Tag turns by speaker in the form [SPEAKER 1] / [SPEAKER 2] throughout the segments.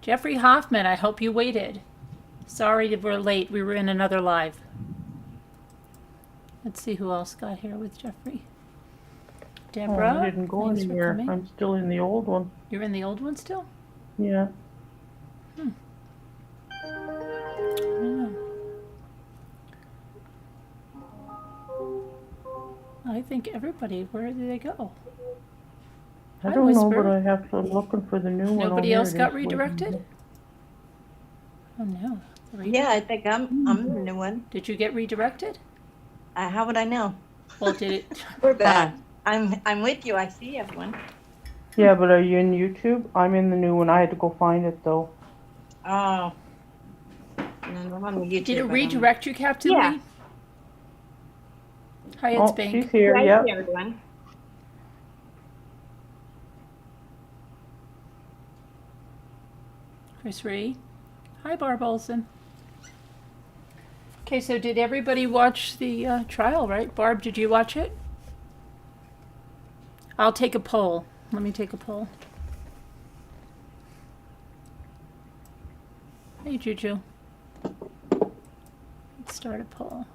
[SPEAKER 1] Jeffrey Hoffman, I hope you waited. Sorry that we're late. We were in another live. Let's see who else got here with Jeffrey. Deborah,
[SPEAKER 2] I didn't go anywhere. I'm still in the old one.
[SPEAKER 1] You're in the old one still?
[SPEAKER 2] Yeah.
[SPEAKER 1] I don't know. I think everybody, where did they go?
[SPEAKER 2] I don't know, but I have to look for the new one.
[SPEAKER 1] Nobody else got redirected? Oh no.
[SPEAKER 3] Yeah, I think I'm the new one.
[SPEAKER 1] Did you get redirected?
[SPEAKER 3] How would I know?
[SPEAKER 1] Well, did it?
[SPEAKER 3] We're back. I'm with you. I see everyone.
[SPEAKER 2] Yeah, but are you in YouTube? I'm in the new one. I had to go find it though.
[SPEAKER 3] Oh. No, I'm on YouTube.
[SPEAKER 1] Did it redirect you, Captain
[SPEAKER 3] Yeah.
[SPEAKER 1] Lee? Hi, it's Bank.
[SPEAKER 2] She's here.
[SPEAKER 3] I
[SPEAKER 2] Yeah.
[SPEAKER 3] see everyone.
[SPEAKER 1] Chris Ree. Hi, Barb Olson. Okay, so did everybody watch the trial, right? Barb, did you watch it? I'll take a poll. Let me take a poll. Hey, Juju. Let's start a poll.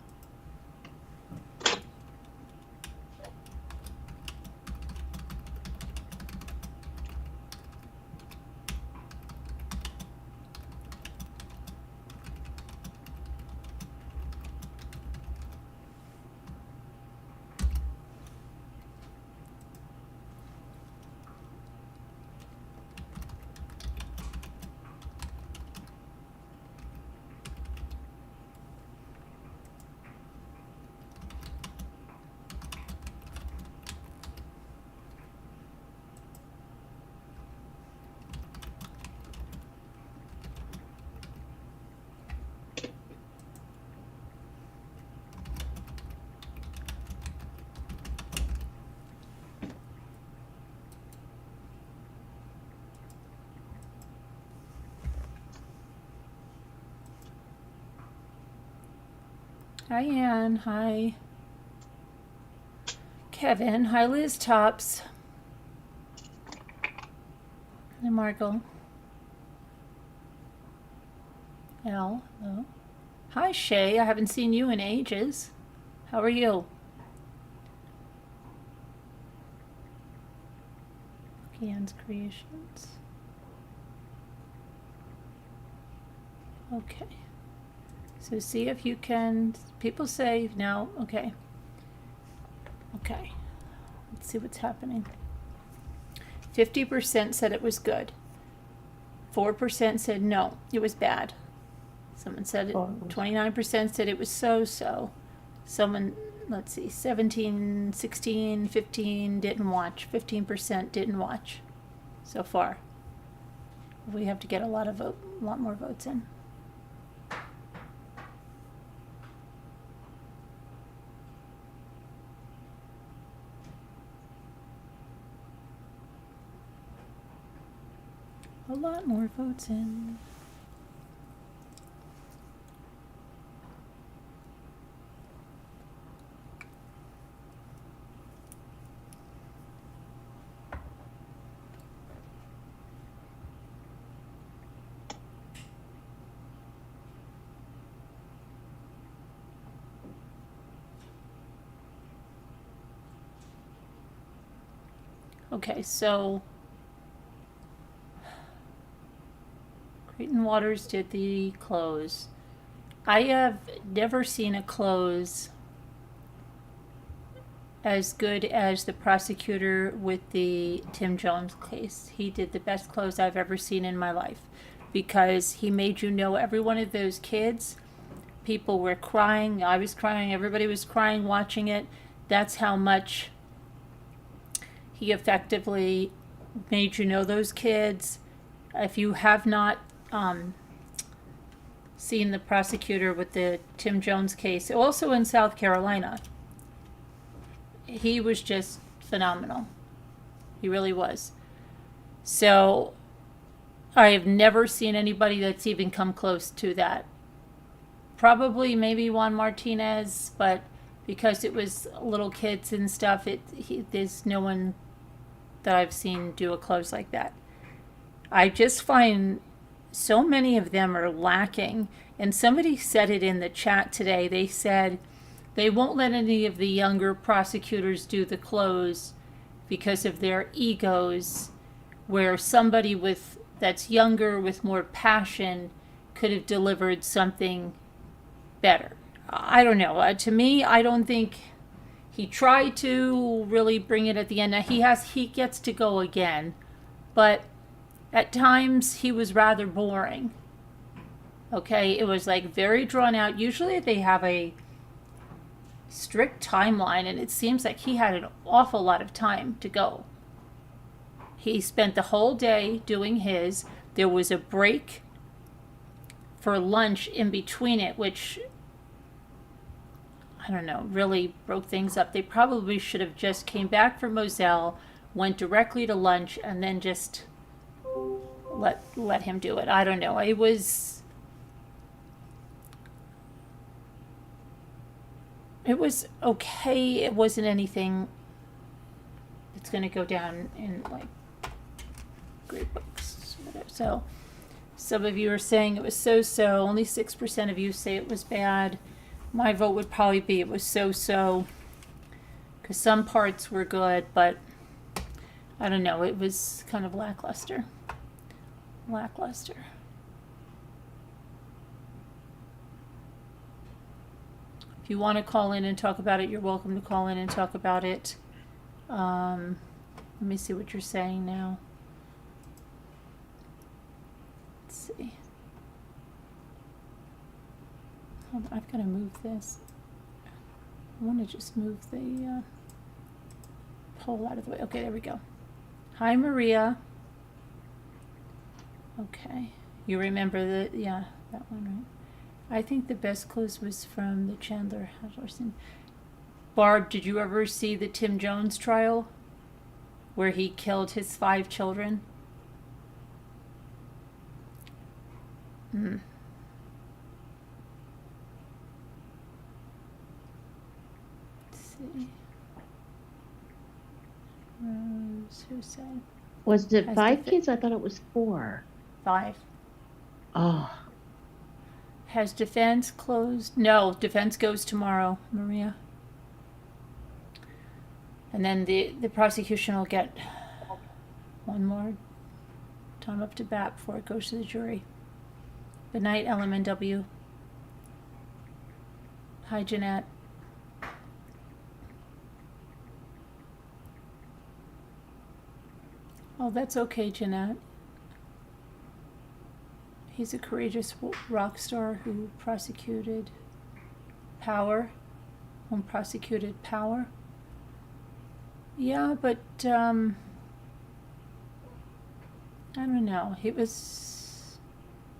[SPEAKER 1] Hi, Ann. Hi. Kevin. Hi, Liz Tops. Hi, Margot. Al. Hello. Hi, Shay. I haven't seen you in ages. How are you? Ann's Creations. Okay. So see if you can, people say no, okay. Okay, let's see what's happening. 50% said it was good. 4% said no, it was bad. Someone said it, 29% said it was so-so. Someone, let's see, 17, 16, 15 didn't watch. 15% didn't watch so far. We have to get a lot more votes in. A lot more votes in. Okay, so Creighton Waters did the close. I have never seen a close as good as the prosecutor with the Tim Jones case. He did the best close I've ever seen in my life because he made you know every one of those kids. People were crying. I was crying. Everybody was crying watching it. That's how much he effectively made you know those kids. If you have not seen the prosecutor with the Tim Jones case, also in South Carolina, he was just phenomenal. He really was. So I have never seen anybody that's even come close to that. Probably maybe Juan Martinez, but because it was little kids and stuff, there's no one that I've seen do a close like that. I just find so many of them are lacking. And somebody said it in the chat today. They said they won't let any of the younger prosecutors do the close because of their egos, where somebody that's younger with more passion could have delivered something better. I don't know. To me, I don't think he tried to really bring it at the end. Now, he gets to go again, but at times he was rather boring. Okay, it was like very drawn out. Usually they have a strict timeline, and it seems like he had an awful lot of time to go. He spent the whole day doing his. There was a break for lunch in between it, which, I don't know, really broke things up. They probably should have just came back from Moselle, went directly to lunch, and then just let him do it. I don't know. It was okay. It wasn't anything that's going to go down in like great books. So some of you are saying it was so-so. Only 6% of you say it was bad. My vote would probably be it was so-so, because some parts were good, but I don't know. It was kind of lackluster. If you want to call in and talk about it, you're welcome to call in and talk about it. Let me see what you're saying now. Let's see. Hold on, I've got to move this. I want to just move the pole out of the way. Okay, there we go. Hi, Maria. Okay. You remember that one, right? I think the best close was from the Chandler Hatterson. Barb, did you ever see the Tim Jones trial where he killed his 5 children? Let's see. Rose, who said?
[SPEAKER 4] Was it 5 kids? I thought it was 4.
[SPEAKER 1] 5.
[SPEAKER 4] Oh.
[SPEAKER 1] Has defense closed? No, defense goes tomorrow, Maria. And then the prosecution will get one more time up to bat before it goes to the jury. Good night, LMNW. Hi, Jeanette. Oh, that's okay, Jeanette. He's a courageous rock star who prosecuted power. Yeah, but I don't know.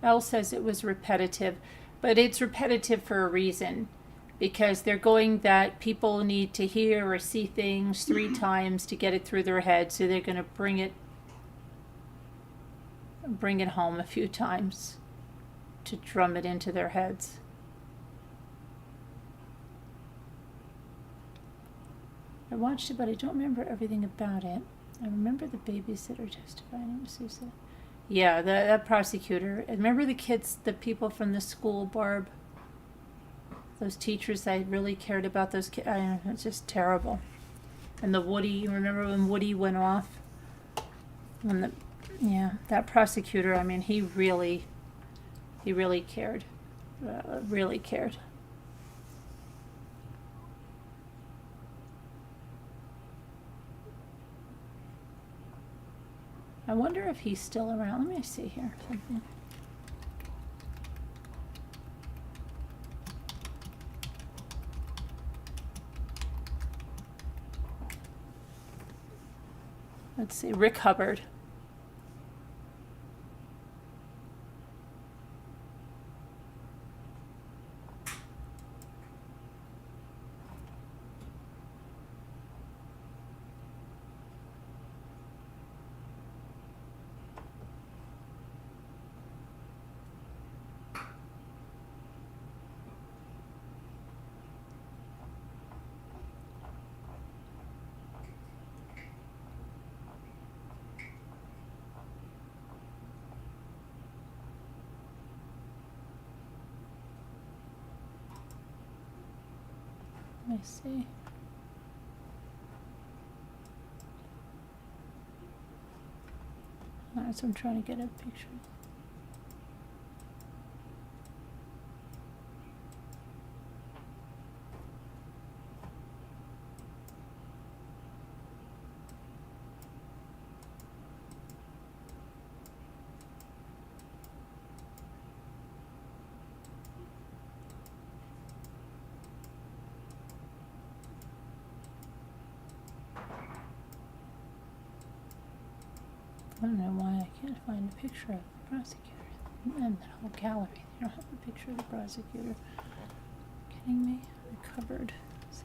[SPEAKER 1] Elle says it was repetitive, but it's repetitive for a reason, because they're going that people need to hear or see things 3 times to get it through their head, so they're going to bring it home a few times to drum it into their heads. I watched it, but I don't remember everything about it. I remember the babysitter testifying. It was Susan. Yeah, that prosecutor. I remember the kids, the people from the school, Barb. Those teachers, I really cared about those kids. It's just terrible. And the Woody, you remember when Woody went off? That prosecutor, I mean, he really cared. Really cared. I wonder if he's still around. Let me see here. Something. Let's see. Rick Hubbard. Let me see. Alright, so I'm trying to get a picture. I don't know why I can't find a picture of the prosecutor. And that whole gallery. They don't have a picture of the prosecutor. Kidding me? The cupboard. Let's see.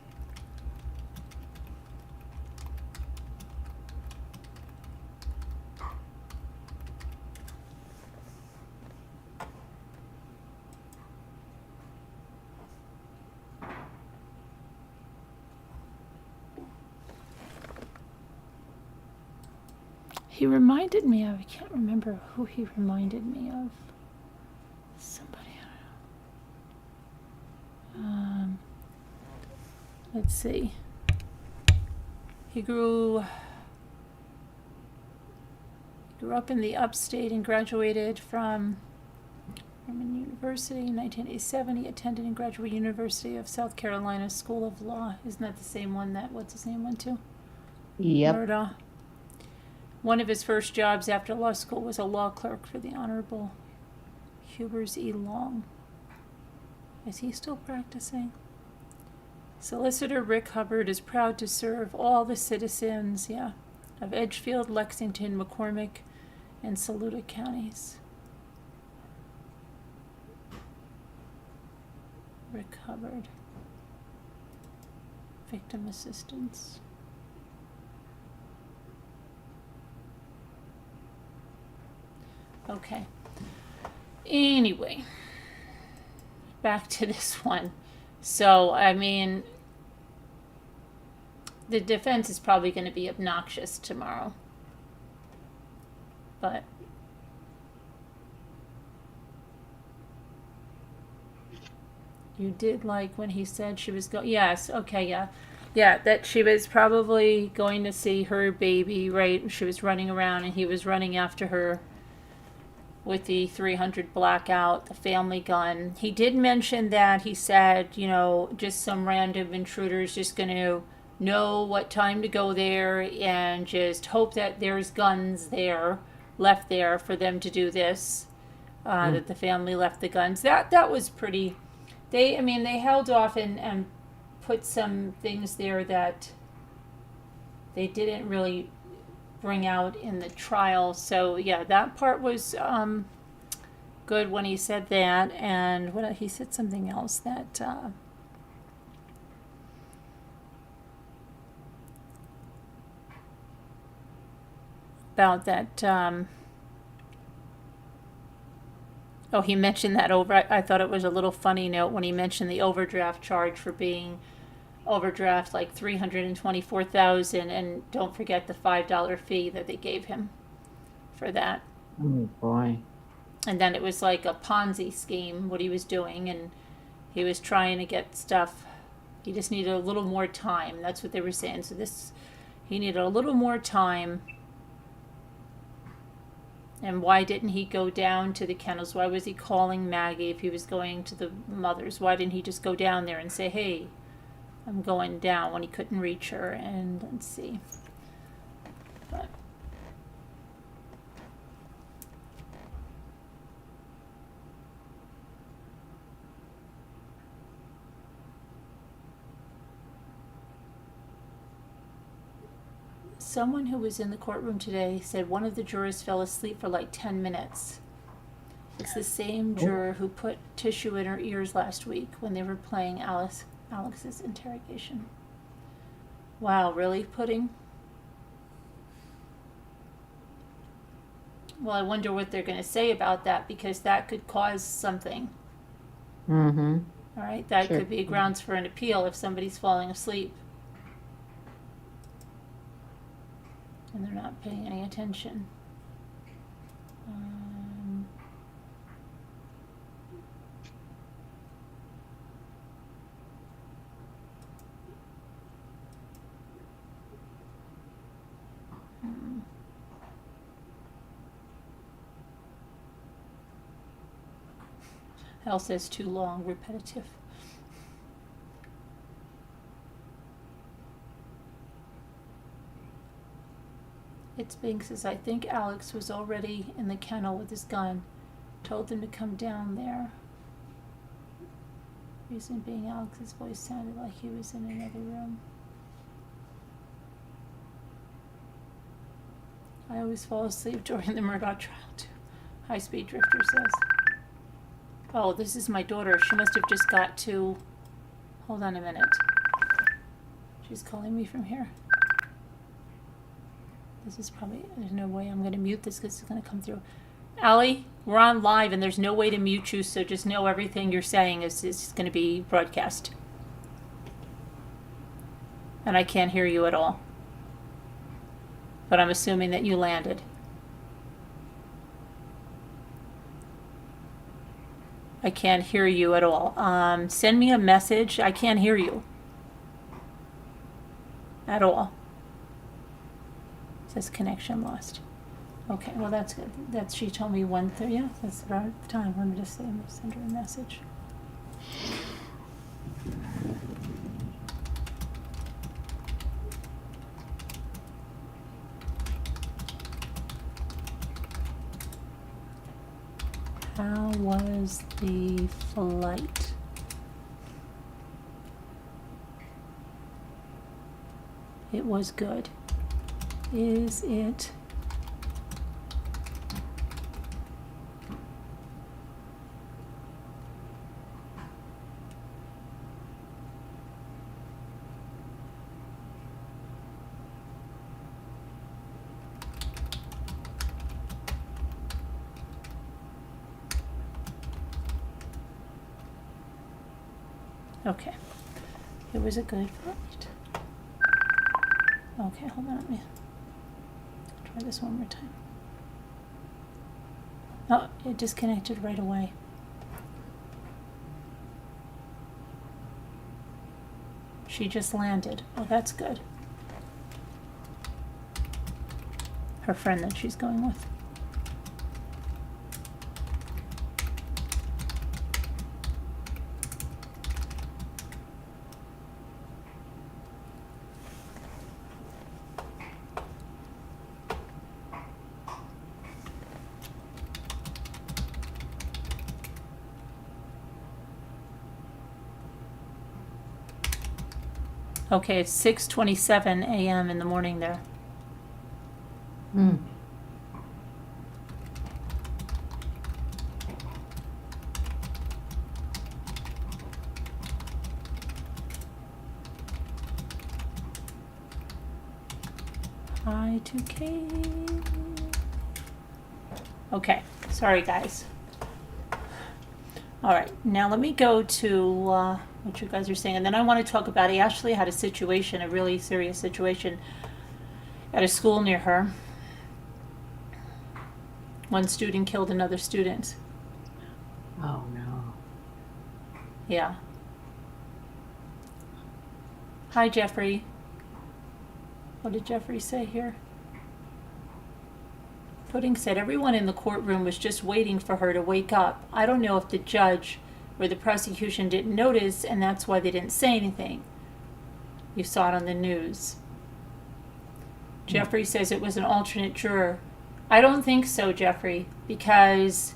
[SPEAKER 1] He reminded me of, I can't remember who he reminded me of. Somebody, I don't know. Let's see. He grew up in the upstate and graduated from Furman University in 1987. He attended and graduated University of South Carolina School of Law. Isn't that the same one that, what's his name went to?
[SPEAKER 4] Yep.
[SPEAKER 1] Murdaugh. One of his first jobs after law school was a law clerk for the Honorable Hubers E. Long. Is he still practicing? Solicitor Rick Hubbard is proud to serve all the citizens, of Edgefield, Lexington, McCormick, and Saluda counties. Rick Hubbard. Victim assistance. Okay. Anyway, back to this one. So, I mean, the defense is probably going to be obnoxious tomorrow. But you did like when he said she was going, yes, okay, yeah. Yeah, that she was probably going to see her baby, right? She was running around and he was running after her with the 300 blackout, the family gun. He did mention that. He said, just some random intruders just going to know what time to go there and just hope that there's guns there, left there for them to do this, that the family left the guns. That was pretty, they held off and put some things there that they didn't really bring out in the trial. So yeah, that part was good when he said that. And what he said something else that about that he mentioned that I thought it was a little funny note when he mentioned the overdraft charge for being overdraft like $324,000, and don't forget the $5 fee that they gave him for that.
[SPEAKER 4] Oh boy.
[SPEAKER 1] And then it was like a Ponzi scheme what he was doing, and he was trying to get stuff. He just needed a little more time. That's what they were saying. So he needed a little more time. And why didn't he go down to the kennels? Why was he calling Maggie if he was going to the mothers? Why didn't he just go down there and say, hey, I'm going down, when he couldn't reach her? And let's see. But someone who was in the courtroom today said one of the jurors fell asleep for like 10 minutes. It's the same juror who put tissue in her ears last week when they were playing Alex's interrogation. Wow, really, Pudding? Well, I wonder what they're going to say about that, because that could cause something.
[SPEAKER 4] Mm-hmm.
[SPEAKER 1] All right, that
[SPEAKER 4] Sure.
[SPEAKER 1] could be grounds for an appeal if somebody's falling asleep and they're not paying any attention. Hal says too long, repetitive. It's Bing says, I think Alex was already in the kennel with his gun. Told them to come down there. Reason being, Alex's voice sounded like he was in another room. I always fall asleep during the Murdoch trial too. High Speed Drifter says. Oh, this is my daughter. She must have just got to... Hold on a minute. She's calling me from here. This is probably... There's no way I'm going to mute this because it's going to come through. Allie, we're on live and there's no way to mute you, so just know everything you're saying is going to be broadcast. And I can't hear you at all. But I'm assuming that you landed. I can't hear you at all. Send me a message. I can't hear you. At all. It says connection lost. Okay, well that's good. She told me 1:30. Yeah, that's about the time. Let me just say, I'm gonna send her a message. How was the flight? It was good. Is it? Okay, it was a good flight. Okay, hold on, let me try this one more time. Oh, it disconnected right away. She just landed. Oh, that's good. Her friend that she's going with. Okay, it's 6:27 a.m. in the morning there.
[SPEAKER 4] Mm.
[SPEAKER 1] Hi to Kate. Okay, sorry guys. All right, now let me go to what you guys are saying, and then I want to talk about Ashley had a situation, a really serious situation at a school near her. One student killed another student.
[SPEAKER 4] Oh no.
[SPEAKER 1] Yeah. Hi, Jeffrey. What did Jeffrey say here? Pudding said everyone in the courtroom was just waiting for her to wake up. I don't know if the judge or the prosecution didn't notice, and that's why they didn't say anything. You saw it on the news. Jeffrey says it was an alternate juror. I don't think so, Jeffrey, because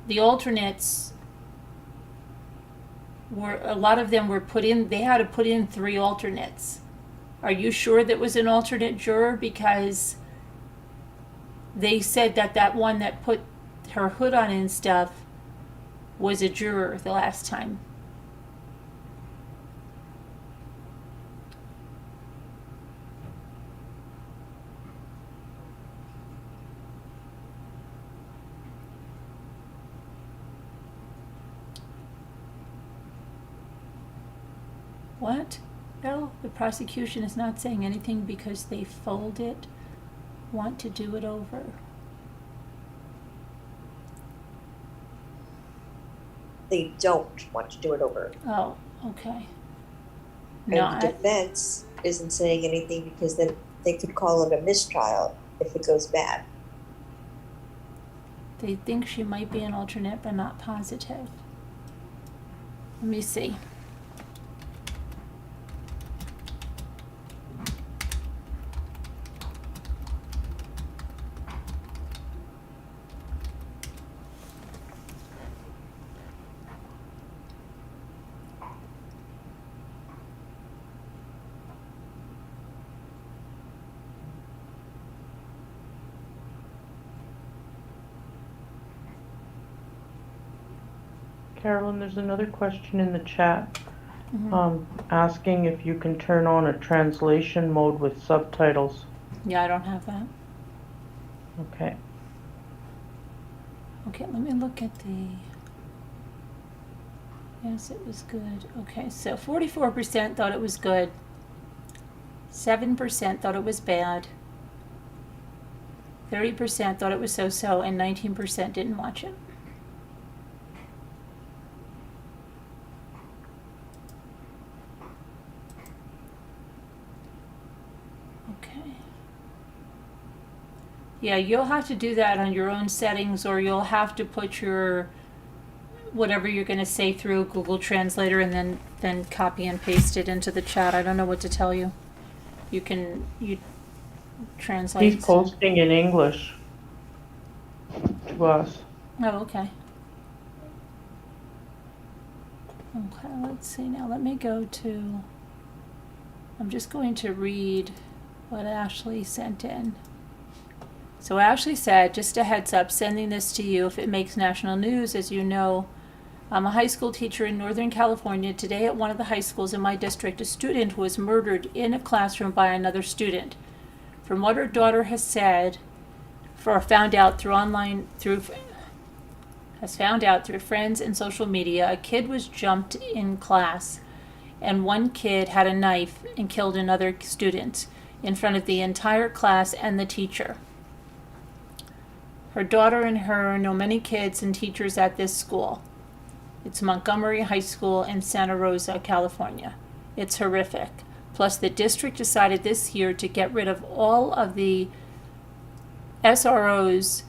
[SPEAKER 1] the alternates were, a lot of them were put in, they had to put in 3 alternates. Are you sure that was an alternate juror? Because they said that that one that put her hood on and stuff was a juror the last time. What? No, the prosecution is not saying anything because they fold it, want to do it over.
[SPEAKER 5] They don't want to do it over.
[SPEAKER 1] Oh, okay.
[SPEAKER 5] And
[SPEAKER 1] No,
[SPEAKER 5] the defense isn't saying anything because then they could call it a mistrial if it goes bad.
[SPEAKER 1] They think she might be an alternate, but not positive. Let me see.
[SPEAKER 2] Carolyn, there's another question in the chat,
[SPEAKER 1] Mhm.
[SPEAKER 2] asking if you can turn on a translation mode with subtitles.
[SPEAKER 1] Yeah, I don't have that.
[SPEAKER 2] Okay.
[SPEAKER 1] Okay, let me look at the. Yes, it was good. Okay, so 44% thought it was good. 7% thought it was bad. 30% thought it was so-so, and 19% didn't watch it. Okay. Yeah, you'll have to do that on your own settings, or you'll have to put your whatever you're going to say through Google Translator and then copy and paste it into the chat. I don't know what to tell you. You translate.
[SPEAKER 2] He's posting in English to us.
[SPEAKER 1] Oh, okay. Okay, let's see now. Let me go to. I'm just going to read what Ashley sent in. So Ashley said, just a heads up, sending this to you if it makes national news. As you know, I'm a high school teacher in Northern California. Today at one of the high schools in my district, a student was murdered in a classroom by another student. From what her daughter has said, found out through friends and social media, a kid was jumped in class, and one kid had a knife and killed another student in front of the entire class and the teacher. Her daughter and her know many kids and teachers at this school. It's Montgomery High School in Santa Rosa, California. It's horrific. Plus, the district decided this year to get rid of all of the SROs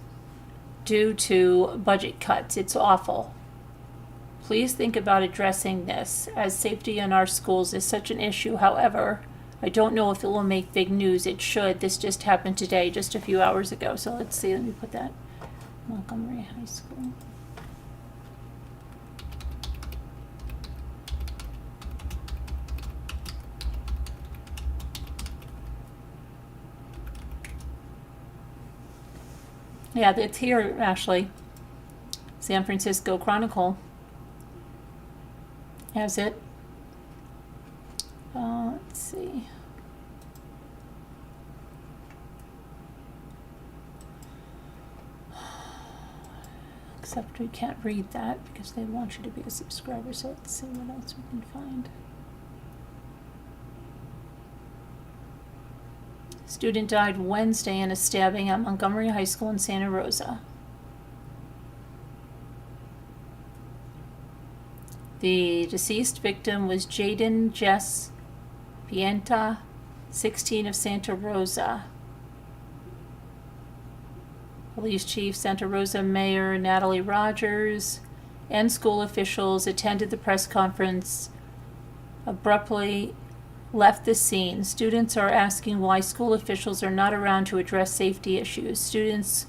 [SPEAKER 1] due to budget cuts. It's awful. Please think about addressing this, as safety in our schools is such an issue. However, I don't know if it will make big news. It should. This just happened today, just a few hours ago. So let's see. Let me put that. Montgomery High School. Yeah, it's here, Ashley. San Francisco Chronicle has it. Let's see. Except we can't read that because they want you to be a subscriber, so let's see what else we can find. Student died Wednesday in a stabbing at Montgomery High School in Santa Rosa. The deceased victim was Jaden Jess Pienta, 16, of Santa Rosa. Police Chief Santa Rosa Mayor Natalie Rogers and school officials attended the press conference, abruptly left the scene. Students are asking why school officials are not around to address safety issues. Students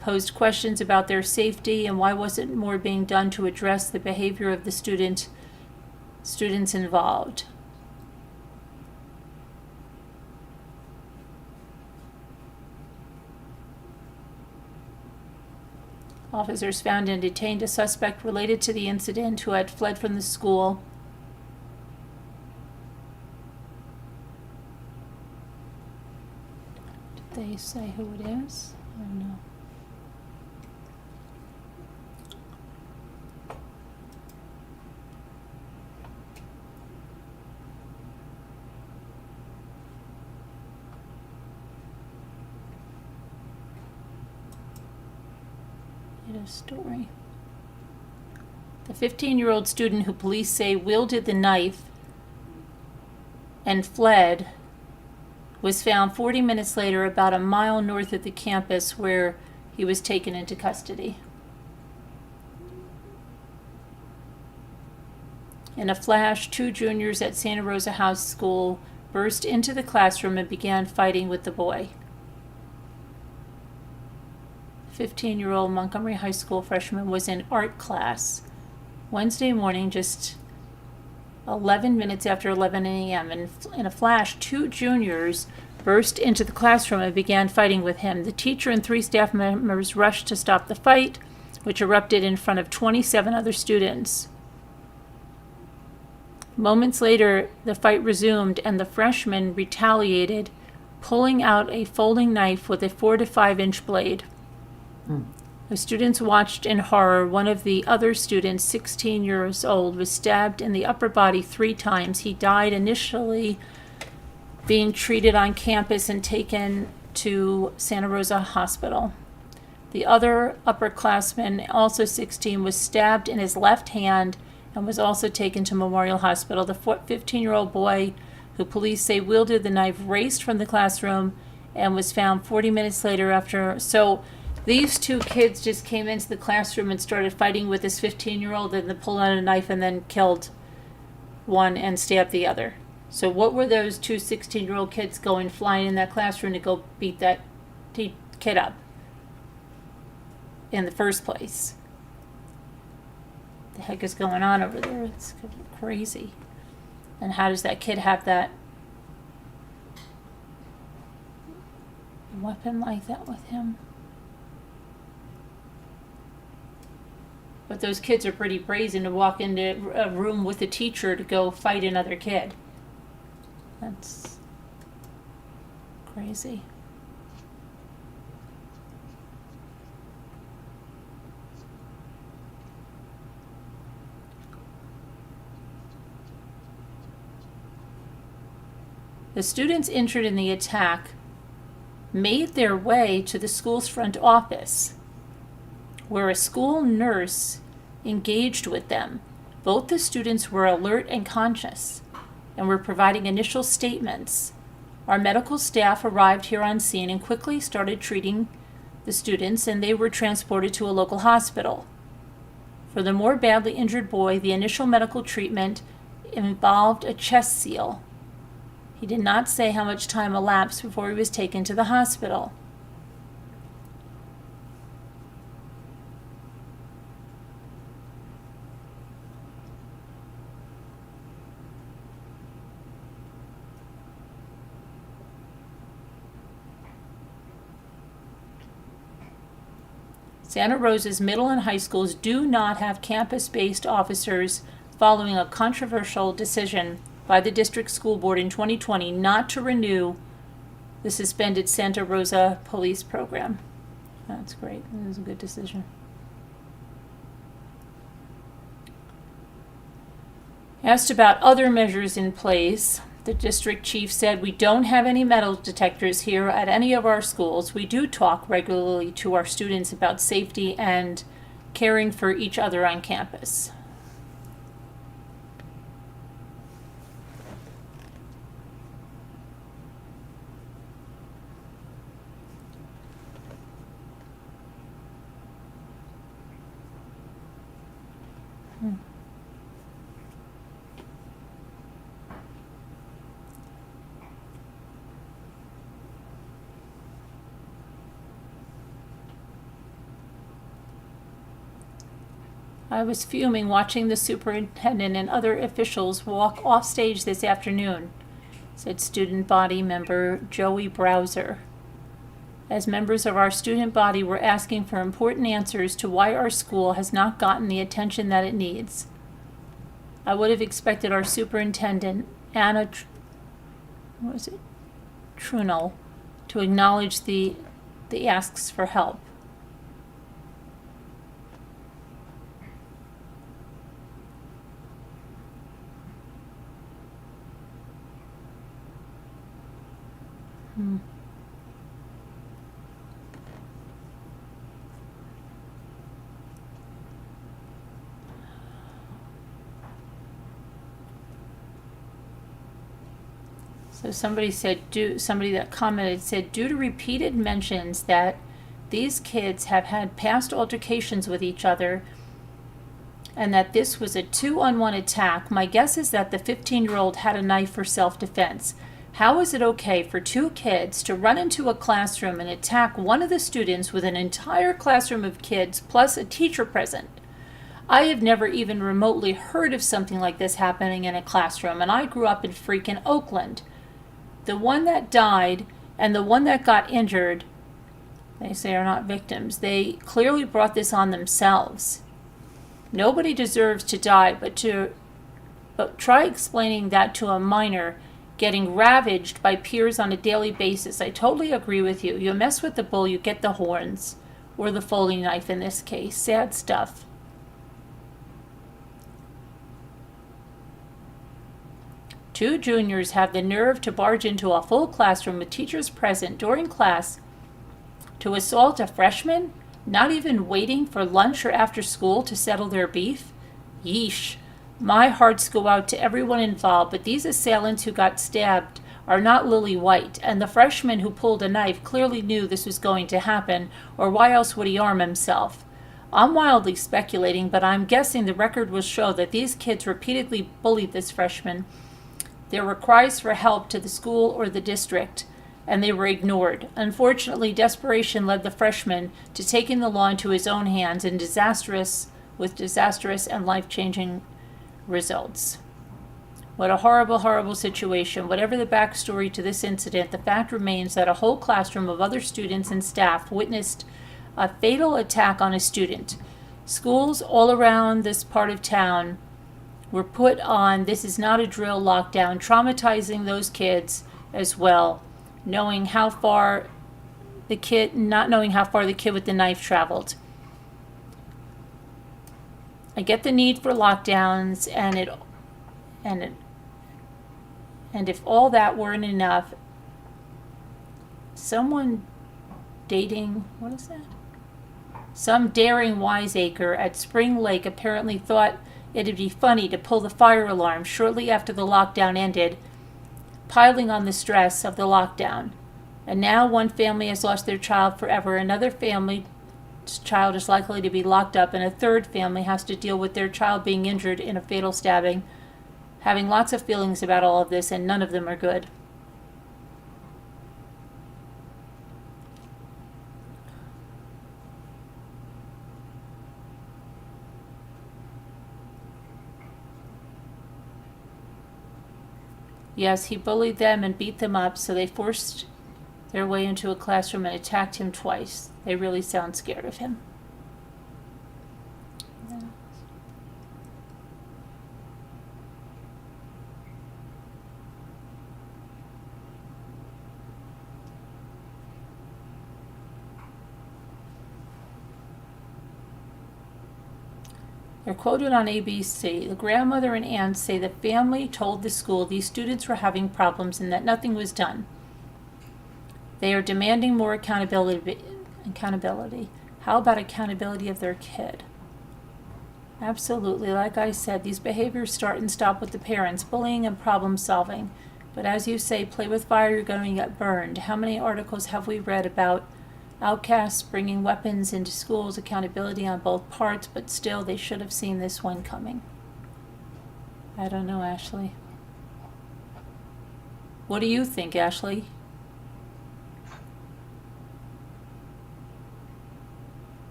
[SPEAKER 1] posed questions about their safety and why wasn't more being done to address the behavior of the students involved. Officers found and detained a suspect related to the incident who had fled from the school. Did they say who it is? I don't know. A story. The 15-year-old student who police say wielded the knife and fled was found 40 minutes later about a mile north of the campus where he was taken into custody. In a flash, 2 juniors at Santa Rosa House School burst into the classroom and began fighting with the boy. 15-year-old Montgomery High School freshman was in art class Wednesday morning, just 11 minutes after 11 a.m. In a flash, 2 juniors burst into the classroom and began fighting with him. The teacher and 3 staff members rushed to stop the fight, which erupted in front of 27 other students. Moments later, the fight resumed, and the freshman retaliated, pulling out a folding knife with a 4 to 5 inch blade. The students watched in horror. One of the other students, 16 years old, was stabbed in the upper body 3 times. He died initially being treated on campus and taken to Santa Rosa Hospital. The other upperclassman, also 16, was stabbed in his left hand and was also taken to Memorial Hospital. The 15-year-old boy, who police say wielded the knife, raced from the classroom and was found 40 minutes later after. So these 2 kids just came into the classroom and started fighting with this 15-year-old, and then pulled out a knife and then killed one and stabbed the other. So what were those 2 16-year-old kids going flying in that classroom to go beat that kid up in the first place? What the heck is going on over there? It's crazy. And how does that kid have that weapon like that with him? But those kids are pretty brazen to walk into a room with a teacher to go fight another kid. That's crazy. The students injured in the attack made their way to the school's front office, where a school nurse engaged with them. Both the students were alert and conscious and were providing initial statements. Our medical staff arrived here on scene and quickly started treating the students, and they were transported to a local hospital. For the more badly injured boy, the initial medical treatment involved a chest seal. He did not say how much time elapsed before he was taken to the hospital. Santa Rosa's middle and high schools do not have campus-based officers following a controversial decision by the district school board in 2020 not to renew the suspended Santa Rosa police program. That's great. That was a good decision. Asked about other measures in place, the district chief said, "We don't have any metal detectors here at any of our schools. We do talk regularly to our students about safety and caring for each other on campus." I was fuming watching the superintendent and other officials walk off stage this afternoon, said student body member Joey Browser. As members of our student body were asking for important answers to why our school has not gotten the attention that it needs. I would have expected our superintendent, Anna Trunell, to acknowledge the asks for help. So somebody that commented said, due to repeated mentions that these kids have had past altercations with each other and that this was a 2-on-1 attack. My guess is that the 15-year-old had a knife for self-defense. How is it okay for two kids to run into a classroom and attack one of the students with an entire classroom of kids plus a teacher present? I have never even remotely heard of something like this happening in a classroom, and I grew up in freaking Oakland. The one that died and the one that got injured, they say, are not victims. They clearly brought this on themselves. Nobody deserves to die, but try explaining that to a minor getting ravaged by peers on a daily basis. I totally agree with you. You mess with the bull, you get the horns, or the folding knife in this case. Sad stuff. Two juniors have the nerve to barge into a full classroom with teachers present during class to assault a freshman, not even waiting for lunch or after school to settle their beef? Yeesh. My hearts go out to everyone involved, but these assailants who got stabbed are not Lily White, and the freshman who pulled a knife clearly knew this was going to happen, or why else would he arm himself? I'm wildly speculating, but I'm guessing the record will show that these kids repeatedly bullied this freshman. There were cries for help to the school or the district, and they were ignored. Unfortunately, desperation led the freshman to taking the law into his own hands with disastrous and life-changing results. What a horrible, horrible situation. Whatever the backstory to this incident, the fact remains that a whole classroom of other students and staff witnessed a fatal attack on a student. Schools all around this part of town were put on "this is not a drill" lockdown, traumatizing those kids as well, not knowing how far the kid with the knife traveled. I get the need for lockdowns, and if all that weren't enough, some daring wiseacre at Spring Lake apparently thought it'd be funny to pull the fire alarm shortly after the lockdown ended, piling on the stress of the lockdown. And now one family has lost their child forever, another family's child is likely to be locked up, and a third family has to deal with their child being injured in a fatal stabbing. Having lots of feelings about all of this, and none of them are good. Yes, he bullied them and beat them up, so they forced their way into a classroom and attacked him twice. They really sound scared of him. They're quoted on ABC. The grandmother and aunt say the family told the school these students were having problems and that nothing was done. They are demanding more accountability. How about accountability of their kid? Absolutely. Like I said, these behaviors start and stop with the parents, bullying and problem solving. But as you say, play with fire, you're going to get burned. How many articles have we read about outcasts bringing weapons into schools, accountability on both parts, but still they should have seen this one coming? I don't know, Ashley. What do you think, Ashley?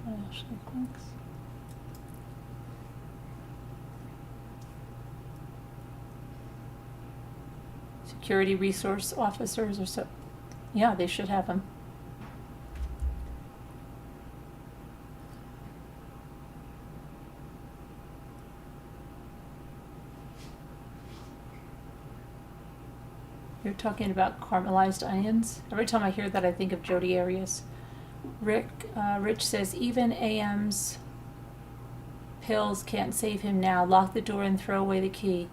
[SPEAKER 1] Ashley thinks. Security resource officers or so. Yeah, they should have them. You're talking about caramelized onions? Every time I hear that, I think of Jodi Arias. Rich says, even AM's pills can't save him now. Lock the door and throw away the key.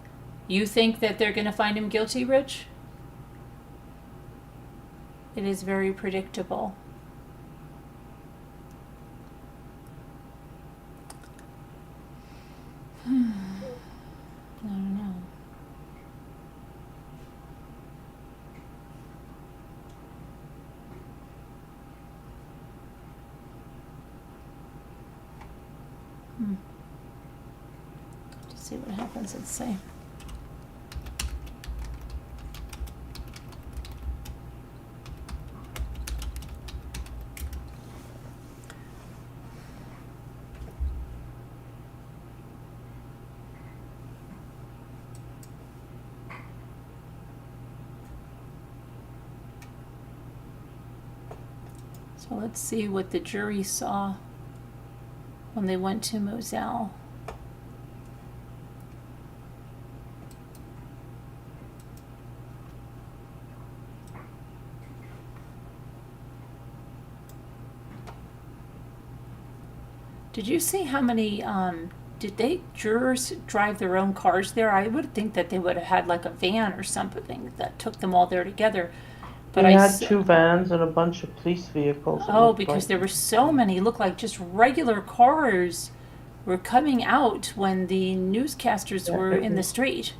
[SPEAKER 1] You think that they're going to find him guilty, Rich? It is very predictable. I don't know. See what happens. Let's see. So let's see what the jury saw when they went to Moselle. Did you see how many, did jurors drive their own cars there? I would think that they would have had like a van or something that took them all there together. But
[SPEAKER 2] They had
[SPEAKER 1] s-
[SPEAKER 2] 2 vans and a bunch of police vehicles. it
[SPEAKER 1] Oh,
[SPEAKER 2] looked
[SPEAKER 1] because
[SPEAKER 2] like.
[SPEAKER 1] there were so many, looked like just regular cars were coming out when the newscasters
[SPEAKER 2] Yeah,
[SPEAKER 1] were
[SPEAKER 2] it
[SPEAKER 1] in the
[SPEAKER 2] was-
[SPEAKER 1] street.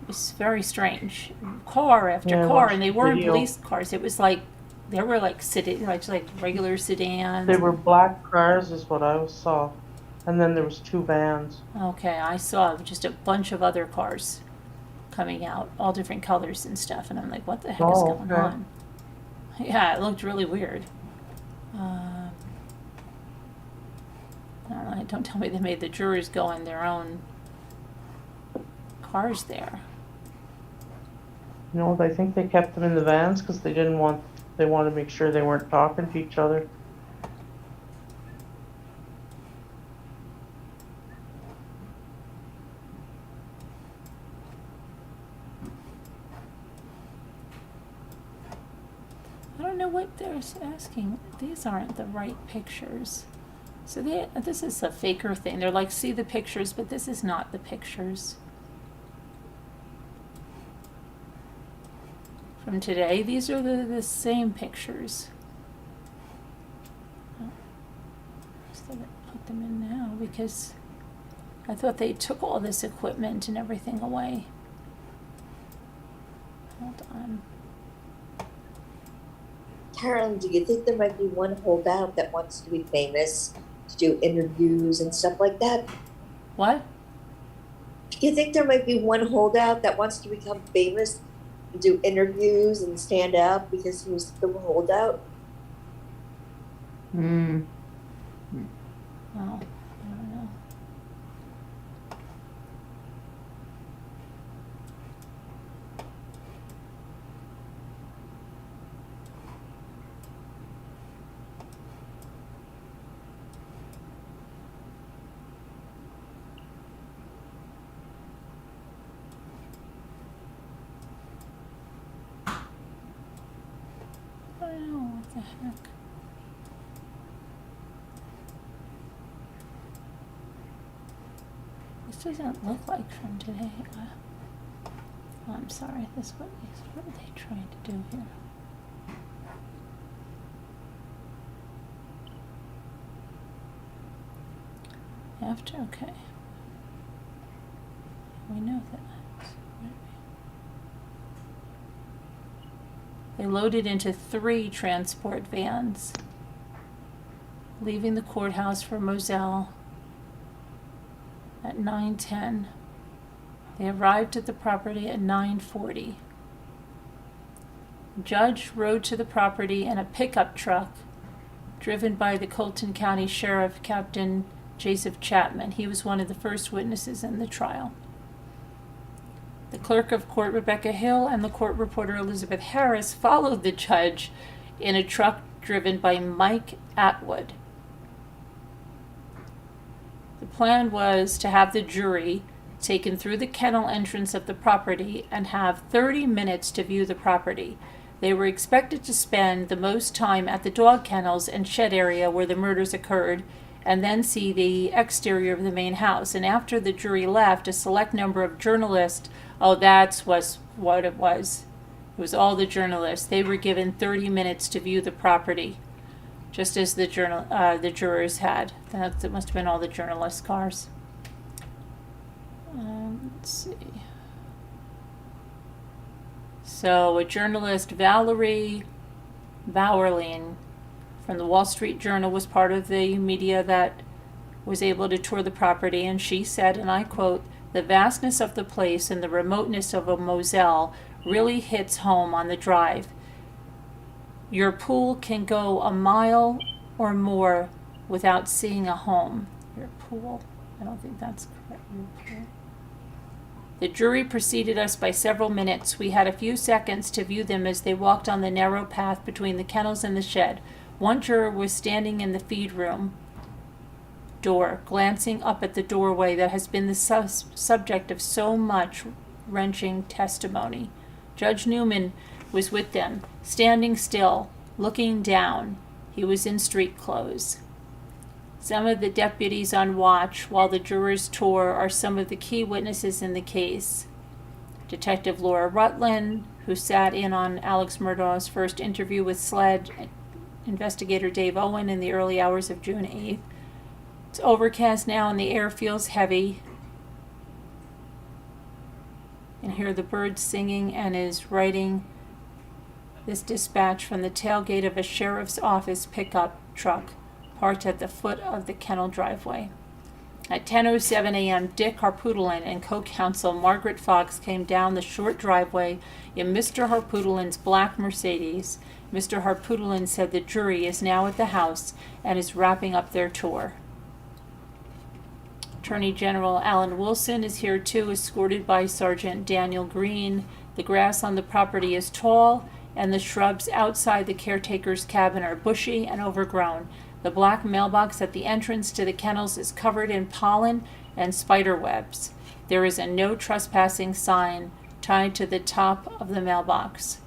[SPEAKER 1] It was very strange. Car after
[SPEAKER 2] Yeah, I
[SPEAKER 1] car,
[SPEAKER 2] watched
[SPEAKER 1] and they
[SPEAKER 2] the
[SPEAKER 1] weren't
[SPEAKER 2] video.
[SPEAKER 1] police cars. It was like, they were like like regular sedans.
[SPEAKER 2] They were black cars is what I saw. And then there was 2 vans.
[SPEAKER 1] Okay, I saw just a bunch of other cars coming out, all different colors and stuff, and I'm like, what the heck is
[SPEAKER 2] Oh,
[SPEAKER 1] going
[SPEAKER 2] okay.
[SPEAKER 1] on? Yeah, it looked really weird. I don't know, don't tell me they made the jurors go in their own cars there.
[SPEAKER 2] No, I think they kept them in the vans because they wanted to make sure they weren't talking to each other.
[SPEAKER 1] I don't know what they're asking. These aren't the right pictures. So this is a faker thing. They're like, see the pictures, but this is not the pictures from today. These are the same pictures. Oh, so they put them in now because I thought they took all this equipment and everything away. Hold on.
[SPEAKER 5] Carolyn, do you think there might be one holdout that wants to be famous, to do interviews and stuff like that?
[SPEAKER 1] What?
[SPEAKER 5] Do you think there might be one holdout that wants to become famous and do interviews and stand up because he was the holdout?
[SPEAKER 2] Hmm.
[SPEAKER 1] Oh, I don't know. I don't know, what the heck? This doesn't look like from today. Oh, I'm sorry, what are they trying to do here? Okay. We know that. They loaded into 3 transport vans, leaving the courthouse for Moselle at 9:10. They arrived at the property at 9:40. Judge rode to the property in a pickup truck driven by the Colton County Sheriff, Captain Joseph Chapman. He was one of the first witnesses in the trial. The clerk of court, Rebecca Hill, and the court reporter, Elizabeth Harris, followed the judge in a truck driven by Mike Atwood. The plan was to have the jury taken through the kennel entrance of the property and have 30 minutes to view the property. They were expected to spend the most time at the dog kennels and shed area where the murders occurred, and then see the exterior of the main house. And after the jury left, a select number of journalists, that's what it was. It was all the journalists. They were given 30 minutes to view the property, just as the jurors had. That must have been all the journalists' cars. Let's see. So a journalist, Valerie Bauerlein, from the Wall Street Journal, was part of the media that was able to tour the property, and she said, and I quote, "The vastness of the place and the remoteness of a Moselle really hits home on the drive. Your pool can go a mile or more without seeing a home." Your pool? I don't think that's correct. Your pool. The jury preceded us by several minutes. We had a few seconds to view them as they walked on the narrow path between the kennels and the shed. One juror was standing in the feed room door, glancing up at the doorway that has been the subject of so much wrenching testimony. Judge Newman was with them, standing still, looking down. He was in street clothes. Some of the deputies on watch while the jurors tour are some of the key witnesses in the case. Detective Laura Rutland, who sat in on Alex Murdaugh's first interview with SLED, investigator Dave Owen in the early hours of June 8th. It's overcast now and the air feels heavy. You can hear the birds singing and is writing this dispatch from the tailgate of a sheriff's office pickup truck parked at the foot of the kennel driveway. At 10:07 a.m., Dick Harpootlian and co-counsel Margaret Fox came down the short driveway in Mr. Harpootlian's black Mercedes. Mr. Harpootlian said the jury is now at the house and is wrapping up their tour. Attorney General Alan Wilson is here too, escorted by Sergeant Daniel Green. The grass on the property is tall, and the shrubs outside the caretaker's cabin are bushy and overgrown. The black mailbox at the entrance to the kennels is covered in pollen and spider webs. There is a no trespassing sign tied to the top of the mailbox.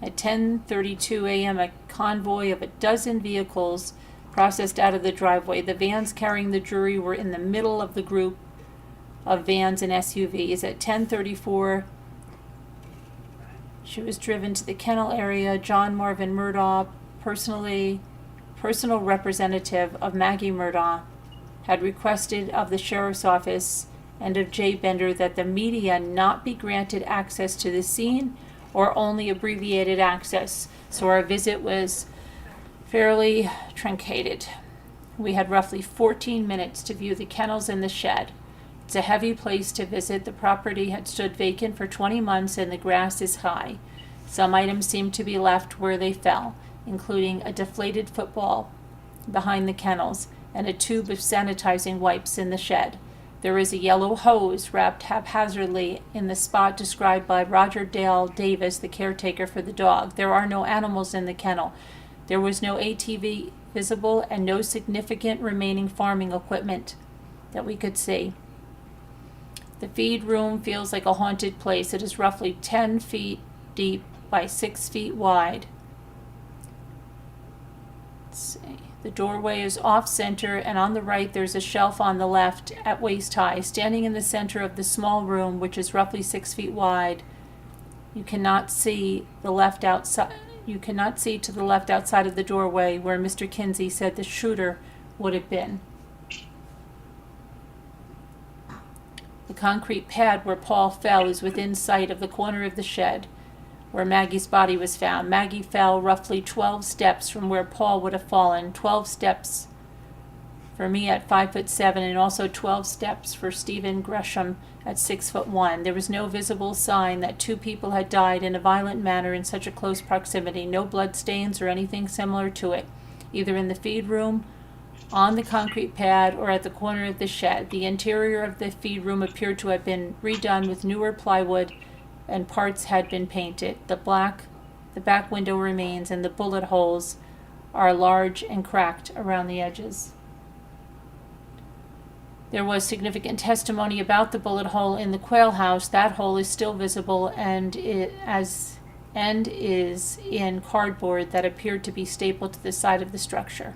[SPEAKER 1] At 10:32 a.m., a convoy of a dozen vehicles processed out of the driveway. The vans carrying the jury were in the middle of the group of vans and SUVs. At 10:34, she was driven to the kennel area. John Marvin Murdaugh, personal representative of Maggie Murdaugh, had requested of the sheriff's office and of Jay Bender that the media not be granted access to the scene or only abbreviated access. So our visit was fairly truncated. We had roughly 14 minutes to view the kennels and the shed. It's a heavy place to visit. The property had stood vacant for 20 months and the grass is high. Some items seemed to be left where they fell, including a deflated football behind the kennels and a tube of sanitizing wipes in the shed. There is a yellow hose wrapped haphazardly in the spot described by Roger Dale Davis, the caretaker for the dog. There are no animals in the kennel. There was no ATV visible and no significant remaining farming equipment that we could see. The feed room feels like a haunted place. It is roughly 10 feet deep by 6 feet wide. Let's see. The doorway is off-center, and on the right there's a shelf on the left at waist high. Standing in the center of the small room, which is roughly 6 feet wide, you cannot see the left outside. You cannot see to the left outside of the doorway where Mr. Kinsey said the shooter would have been. The concrete pad where Paul fell is within sight of the corner of the shed where Maggie's body was found. Maggie fell roughly 12 steps from where Paul would have fallen. 12 steps for me at 5'7", and also 12 steps for Stephen Gresham at 6'1". There was no visible sign that two people had died in a violent manner in such a close proximity. No blood stains or anything similar to it, either in the feed room, on the concrete pad, or at the corner of the shed. The interior of the feed room appeared to have been redone with newer plywood, and parts had been painted. The back window remains, and the bullet holes are large and cracked around the edges. There was significant testimony about the bullet hole in the quail house. That hole is still visible and is in cardboard that appeared to be stapled to the side of the structure.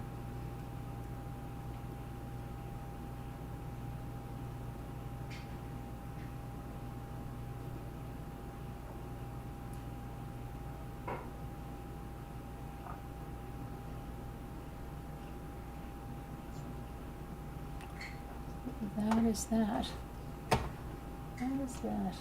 [SPEAKER 1] That is that. What is that?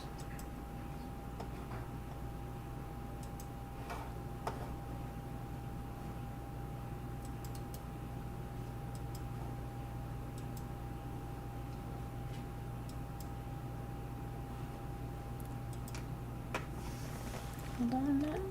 [SPEAKER 1] Hold on a minute.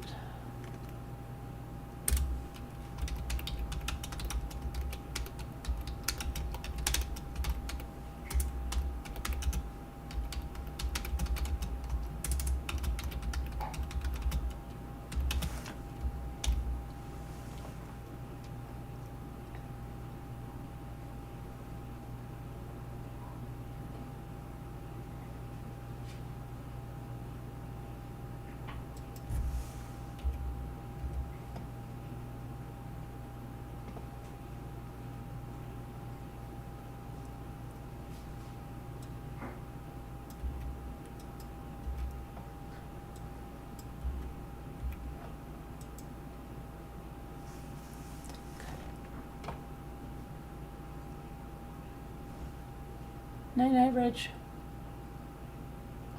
[SPEAKER 1] Night night, Rich.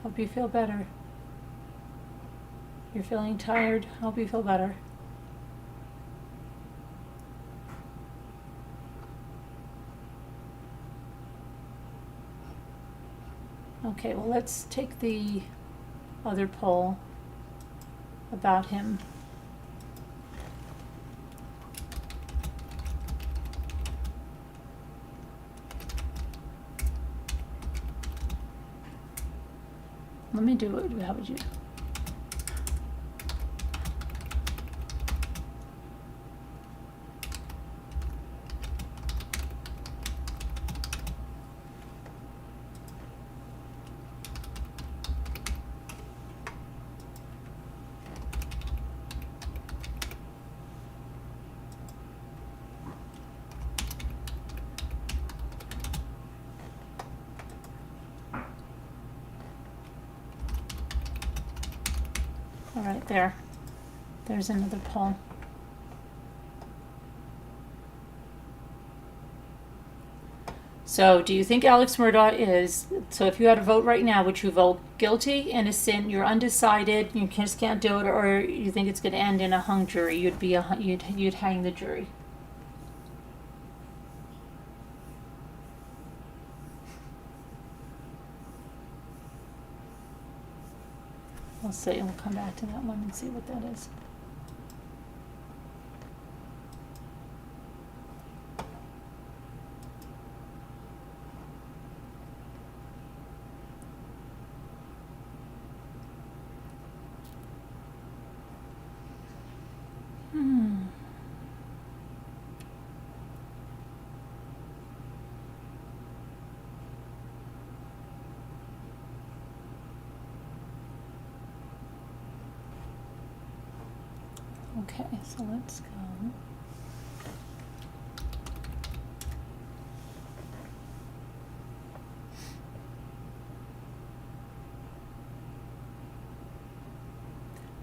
[SPEAKER 1] Hope you feel better. You're feeling tired. Hope you feel better. Okay, well, let's take the other poll about him. Let me do it. How would you? All right, there. There's another poll. So, do you think Alex Murdaugh is, so if you had to vote right now, would you vote guilty, innocent, you're undecided, you just can't do it, or you think it's going to end in a hung jury? You'd hang the jury. We'll see. We'll come back to that one and see what that is. Okay, so let's go.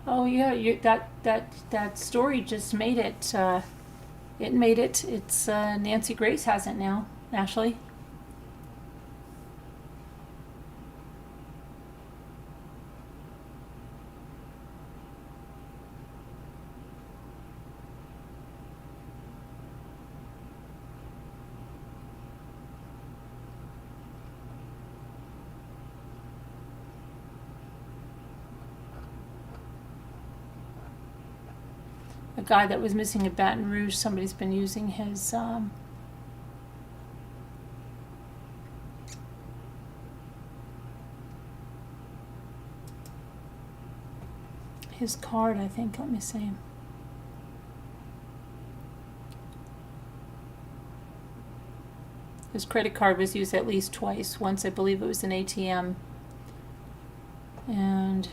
[SPEAKER 1] Oh yeah, that story just made it. It made it. It's Nancy Grace has it now. Ashley. A guy that was missing at Baton Rouge, somebody's been using his card, I think. Let me see. His credit card was used at least twice. Once, I believe it was an ATM. And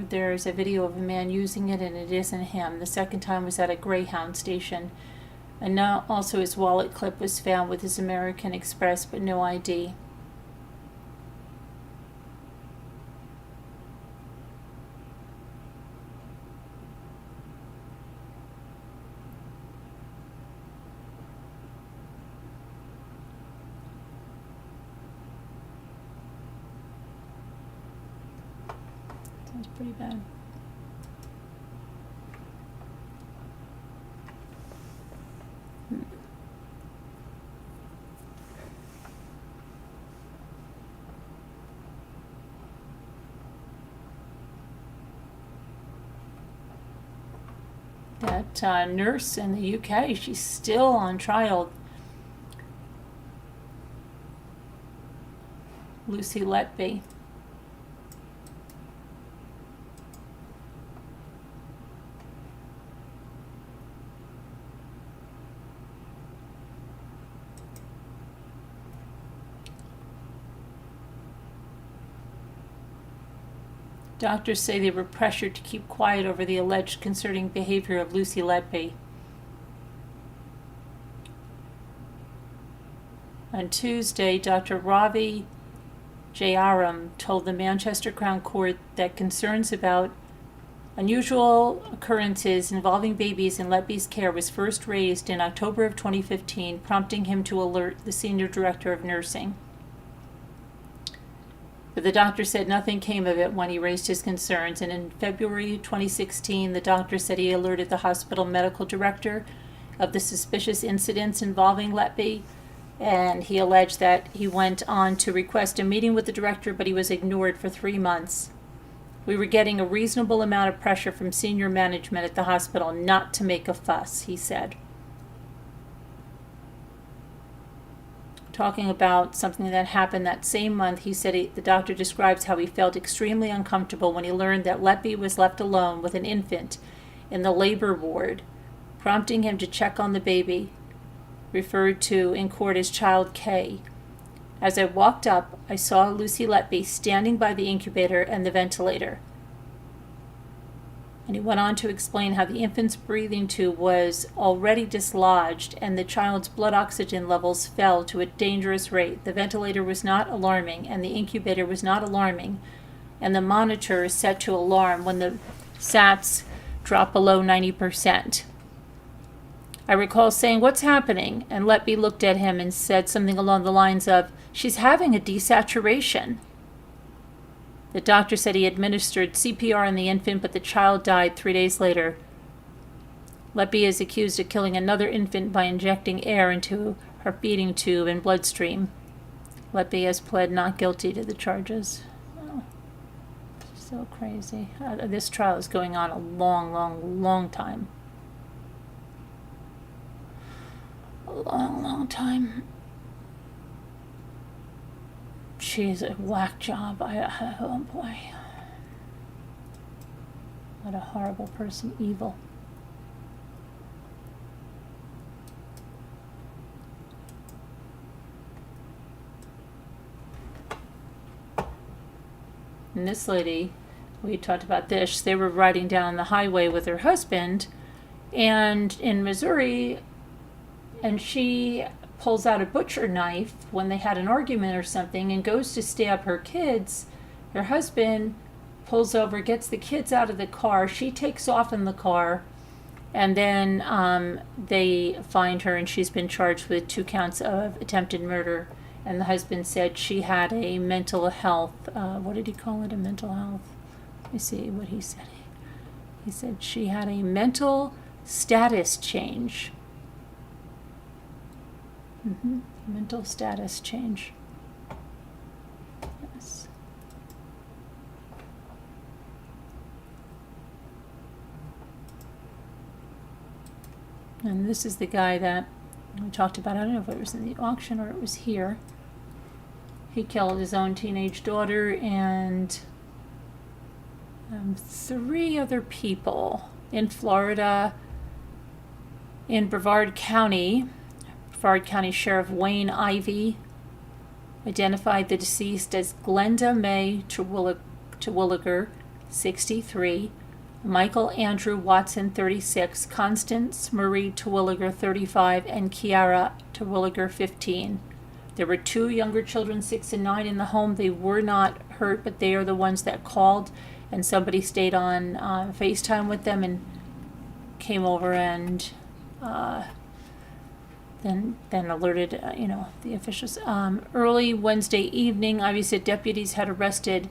[SPEAKER 1] there's a video of a man using it, and it isn't him. The second time was at a Greyhound station. And now also his wallet clip was found with his American Express, but no ID. Sounds pretty bad. That nurse in the UK, she's still on trial. Lucy Letby. Doctors say they were pressured to keep quiet over the alleged concerning behavior of Lucy Letby. On Tuesday, Dr. Ravi Jayaram told the Manchester Crown Court that concerns about unusual occurrences involving babies in Letby's care was first raised in October of 2015, prompting him to alert the senior director of nursing. But the doctor said nothing came of it when he raised his concerns, and in February 2016, the doctor said he alerted the hospital medical director of the suspicious incidents involving Letby, and he alleged that he went on to request a meeting with the director, but he was ignored for 3 months. We were getting a reasonable amount of pressure from senior management at the hospital not to make a fuss, he said. Talking about something that happened that same month, he said the doctor describes how he felt extremely uncomfortable when he learned that Letby was left alone with an infant in the labor ward, prompting him to check on the baby, referred to in court as Child K. As I walked up, I saw Lucy Letby standing by the incubator and the ventilator. And he went on to explain how the infant's breathing tube was already dislodged and the child's blood oxygen levels fell to a dangerous rate. The ventilator was not alarming and the incubator was not alarming, and the monitor is set to alarm when the SATs drop below 90%. I recall saying, "What's happening?" And Letby looked at him and said something along the lines of, "She's having a desaturation." The doctor said he administered CPR on the infant, but the child died 3 days later. Letby is accused of killing another infant by injecting air into her feeding tube and bloodstream. Letby has pled not guilty to the charges. Oh, so crazy. This trial is going on a long time. A long time. She's a whack job. Oh boy. What a horrible person. Evil. And this lady, we talked about this, they were riding down the highway with her husband and in Missouri, and she pulls out a butcher knife when they had an argument or something and goes to stab her kids. Her husband pulls over, gets the kids out of the car. She takes off in the car, and then they find her, and she's been charged with 2 counts of attempted murder. And the husband said she had a mental health, what did he call it, a mental health? Let me see what he said. He said she had a mental status change. Mental status change. Yes. And this is the guy that we talked about. I don't know if it was in the auction or it was here. He killed his own teenage daughter and 3 other people in Florida, in Brevard County. Brevard County Sheriff Wayne Ivey identified the deceased as Glenda Mae Terwilliger, 63, Michael Andrew Watson, 36, Constance Marie Terwilliger, 35, and Kiara Terwilliger, 15. There were 2 younger children, 6 and 9, in the home. They were not hurt, but they are the ones that called, and somebody stayed on FaceTime with them and came over and then alerted, the officials. Early Wednesday evening, Ivy said deputies had arrested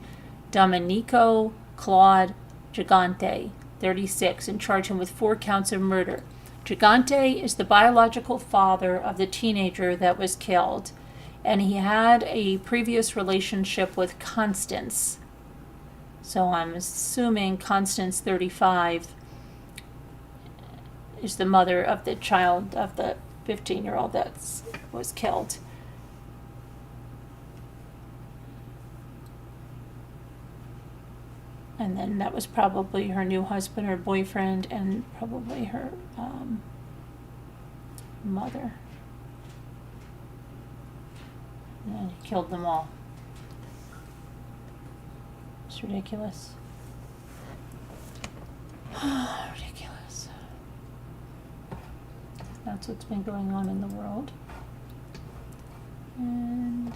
[SPEAKER 1] Domenico Claude Gigante, 36, and charged him with 4 counts of murder. Gigante is the biological father of the teenager that was killed, and he had a previous relationship with Constance. So I'm assuming Constance, 35, is the mother of the child, of the 15-year-old that was killed. And then that was probably her new husband or boyfriend, and probably her mother. And he killed them all. It's ridiculous. Ridiculous. That's what's been going on in the world. And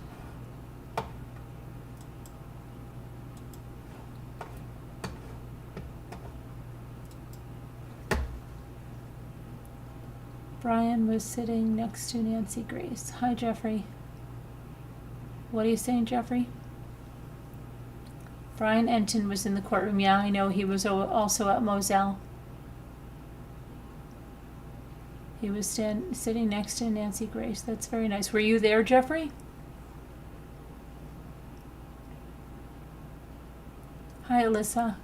[SPEAKER 1] Brian was sitting next to Nancy Grace. Hi, Jeffrey. What are you saying, Jeffrey? Brian Enton was in the courtroom. Yeah, I know. He was also at Moselle. He was sitting next to Nancy Grace. That's very nice. Were you there, Jeffrey? Hi, Alyssa.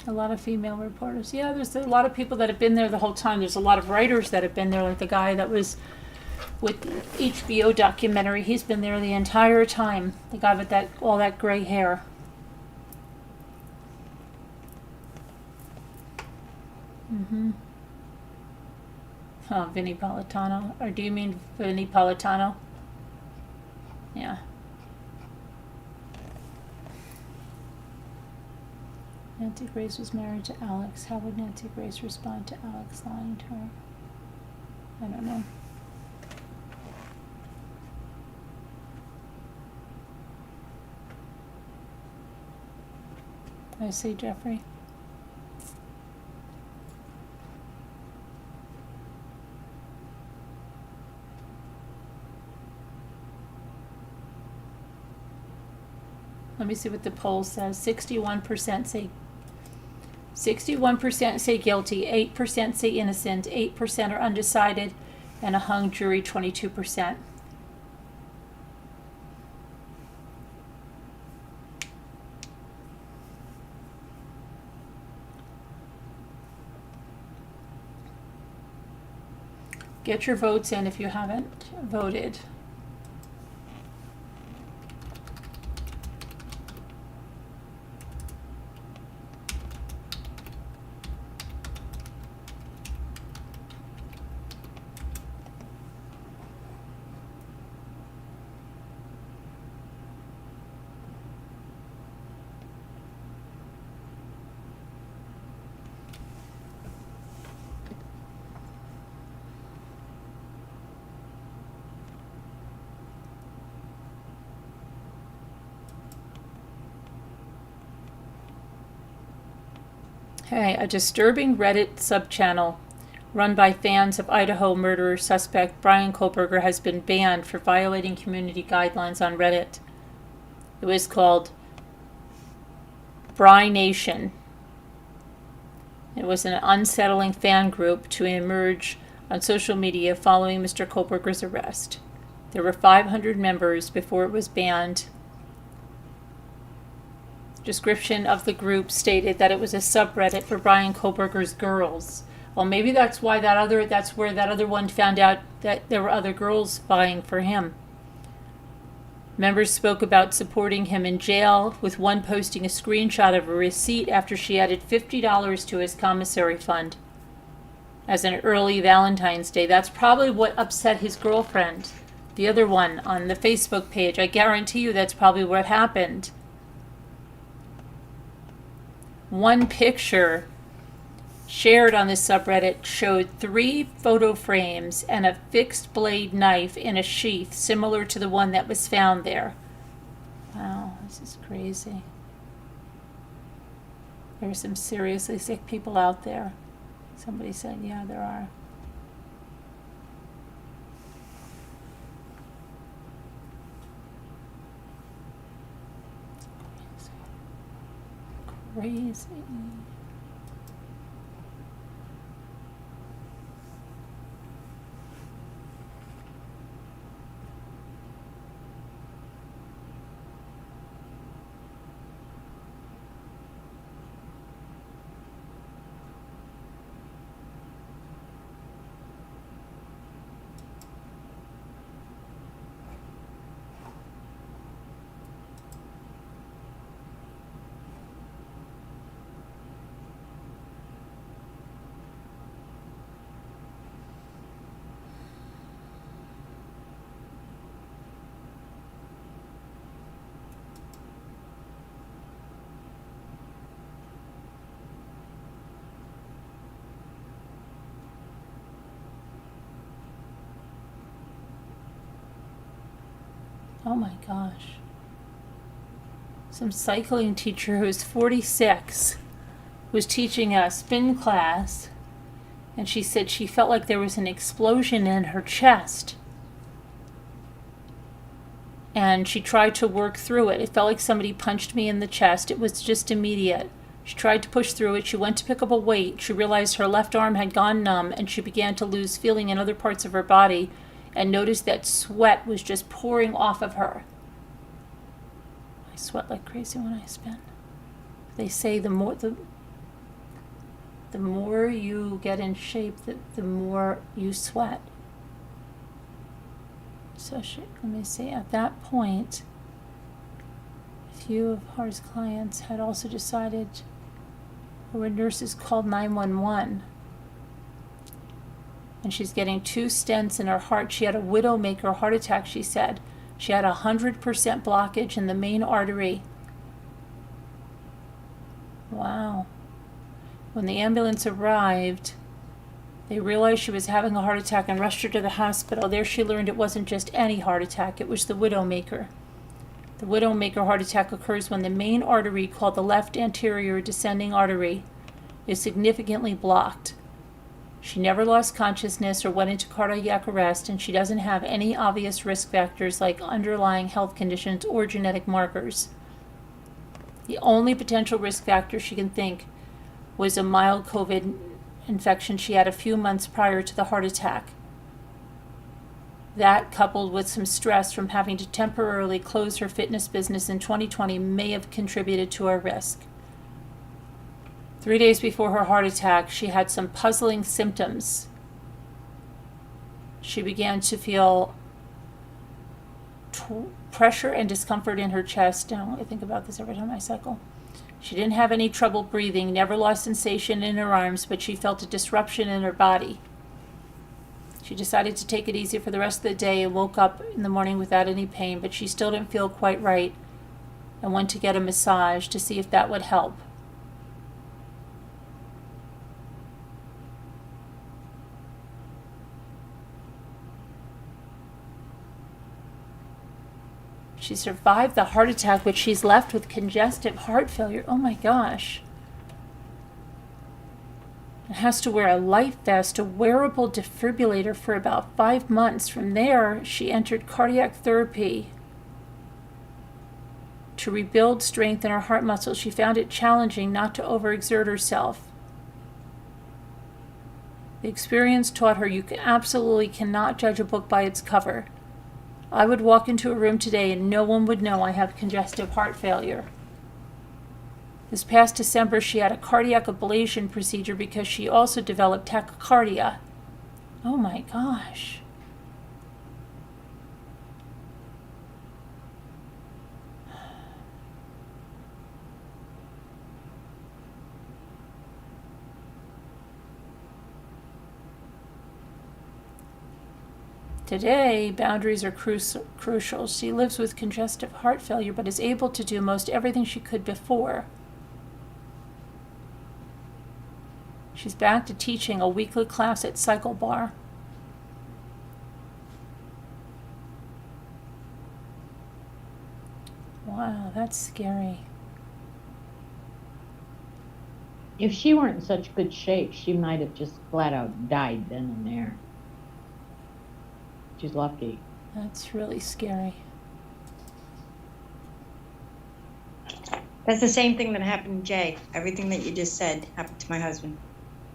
[SPEAKER 1] A lot of female reporters. Yeah, there's a lot of people that have been there the whole time. There's a lot of writers that have been there, like the guy that was with the HBO documentary. He's been there the entire time. The guy with all that gray hair. Oh, Vinnie Politano. Or do you mean Vinnie Politano? Yeah. Nancy Grace was married to Alex. How would Nancy Grace respond to Alex lying to her? I don't know. I see, Jeffrey. Let me see what the poll says. 61% say guilty, 8% say innocent, 8% are undecided, and a hung jury 22%. Get your votes in if you haven't voted. Okay, a disturbing Reddit subchannel run by fans of Idaho murderer suspect Brian Kohlberger has been banned for violating community guidelines on Reddit. It was called Bry Nation. It was an unsettling fan group to emerge on social media following Mr. Kohlberger's arrest. There were 500 members before it was banned. Description of the group stated that it was a subreddit for Brian Kohlberger's girls. Well, maybe that's where that other one found out that there were other girls vying for him. Members spoke about supporting him in jail, with one posting a screenshot of a receipt after she added $50 to his commissary fund as an early Valentine's Day. That's probably what upset his girlfriend, the other one on the Facebook page. I guarantee you that's probably what happened. One picture shared on this subreddit showed 3 photo frames and a fixed blade knife in a sheath similar to the one that was found there. Wow, this is crazy. There are some seriously sick people out there. Somebody said, yeah, there are. Crazy. Oh my gosh. Some cycling teacher who is 46 was teaching a spin class, and she said she felt like there was an explosion in her chest. And she tried to work through it. It felt like somebody punched me in the chest. It was just immediate. She tried to push through it. She went to pick up a weight. She realized her left arm had gone numb, and she began to lose feeling in other parts of her body and noticed that sweat was just pouring off of her. I sweat like crazy when I spin. They say the more you get in shape, the more you sweat. So let me see, at that point, a few of Har's clients had also decided, or nurses called 911. And she's getting 2 stents in her heart. She had a widowmaker heart attack, she said. She had 100% blockage in the main artery. Wow. When the ambulance arrived, they realized she was having a heart attack and rushed her to the hospital. There she learned it wasn't just any heart attack, it was the widowmaker. The widowmaker heart attack occurs when the main artery, called the left anterior descending artery, is significantly blocked. She never lost consciousness or went into cardiac arrest, and she doesn't have any obvious risk factors like underlying health conditions or genetic markers. The only potential risk factor she can think was a mild COVID infection she had a few months prior to the heart attack. That, coupled with some stress from having to temporarily close her fitness business in 2020, may have contributed to her risk. 3 days before her heart attack, she had some puzzling symptoms. She began to feel pressure and discomfort in her chest. Now, I think about this every time I cycle. She didn't have any trouble breathing, never lost sensation in her arms, but she felt a disruption in her body. She decided to take it easy for the rest of the day and woke up in the morning without any pain, but she still didn't feel quite right and went to get a massage to see if that would help. She survived the heart attack, but she's left with congestive heart failure. Oh my gosh. And has to wear a life vest, a wearable defibrillator for about 5 months. From there, she entered cardiac therapy to rebuild strength in her heart muscles. She found it challenging not to overexert herself. The experience taught her you absolutely cannot judge a book by its cover. I would walk into a room today and no one would know I have congestive heart failure. This past December, she had a cardiac ablation procedure because she also developed tachycardia. Oh my gosh. Today, boundaries are crucial. She lives with congestive heart failure, but is able to do most everything she could before. She's back to teaching a weekly class at Cycle Bar. Wow, that's scary.
[SPEAKER 4] If she weren't in such good shape, she might have just flat out died then and there. She's lucky.
[SPEAKER 1] That's really scary.
[SPEAKER 3] That's the same thing that happened to Jay. Everything that you just said happened to my husband.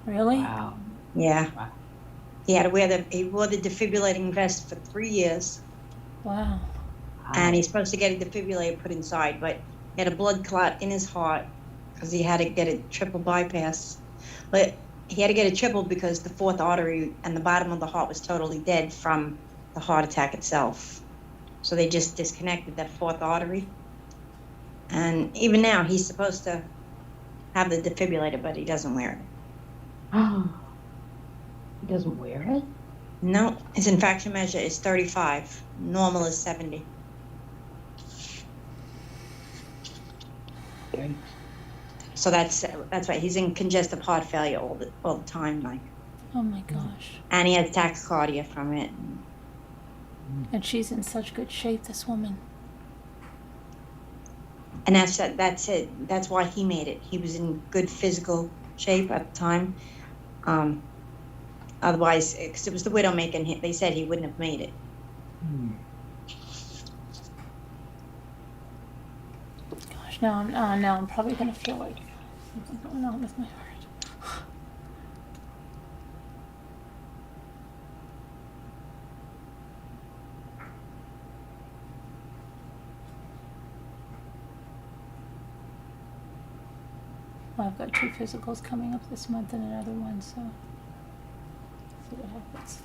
[SPEAKER 1] Really?
[SPEAKER 4] Wow.
[SPEAKER 3] Yeah.
[SPEAKER 4] Wow.
[SPEAKER 3] He wore the defibrillating vest for 3 years,
[SPEAKER 1] Wow.
[SPEAKER 3] and he's supposed to get a defibrillator put inside, but he had a blood clot in his heart because he had to get a triple bypass. But he had to get a triple because the 4th artery and the bottom of the heart was totally dead from the heart attack itself. So they just disconnected that 4th artery. And even now, he's supposed to have the defibrillator, but he doesn't wear it.
[SPEAKER 4] Oh. He doesn't wear it?
[SPEAKER 3] No, his infection measure is 35. Normal is 70.
[SPEAKER 4] Okay.
[SPEAKER 3] So that's right. He's in congestive heart failure all the time, like.
[SPEAKER 1] Oh my gosh.
[SPEAKER 3] And he has tachycardia from it.
[SPEAKER 1] And she's in such good shape, this woman.
[SPEAKER 3] And that's it. That's why he made it. He was in good physical shape at the time. Otherwise, because it was the widow making him, they said he wouldn't have made it.
[SPEAKER 1] Gosh, now I'm probably gonna feel like something going on with my heart. Well, I've got 2 physicals coming up this month and another one, so see what happens.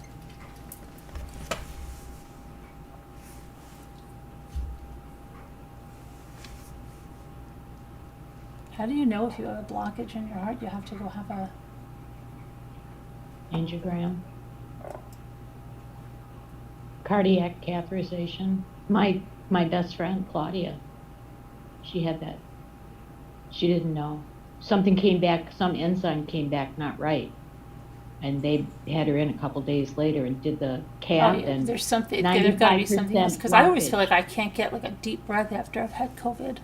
[SPEAKER 1] How do you know if you have a blockage in your heart? You have to go have a
[SPEAKER 4] Angiogram. Cardiac catheterization. My best friend, Claudia, she had that. She didn't know. Something came back, some enzyme came back not right. And they had her in a couple days later and did the cath, and
[SPEAKER 1] there's something. There's got to be something else,
[SPEAKER 4] 95%
[SPEAKER 1] because I always feel
[SPEAKER 4] blockage.
[SPEAKER 1] like I can't get like a deep breath after I've had COVID.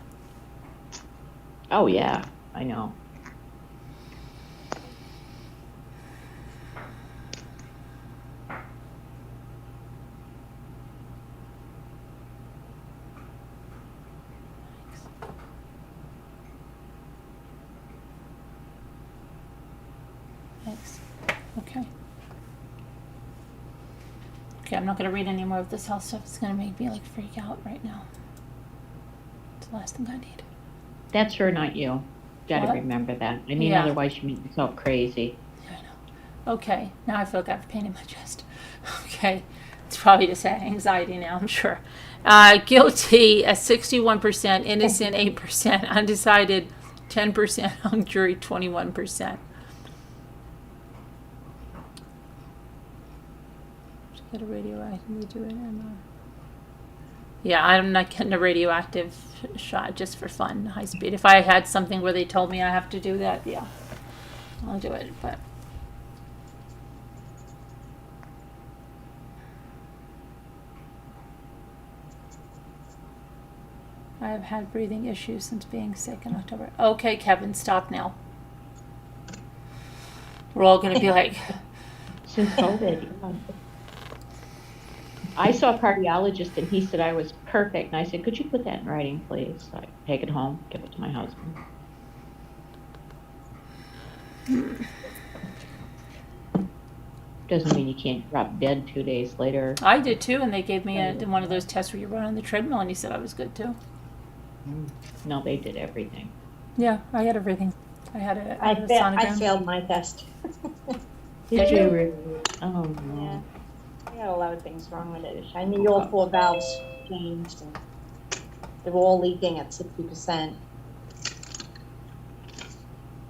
[SPEAKER 4] Oh yeah, I know.
[SPEAKER 1] Thanks. Okay. Okay, I'm not going to read any more of this health stuff. It's going to make me like freak out right now. It's the last thing I need.
[SPEAKER 4] That's her, not you. Gotta
[SPEAKER 1] What?
[SPEAKER 4] remember that. I mean,
[SPEAKER 1] Yeah.
[SPEAKER 4] otherwise you make yourself crazy.
[SPEAKER 1] I know. Okay, now I feel like I have pain in my chest. Okay, it's probably just anxiety now, I'm sure. Guilty at 61%, innocent 8%, undecided 10%, hung jury 21%. Get a radioactive, do it. Yeah, I'm not getting a radioactive shot just for fun, high speed. If I had something where they told me I have to do that, yeah, I'll do it. But I have had breathing issues since being sick in October. Okay, Kevin, stop now. We're all gonna be like,
[SPEAKER 4] Since COVID, yeah. I saw a cardiologist and he said I was perfect. And I said, could you put that in writing, please? So I take it home, give it to my husband. Doesn't mean you can't drop dead 2 days later.
[SPEAKER 1] I did too, and they gave me one of those tests where you run on the treadmill, and he said I was good too.
[SPEAKER 4] No, they did everything.
[SPEAKER 1] Yeah, I had everything. I had a
[SPEAKER 3] I
[SPEAKER 1] sonogram.
[SPEAKER 3] failed my test.
[SPEAKER 1] Did you?
[SPEAKER 4] really? Oh, no.
[SPEAKER 3] Yeah. I had a lot of things wrong with it. I need all 4 valves changed, and they were all leaking at 60%.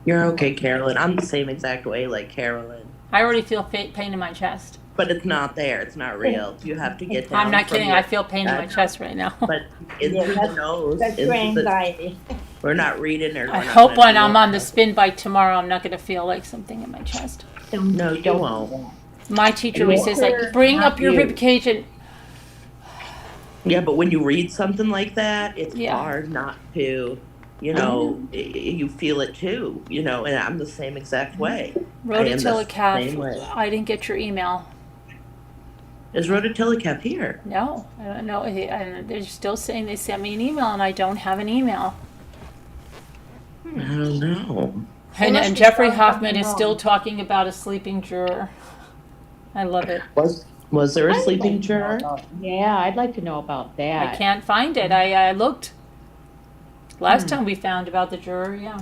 [SPEAKER 6] You're okay, Carolyn. I'm the same exact way like Carolyn.
[SPEAKER 1] I already feel pain in my chest.
[SPEAKER 6] But it's not there. It's not real. You have to get down.
[SPEAKER 1] I'm not
[SPEAKER 6] from
[SPEAKER 1] kidding.
[SPEAKER 6] your-
[SPEAKER 1] I feel pain in my chest right now.
[SPEAKER 6] But in
[SPEAKER 3] Yeah,
[SPEAKER 6] through the nose.
[SPEAKER 3] That's
[SPEAKER 6] in
[SPEAKER 3] your
[SPEAKER 6] through the-
[SPEAKER 3] anxiety.
[SPEAKER 6] We're not reading or.
[SPEAKER 1] I hope when I'm on the spin bike tomorrow, I'm not going to feel like something in my chest.
[SPEAKER 6] No, you won't.
[SPEAKER 1] My teacher always says, like, bring up your rib cage and
[SPEAKER 6] Yeah, but when you read something like that, it's
[SPEAKER 1] Yeah.
[SPEAKER 6] hard not to, you feel it too, and I'm the same exact way. I am the same
[SPEAKER 1] Rotatilicap.
[SPEAKER 6] way.
[SPEAKER 1] I didn't get your email.
[SPEAKER 6] Is Rotatilicap here?
[SPEAKER 1] No, I don't know. And they're still saying they sent me an email, and I don't have an email.
[SPEAKER 6] I don't know.
[SPEAKER 1] And,
[SPEAKER 3] must
[SPEAKER 1] and
[SPEAKER 3] be
[SPEAKER 1] Jeffrey
[SPEAKER 3] spelling
[SPEAKER 1] Hoffman
[SPEAKER 3] something
[SPEAKER 1] is still
[SPEAKER 3] wrong.
[SPEAKER 1] talking about a sleeping juror. I love it.
[SPEAKER 6] Was there a
[SPEAKER 4] I'd
[SPEAKER 6] sleeping
[SPEAKER 4] like to know
[SPEAKER 6] juror?
[SPEAKER 4] about- Yeah, I'd like to know about that.
[SPEAKER 1] I can't find it. I looked. Last time we found about the juror, yeah.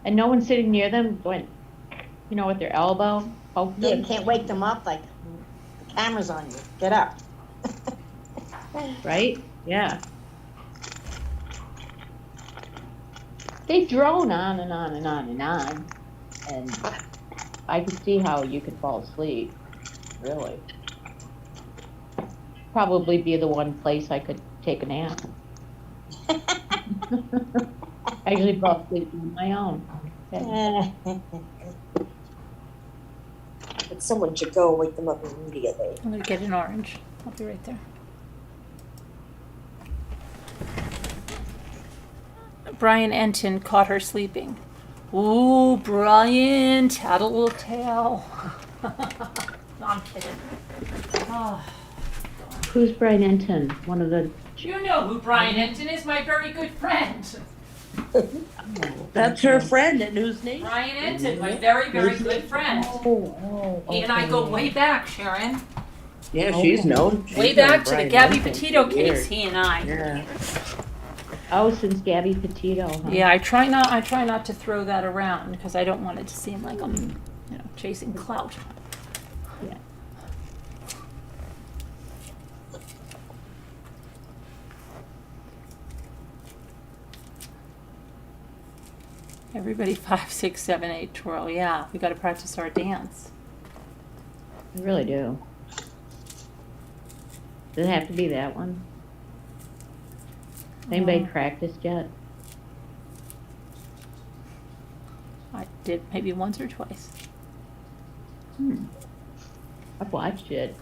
[SPEAKER 4] And no one sitting near them went, with their elbow, poke
[SPEAKER 3] Yeah,
[SPEAKER 4] them,
[SPEAKER 3] you can't wake them up like the camera's on you. Get up.
[SPEAKER 4] right? Yeah. They drone on and on and on and on. And I could see how you could fall asleep, really. Probably be the one place I could take a nap. I usually fall asleep on my own. Okay.
[SPEAKER 3] The
[SPEAKER 5] someone should go and wake them up immediately.
[SPEAKER 1] I'm gonna get an orange. I'll be right there. Brian Enton caught her sleeping. Ooh, Brian, tattletale. No, I'm kidding. Oh.
[SPEAKER 4] Who's Brian Enton? One of the.
[SPEAKER 1] You know who Brian Enton is, my very good friend.
[SPEAKER 6] That's her friend, and whose name?
[SPEAKER 1] Brian Enton, my very, very good friend. He and I go way back, Sharon.
[SPEAKER 6] Yeah, she's known.
[SPEAKER 1] Way
[SPEAKER 6] she's
[SPEAKER 1] back
[SPEAKER 6] known
[SPEAKER 1] to the
[SPEAKER 6] Brian
[SPEAKER 1] Gabby
[SPEAKER 6] Enton
[SPEAKER 1] Petito
[SPEAKER 6] for
[SPEAKER 1] case,
[SPEAKER 6] years.
[SPEAKER 1] he and I.
[SPEAKER 6] Yeah.
[SPEAKER 4] Oh, since Gabby Petito. Huh?
[SPEAKER 1] Yeah, I try not to throw that around because I don't want it to seem like I'm, chasing clout.
[SPEAKER 4] Yeah.
[SPEAKER 1] Everybody 5, 6, 7, 8 twirl. Yeah, we got to practice our dance.
[SPEAKER 4] I really do. Does it have to be that one? Anybody practiced yet?
[SPEAKER 1] I did maybe once or twice.
[SPEAKER 4] I've watched it.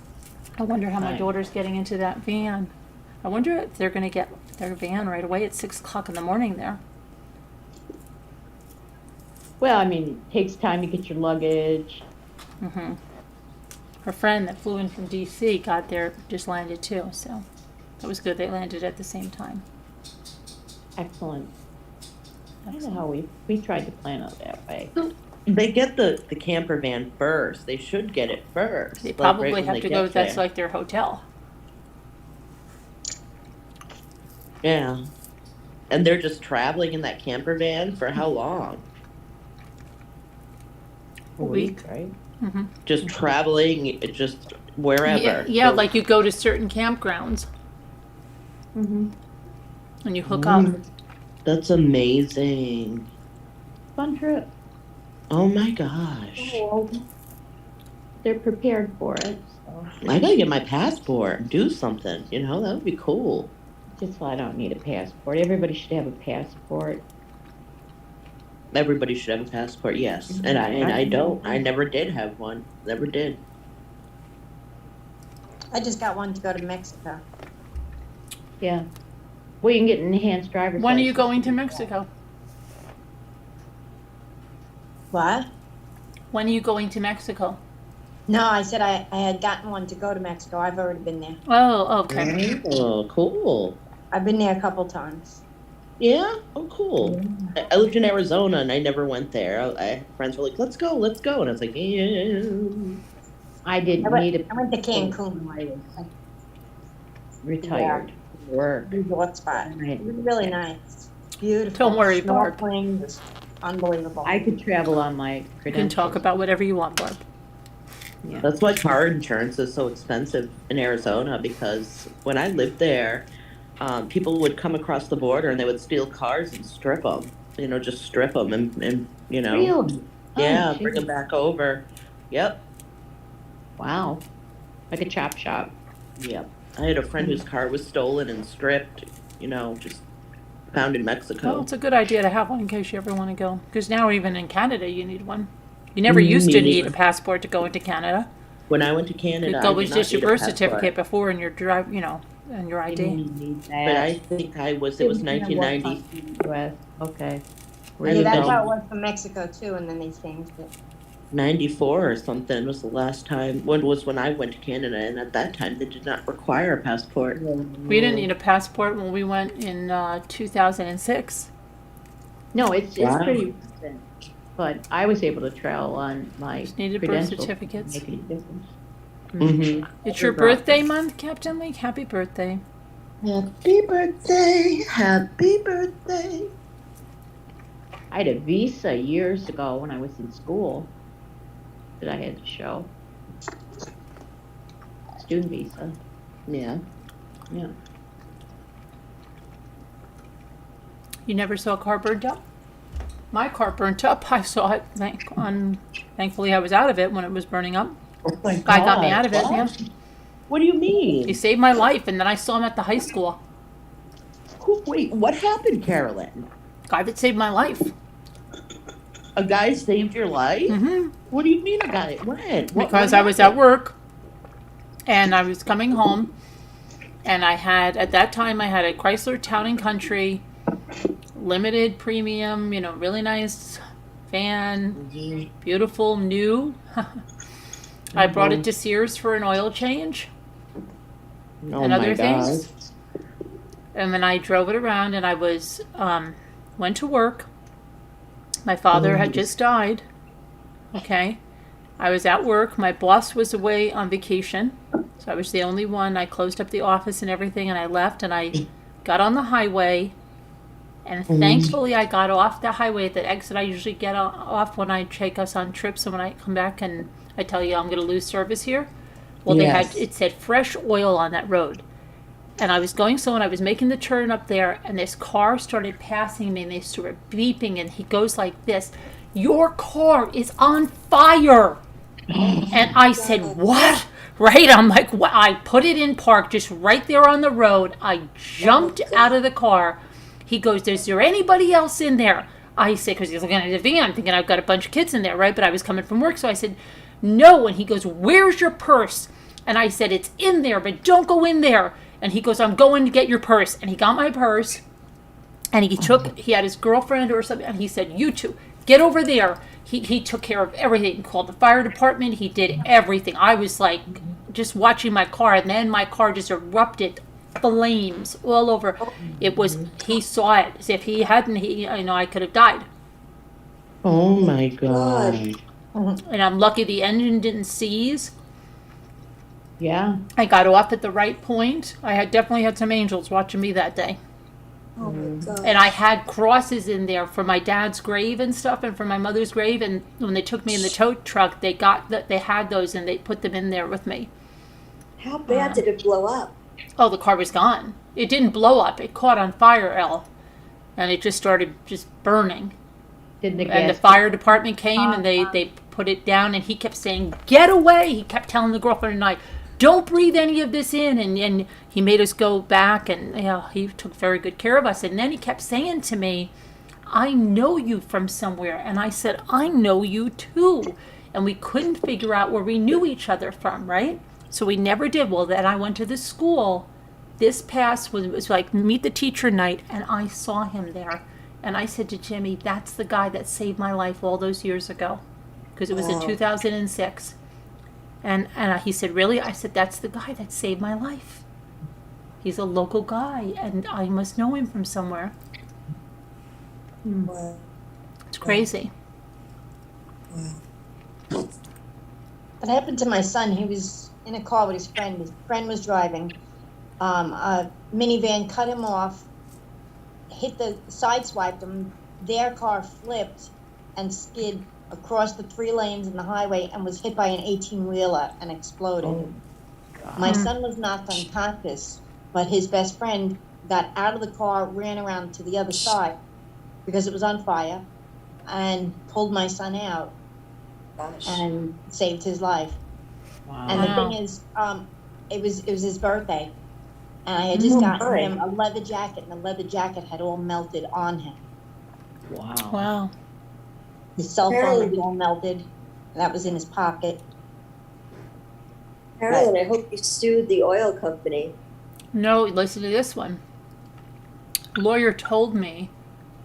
[SPEAKER 1] I wonder how my
[SPEAKER 4] Right.
[SPEAKER 1] daughter's getting into that van. I wonder if they're going to get their van right away at 6 o'clock in the morning there.
[SPEAKER 4] Well, I mean, it takes time to get your luggage.
[SPEAKER 1] Mm-hmm. Her friend that flew in from D.C. got there, just landed too, so that was good. They landed at the same time.
[SPEAKER 4] Excellent. I don't know how we tried to plan it that way.
[SPEAKER 6] They get the camper van first. They should get it first.
[SPEAKER 1] They
[SPEAKER 6] like,
[SPEAKER 1] probably
[SPEAKER 6] right when
[SPEAKER 1] have
[SPEAKER 6] they
[SPEAKER 1] to
[SPEAKER 6] get
[SPEAKER 1] go, that's
[SPEAKER 6] there.
[SPEAKER 1] like their hotel.
[SPEAKER 6] Yeah. And they're just traveling in that camper van for how long?
[SPEAKER 1] A week.
[SPEAKER 4] Right?
[SPEAKER 1] Mm-hmm.
[SPEAKER 6] Just traveling, just wherever.
[SPEAKER 1] Yeah,
[SPEAKER 6] So-
[SPEAKER 1] like you go to certain campgrounds
[SPEAKER 4] Mm-hmm.
[SPEAKER 1] and you hook up.
[SPEAKER 6] That's amazing.
[SPEAKER 4] Fun trip.
[SPEAKER 6] Oh my gosh.
[SPEAKER 4] Well, they're prepared for it. So.
[SPEAKER 6] I gotta get my passport and do something. That would be cool.
[SPEAKER 4] Just so I don't need a passport. Everybody should have a passport.
[SPEAKER 6] Everybody should have a passport, yes. And I don't. I never did have one. Never did.
[SPEAKER 3] I just got one to go to Mexico.
[SPEAKER 4] Yeah. Well, you can get an enhanced driver's
[SPEAKER 1] When are you
[SPEAKER 4] license.
[SPEAKER 1] going to Mexico?
[SPEAKER 3] What?
[SPEAKER 1] When are you going to Mexico?
[SPEAKER 3] No, I said I had gotten one to go to Mexico. I've already been there.
[SPEAKER 1] Oh, okay.
[SPEAKER 6] Oh, cool.
[SPEAKER 3] I've been there a couple times.
[SPEAKER 6] Yeah? Oh, cool. I lived in Arizona and I never went there. Friends were like, let's go. And I was like, yeah.
[SPEAKER 4] I didn't
[SPEAKER 3] I
[SPEAKER 4] need a
[SPEAKER 3] went to Cancun.
[SPEAKER 4] I was retired from work.
[SPEAKER 3] Resort spot.
[SPEAKER 4] Right.
[SPEAKER 3] It was really nice. Beautiful.
[SPEAKER 1] Don't worry, Barb.
[SPEAKER 3] Snorkeling was unbelievable.
[SPEAKER 4] I could travel on my
[SPEAKER 1] You
[SPEAKER 4] credentials.
[SPEAKER 1] can talk about whatever you want, Barb.
[SPEAKER 4] Yeah.
[SPEAKER 6] That's why car insurance is so expensive in Arizona, because when I lived there, people would come across the border and they would steal cars and strip them. Just strip them and
[SPEAKER 4] Really?
[SPEAKER 6] yeah,
[SPEAKER 4] Oh,
[SPEAKER 6] bring them
[SPEAKER 4] geez.
[SPEAKER 6] back over. Yep.
[SPEAKER 4] Wow. Like a chop shop.
[SPEAKER 6] Yep. I had a friend whose car was stolen and stripped, just found in Mexico.
[SPEAKER 1] Well, it's a good idea to have one in case you ever want to go. Because now even in Canada, you need one. You never used to
[SPEAKER 6] Me
[SPEAKER 1] need
[SPEAKER 6] neither.
[SPEAKER 1] a passport to go into Canada.
[SPEAKER 6] When I went to Canada,
[SPEAKER 1] It
[SPEAKER 6] I
[SPEAKER 1] was
[SPEAKER 6] did
[SPEAKER 1] just
[SPEAKER 6] not
[SPEAKER 1] your
[SPEAKER 6] need a
[SPEAKER 1] birth
[SPEAKER 6] passport.
[SPEAKER 1] certificate before and your drive, and your ID.
[SPEAKER 4] Need
[SPEAKER 6] But
[SPEAKER 4] that.
[SPEAKER 6] I think it was 1990.
[SPEAKER 4] US. Okay.
[SPEAKER 6] I
[SPEAKER 3] Yeah,
[SPEAKER 6] lived
[SPEAKER 3] that's
[SPEAKER 6] in
[SPEAKER 3] how it was for Mexico too, and then they changed it.
[SPEAKER 6] 94 or something was the last time. When I went to Canada, and at that time they did not require a passport.
[SPEAKER 1] We didn't need a passport when we went in 2006.
[SPEAKER 4] No, it's
[SPEAKER 6] Wow.
[SPEAKER 4] pretty recent. But I was able to travel on my
[SPEAKER 1] Just needed birth
[SPEAKER 4] credentials.
[SPEAKER 1] certificates.
[SPEAKER 4] Make any difference.
[SPEAKER 6] Mm-hmm.
[SPEAKER 1] It's your birthday month, Captain Lee. Happy birthday.
[SPEAKER 6] Happy birthday, happy birthday.
[SPEAKER 4] I had a visa years ago when I was in school that I had to show. Student visa.
[SPEAKER 6] Yeah.
[SPEAKER 4] Yeah.
[SPEAKER 1] You never saw a car burned up? My car burnt up. I saw it. Thankfully, I was out of it when it was burning up.
[SPEAKER 6] Oh my
[SPEAKER 1] Guy got me out of it.
[SPEAKER 6] What?
[SPEAKER 1] Yeah.
[SPEAKER 6] What do you mean?
[SPEAKER 1] He saved my life, and then I saw him at the high school.
[SPEAKER 6] Wait, what happened, Carolyn?
[SPEAKER 1] Guy that saved my life.
[SPEAKER 6] A guy saved your life?
[SPEAKER 1] Mm-hmm.
[SPEAKER 6] What do you mean a guy? When?
[SPEAKER 1] Because I was at work and I was coming home, and at that time I had a Chrysler Town and Country, limited premium, really nice van, beautiful, new. I brought it to Sears for an oil change
[SPEAKER 6] Oh
[SPEAKER 1] and
[SPEAKER 6] my
[SPEAKER 1] other
[SPEAKER 6] God.
[SPEAKER 1] things. And then I drove it around, and I went to work. My father had just died. Okay. I was at work. My boss was away on vacation. So I was the only one. I closed up the office and everything, and I left, and I got on the highway. And thankfully, I got off the highway at the exit I usually get off when I take us on trips. And when I come back and I tell you I'm going to lose service here, well,
[SPEAKER 6] Yes.
[SPEAKER 1] it said fresh oil on that road. And I was going slow, and I was making the turn up there, and this car started passing me, and they started beeping, and he goes like this, "Your car is on fire." And I said, "What?" Right? I'm like, what? I put it in park just right there on the road. I jumped out of the car. He goes, "Is there anybody else in there?" I said, because he's looking at the van, thinking I've got a bunch of kids in there, right? But I was coming from work, so I said, "No." And he goes, "Where's your purse?" And I said, "It's in there, but don't go in there." And he goes, "I'm going to get your purse." And he got my purse, and he had his girlfriend or something, and he said, "You two, get over there." He took care of everything. He called the fire department. He did everything. I was like just watching my car, and then my car just erupted, flames all over. He saw it. As if he hadn't, I could have died.
[SPEAKER 6] Oh my God.
[SPEAKER 1] And I'm lucky the engine didn't seize.
[SPEAKER 4] Yeah.
[SPEAKER 1] I got off at the right point. I had definitely had some angels watching me that day.
[SPEAKER 5] Oh my God.
[SPEAKER 1] And I had crosses in there for my dad's grave and stuff, and for my mother's grave. And when they took me in the tow truck, they had those, and they put them in there with me.
[SPEAKER 5] How bad did it blow up?
[SPEAKER 1] Oh, the car was gone. It didn't blow up. It caught on fire, and it just started just burning.
[SPEAKER 4] Did the
[SPEAKER 1] And the
[SPEAKER 4] gas
[SPEAKER 1] fire department came, and they put it down, and he kept saying, "Get away." He kept telling the girlfriend and I, "Don't breathe any of this in." And he made us go back, and he took very good care of us. And then he kept saying to me, "I know you from somewhere." And I said, "I know you too." And we couldn't figure out where we knew each other from, right? So we never did. Well, then I went to the school. This past was like meet the teacher night, and I saw him there. And I said to Jimmy, "That's the guy that saved my life all those years ago." Because it was in
[SPEAKER 5] Wow.
[SPEAKER 1] 2006. And he said, "Really?" I said, "That's the guy that saved my life. He's a local guy, and I must know him from somewhere."
[SPEAKER 5] Wow.
[SPEAKER 1] It's crazy.
[SPEAKER 3] What happened to my son? He was in a car with his friend. His friend was driving. A minivan cut him off, sideswiped him. Their car flipped and skid across the 3 lanes in the highway and was hit by an 18-wheeler and exploded. My son was knocked unconscious, but his best friend got out of the car, ran around to the other side because it was on fire, and pulled my son out
[SPEAKER 5] Gosh.
[SPEAKER 3] and saved his life.
[SPEAKER 4] Wow.
[SPEAKER 3] And the
[SPEAKER 1] Wow.
[SPEAKER 3] thing is, it was his birthday, and I had just gotten him a leather jacket, and the leather jacket had all melted on him.
[SPEAKER 4] Wow.
[SPEAKER 1] Wow.
[SPEAKER 3] His cell phone was all melted, and that was in his pocket.
[SPEAKER 5] Carolyn, I hope you sued the oil company.
[SPEAKER 1] No, listen to this one. Lawyer told me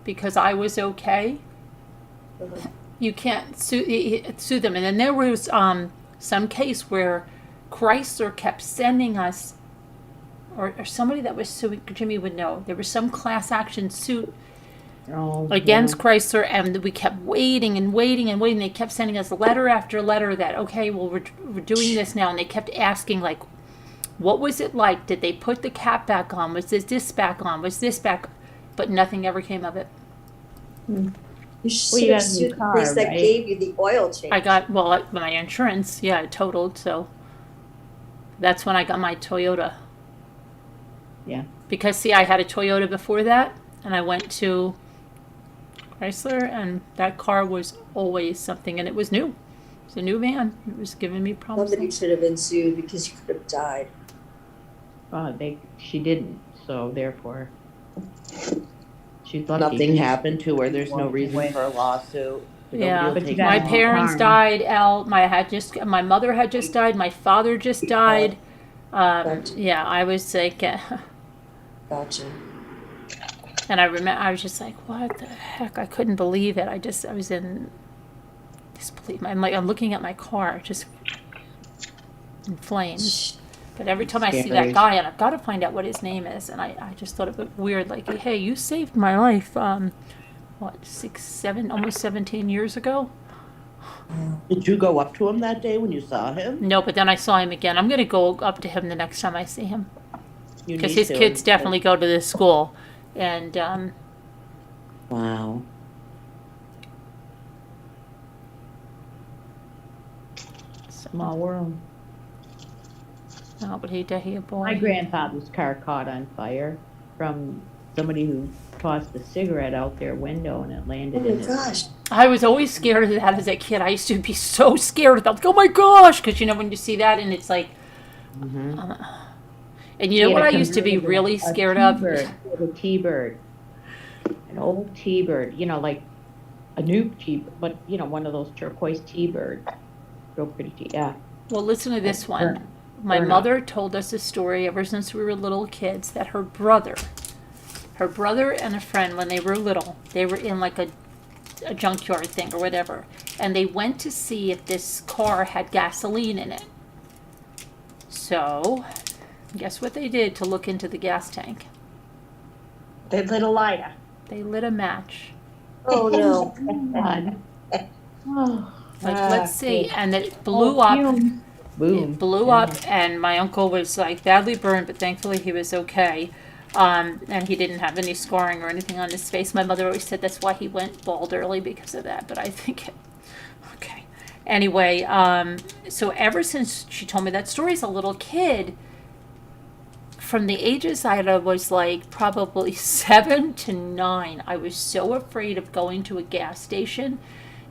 [SPEAKER 1] because I was okay, you can't sue them. And then there was some case where Chrysler kept sending us, or somebody that was suing, Jimmy would know, there was some class action suit against Chrysler, and we kept waiting and waiting and waiting. They kept sending us letter after letter that, okay, well, we're doing this now. And they kept asking, like, what was it like? Did they put the cap back on? Was this back on? Was this back? But nothing ever came of it.
[SPEAKER 5] You should
[SPEAKER 4] Well, you
[SPEAKER 5] have
[SPEAKER 4] got a new
[SPEAKER 5] sued the
[SPEAKER 4] car,
[SPEAKER 5] place that
[SPEAKER 4] right?
[SPEAKER 5] gave you the oil change.
[SPEAKER 1] I got, well, my insurance, yeah, it totaled, so that's when I got my Toyota.
[SPEAKER 4] Yeah.
[SPEAKER 1] Because, see, I had a Toyota before that, and I went to Chrysler, and that car was always something, and it was new. It was a new van. It was giving me problems.
[SPEAKER 5] Somebody should have been sued because you could have died.
[SPEAKER 4] She didn't, so therefore she's lucky.
[SPEAKER 6] Nothing happened to her. There's no reason for a lawsuit. Nobody
[SPEAKER 1] Yeah,
[SPEAKER 6] will
[SPEAKER 4] But you
[SPEAKER 6] take
[SPEAKER 4] got
[SPEAKER 1] my
[SPEAKER 6] it.
[SPEAKER 1] parents
[SPEAKER 4] harm.
[SPEAKER 1] died. My mother had just died. My father just died.
[SPEAKER 5] Gotcha.
[SPEAKER 1] Yeah, I was like,
[SPEAKER 5] Gotcha.
[SPEAKER 1] and I remember I was just like, what the heck? I couldn't believe it. I was in disbelief. I'm looking at my car, just in flames. But every time I see that
[SPEAKER 6] Scary.
[SPEAKER 1] guy, and I've got to find out what his name is, and I just thought it was weird. Like, hey, you saved my life. What, 6, 7, almost 17 years ago?
[SPEAKER 6] Did you go up to him that day when you saw him?
[SPEAKER 1] No, but then I saw him again. I'm gonna go up to him the next time I see him
[SPEAKER 6] You
[SPEAKER 1] because
[SPEAKER 6] need
[SPEAKER 1] his
[SPEAKER 6] to.
[SPEAKER 1] kids definitely go to this school, and
[SPEAKER 6] Wow.
[SPEAKER 4] Small world.
[SPEAKER 1] no, but he a boy.
[SPEAKER 4] My grandfather's car caught on fire from somebody who tossed a cigarette out their window and it
[SPEAKER 5] Oh
[SPEAKER 4] landed
[SPEAKER 5] my
[SPEAKER 4] in his.
[SPEAKER 5] gosh.
[SPEAKER 1] I was always scared of that as a kid. I used to be so scared of that. Like, oh my gosh, because when you see that and it's like,
[SPEAKER 6] Hmm.
[SPEAKER 1] and you know
[SPEAKER 4] He
[SPEAKER 1] what
[SPEAKER 4] had
[SPEAKER 1] I
[SPEAKER 4] a
[SPEAKER 1] used to be
[SPEAKER 4] convertible,
[SPEAKER 1] really
[SPEAKER 4] a
[SPEAKER 1] scared of?
[SPEAKER 4] T-bird. He had a T-bird. An old T-bird, like a new T-bird, but one of those turquoise T-birds. Real pretty yeah.
[SPEAKER 1] Well, listen to this one.
[SPEAKER 4] Burn.
[SPEAKER 1] My
[SPEAKER 4] Burn
[SPEAKER 1] mother told us a story ever since we were little kids that her brother and a friend, when they were little, they were in like a junkyard thing or whatever, and they went to see if this car had gasoline in it. So, guess what they did to look into the gas tank?
[SPEAKER 3] They lit a lighter.
[SPEAKER 1] They lit a match.
[SPEAKER 5] Oh no.
[SPEAKER 4] God. Oh,
[SPEAKER 1] Like,
[SPEAKER 3] Ah,
[SPEAKER 1] let's see,
[SPEAKER 3] good.
[SPEAKER 1] and it blew up.
[SPEAKER 4] fumes. Boom.
[SPEAKER 1] It blew
[SPEAKER 4] Yeah.
[SPEAKER 1] up, and my uncle was like badly burned, but thankfully he was okay. And he didn't have any scarring or anything on his face. My mother always said that's why he went bald early, because of that. But I think, okay. Anyway, so ever since she told me that story as a little kid, from the ages I was like probably 7 to 9, I was so afraid of going to a gas station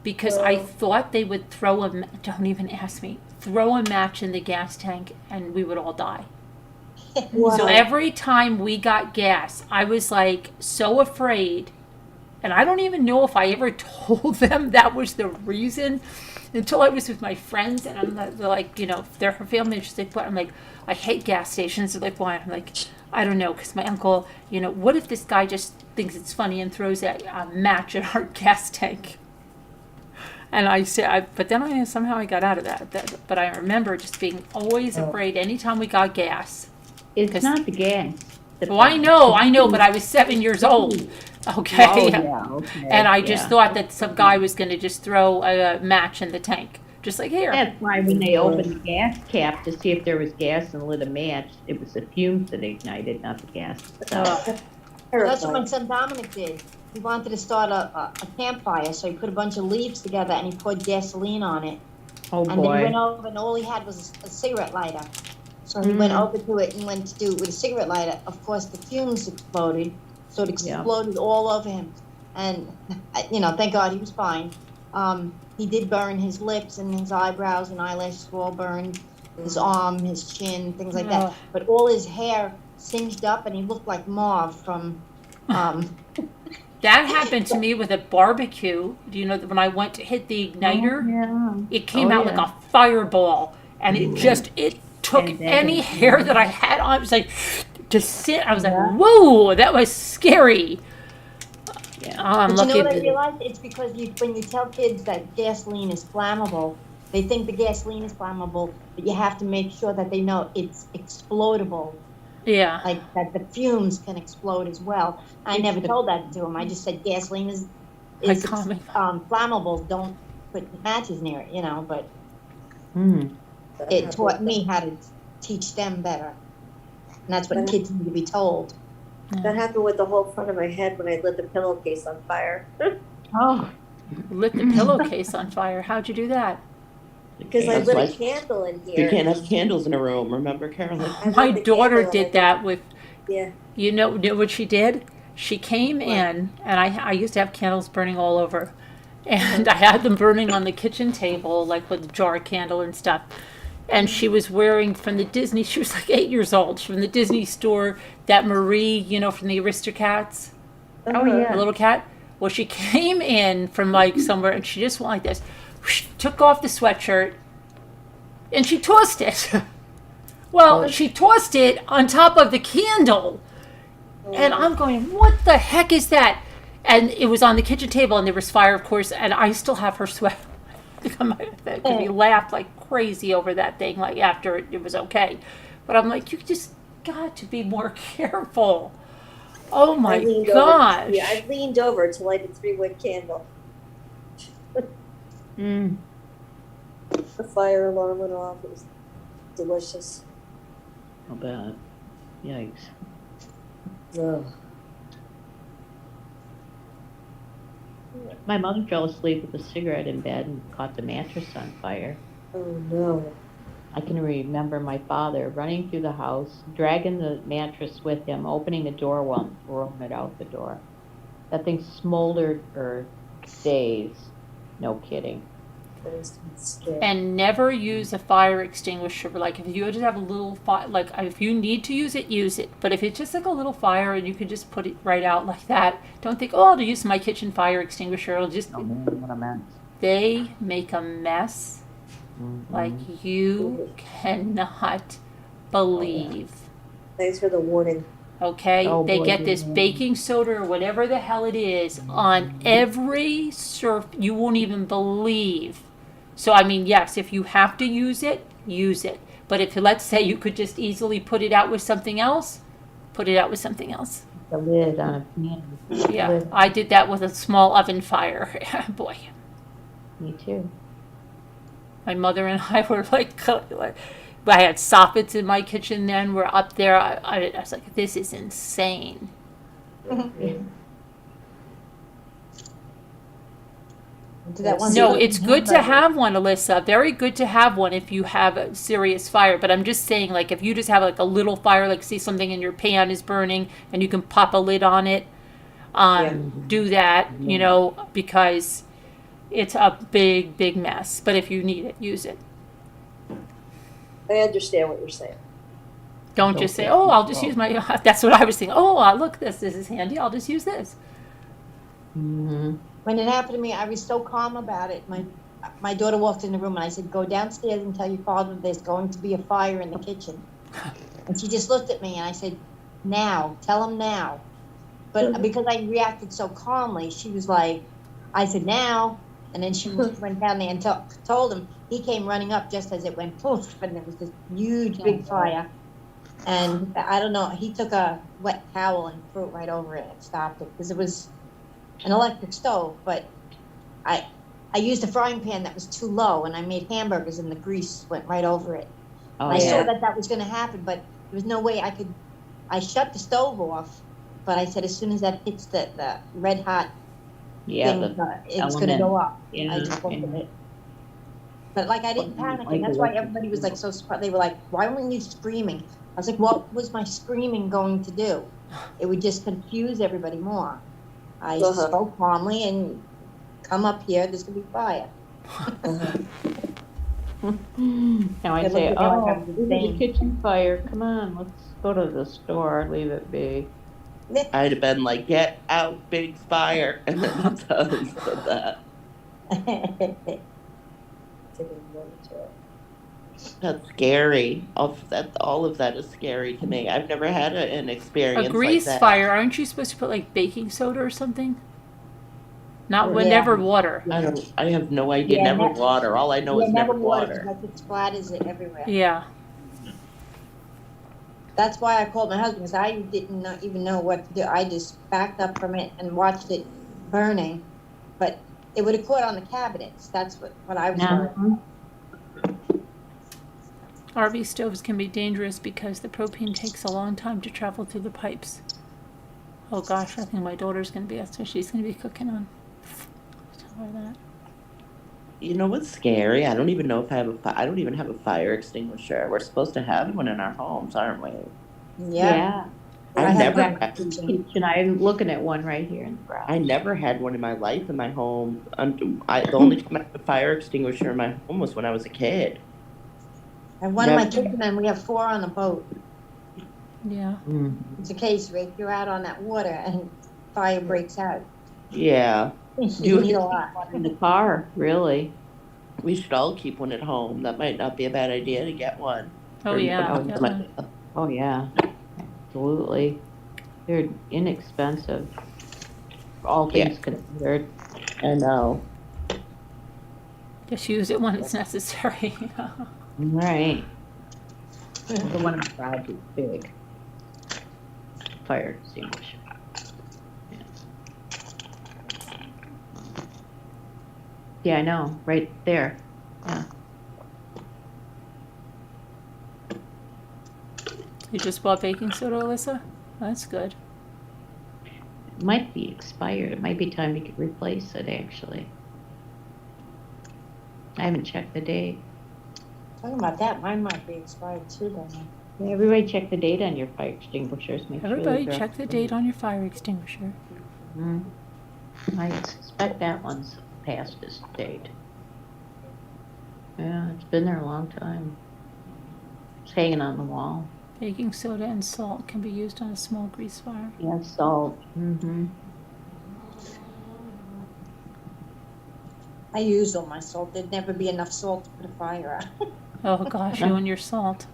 [SPEAKER 1] because I thought they would don't even ask me, throw a match in the gas tank and we would all die.
[SPEAKER 5] Wow.
[SPEAKER 1] So every time we got gas, I was like so afraid. And I don't even know if I ever told them that was the reason until I was with my friends. And they're like, they're her family. She's like, what? I'm like, I hate gas stations. They're like, why? I'm like, I don't know. Because my uncle, what if this guy just thinks it's funny and throws a match at our gas tank? And I said, but then I got out of that. But I remember just being always afraid anytime we got gas.
[SPEAKER 4] It's not the gas.
[SPEAKER 1] Well, I know, but I was 7 years old. Okay.
[SPEAKER 4] Oh, yeah, okay.
[SPEAKER 1] And I just
[SPEAKER 4] yeah.
[SPEAKER 1] thought that some guy was going to just throw a match in the tank. Just like, here.
[SPEAKER 4] That's why when they opened the gas cap to see if there was gas and lit a match, it was the fumes that ignited, not the gas. So,
[SPEAKER 3] That's what my son Dominic did. He wanted to start a campfire, so he put a bunch of leaves together and he poured gasoline on it.
[SPEAKER 4] oh
[SPEAKER 3] And then he
[SPEAKER 4] boy.
[SPEAKER 3] went over and all he had was a cigarette lighter. So he went over to it and went to do it with a cigarette lighter. Of course, the fumes exploded, so it exploded all over him. And, thank God he was fine. He did burn his lips and his eyebrows and eyelashes were all burned, his arm, his chin, things like that.
[SPEAKER 1] Ugh.
[SPEAKER 3] But all his hair singed up and he looked like Marv from...
[SPEAKER 1] That happened to me with a barbecue. Do you know that when I went to hit the igniter, it came out like a fireball. And it took
[SPEAKER 4] And then
[SPEAKER 1] any
[SPEAKER 4] it-
[SPEAKER 1] hair that I had on. It was like, to sit, I was like, whoa, that was scary.
[SPEAKER 4] Yeah.
[SPEAKER 1] I'm
[SPEAKER 3] But you know
[SPEAKER 1] lucky.
[SPEAKER 3] what I realized? It's because when you tell kids that gasoline is flammable, they think the gasoline is flammable, but you have to make sure that they know it's explodable.
[SPEAKER 1] Yeah.
[SPEAKER 3] Like that the fumes can explode as well. I never told that to him. I just said gasoline is
[SPEAKER 1] Common.
[SPEAKER 3] flammable. Don't put matches near it, but
[SPEAKER 4] Mm.
[SPEAKER 3] it taught me how to teach them better. And that's what kids need to be told.
[SPEAKER 5] That happened with the whole front of my head when I lit the pillowcase on fire.
[SPEAKER 4] Oh,
[SPEAKER 1] Lit the pillowcase on fire. How'd you do that?
[SPEAKER 5] Because I
[SPEAKER 6] That's
[SPEAKER 5] lit
[SPEAKER 6] why
[SPEAKER 5] a candle in here.
[SPEAKER 6] You can't have candles in a room, remember, Carolyn?
[SPEAKER 5] I lit
[SPEAKER 1] My
[SPEAKER 5] the
[SPEAKER 1] daughter
[SPEAKER 5] candle and
[SPEAKER 1] did that with,
[SPEAKER 5] Yeah.
[SPEAKER 1] you know what she did? She came in, and I used to have candles burning all over. And I had them burning on the kitchen table, like with a jar candle and stuff. And she was wearing from the Disney, she was like 8 years old, from the Disney store, that Marie, from the Aristocats,
[SPEAKER 4] oh yeah.
[SPEAKER 1] the little cat. Well, she came in from like somewhere and she just went like this, whoosh, took off the sweatshirt, and she tossed it. Well, she tossed it on top of the candle. And I'm going, what the heck is that? And it was on the kitchen table, and there was fire, of course, and I still have her sweat. Because we laughed like crazy over that thing, like after it was okay. But I'm like, you just got to be more careful. Oh my gosh.
[SPEAKER 5] Yeah, I leaned over to light a 3-wick candle.
[SPEAKER 4] Mm.
[SPEAKER 5] The fire alarm went off. It was delicious.
[SPEAKER 4] How bad. Yikes.
[SPEAKER 5] Ugh.
[SPEAKER 4] My mother fell asleep with a cigarette in bed and caught the mattress on fire.
[SPEAKER 5] Oh no.
[SPEAKER 4] I can remember my father running through the house, dragging the mattress with him, opening the door while throwing it out the door. That thing smoldered for days. No kidding.
[SPEAKER 5] That was scary.
[SPEAKER 1] And never use a fire extinguisher. Like if you just have a little fire, like if you need to use it, use it. But if it's just like a little fire and you can just put it right out like that, don't think, oh, I'll use my kitchen fire extinguisher. It'll just,
[SPEAKER 4] No, man, what I meant.
[SPEAKER 1] they make a mess
[SPEAKER 4] Mhm.
[SPEAKER 1] like you cannot believe.
[SPEAKER 5] Thanks for the warning.
[SPEAKER 1] Okay,
[SPEAKER 4] Oh,
[SPEAKER 1] they
[SPEAKER 4] boy,
[SPEAKER 1] get this
[SPEAKER 4] yeah.
[SPEAKER 1] baking soda or whatever the hell it is on every you won't even believe. So I mean, yes, if you have to use it, use it. But if let's say you could just easily put it out with something else, put it out with something else.
[SPEAKER 4] The lid on a pan.
[SPEAKER 1] Yeah,
[SPEAKER 4] Lid.
[SPEAKER 1] I did that with a small oven fire. Boy,
[SPEAKER 4] Me too.
[SPEAKER 1] my mother and I were like I had soffits in my kitchen then. We're up there. I was like, this is insane.
[SPEAKER 3] Do that one
[SPEAKER 1] No,
[SPEAKER 3] thing.
[SPEAKER 1] it's good to have one, Alyssa. Very good to have one if you have a serious fire. But I'm just saying, like, if you just have like a little fire, like see something in your pan is burning and you can pop a lid on it, do that, you know, because it's a big, big mess. But if you need it, use it.
[SPEAKER 5] I understand what you're saying.
[SPEAKER 1] Don't just say, oh, I'll just use my, that's what I was thinking. Oh, look, this is handy. I'll just use this.
[SPEAKER 4] Mm-hmm.
[SPEAKER 3] When it happened to me, I was so calm about it. My daughter walked in the room and I said, go downstairs and tell your father there's going to be a fire in the kitchen. And she just looked at me and I said, now, tell him now. But because I reacted so calmly, she was like, I said, now. And then she went down there and told him. He came running up just as it went poof, and there was this huge, big fire. And I don't know, he took a wet towel and threw it right over it and stopped it because it was an electric stove. But I used a frying pan that was too low, and I made hamburgers, and the grease went right over it.
[SPEAKER 4] Oh,
[SPEAKER 3] I
[SPEAKER 4] yeah.
[SPEAKER 3] saw that was going to happen, but there was no way I could. I shut the stove off, but I said as soon as that hits the red hot
[SPEAKER 4] Yeah,
[SPEAKER 3] thing, it's going to
[SPEAKER 4] element.
[SPEAKER 3] go up.
[SPEAKER 4] Yeah,
[SPEAKER 3] I just looked at
[SPEAKER 4] yeah.
[SPEAKER 3] it. But like I didn't panic, and that's why everybody was like so surprised. They were like, "Why weren't you screaming?" I was like, "What was my screaming going to do? It would just confuse everybody more." I just spoke calmly and come up here. There's gonna be fire.
[SPEAKER 4] Now I
[SPEAKER 3] They
[SPEAKER 4] say,
[SPEAKER 3] look at me like
[SPEAKER 4] oh,
[SPEAKER 3] I'm
[SPEAKER 4] this is a
[SPEAKER 3] insane.
[SPEAKER 4] kitchen fire. Come on, let's go to the store. Leave it be.
[SPEAKER 6] I'd have been like, get out, big fire. And then that's how they said that. That's scary. All of that is scary to me. I've never had an experience
[SPEAKER 1] A grease
[SPEAKER 6] like that.
[SPEAKER 1] fire, aren't you supposed to put like baking soda or something? Not
[SPEAKER 3] Yeah.
[SPEAKER 1] never water.
[SPEAKER 6] I have no idea.
[SPEAKER 3] Yeah,
[SPEAKER 6] never
[SPEAKER 3] never-
[SPEAKER 6] water. All I know is never water.
[SPEAKER 3] Like it splatters it everywhere.
[SPEAKER 1] Yeah.
[SPEAKER 3] That's why I called my husband, because I didn't even know what to do. I just backed up from it and watched it burning. But it would have caught on the cabinets. That's what I was worried.
[SPEAKER 4] Now,
[SPEAKER 1] RV stoves can be dangerous because the propane takes a long time to travel through the pipes. Oh gosh, I think my daughter's gonna be, that's what she's gonna be cooking on. Tell her that.
[SPEAKER 6] You know what's scary? I don't even know if I don't even have a fire extinguisher. We're supposed to have one in our homes, aren't we?
[SPEAKER 3] Yeah. I
[SPEAKER 6] I
[SPEAKER 3] have
[SPEAKER 6] never
[SPEAKER 3] that
[SPEAKER 6] had,
[SPEAKER 3] kitchen.
[SPEAKER 4] kitchen. I'm looking at one right here in the garage.
[SPEAKER 6] I never had one in my life in my home. The only time I had a fire extinguisher in my home was when I was a kid.
[SPEAKER 3] I have one in my
[SPEAKER 6] Never.
[SPEAKER 3] kitchen, and we have 4 on the boat.
[SPEAKER 1] Yeah.
[SPEAKER 4] Mm.
[SPEAKER 3] It's a case where if you're out on that water and fire breaks out.
[SPEAKER 6] Yeah.
[SPEAKER 3] You need a lot.
[SPEAKER 4] In the car, really.
[SPEAKER 6] We should all keep one at home. That might not be a bad idea to get one.
[SPEAKER 1] Oh,
[SPEAKER 6] Or
[SPEAKER 1] yeah,
[SPEAKER 6] put
[SPEAKER 1] yeah.
[SPEAKER 6] some-
[SPEAKER 4] Oh, yeah, absolutely. They're inexpensive, all
[SPEAKER 6] Yeah.
[SPEAKER 4] things considered.
[SPEAKER 6] I know.
[SPEAKER 1] Just use it when it's necessary.
[SPEAKER 4] Right. The one in the garage is big. Fire extinguisher. Yeah, I know, right there. Yeah.
[SPEAKER 1] You just bought baking soda, Alyssa? That's good.
[SPEAKER 4] It might be expired. It might be time to replace it, actually. I haven't checked the date.
[SPEAKER 3] Talking about that, mine might be expired too, don't I?
[SPEAKER 4] Yeah, everybody check the date on your fire extinguishers. Make sure
[SPEAKER 1] Everybody
[SPEAKER 4] they're
[SPEAKER 1] check the date on your fire extinguisher.
[SPEAKER 4] Mhm. I suspect that one's past its date. Yeah, it's been there a long time. It's hanging on the wall.
[SPEAKER 1] Baking soda and salt can be used on a small grease fire.
[SPEAKER 4] Yeah, salt. Mm-hmm.
[SPEAKER 3] I used all my salt. There'd never be enough salt to put a fire out.
[SPEAKER 1] Oh gosh, you and your salt.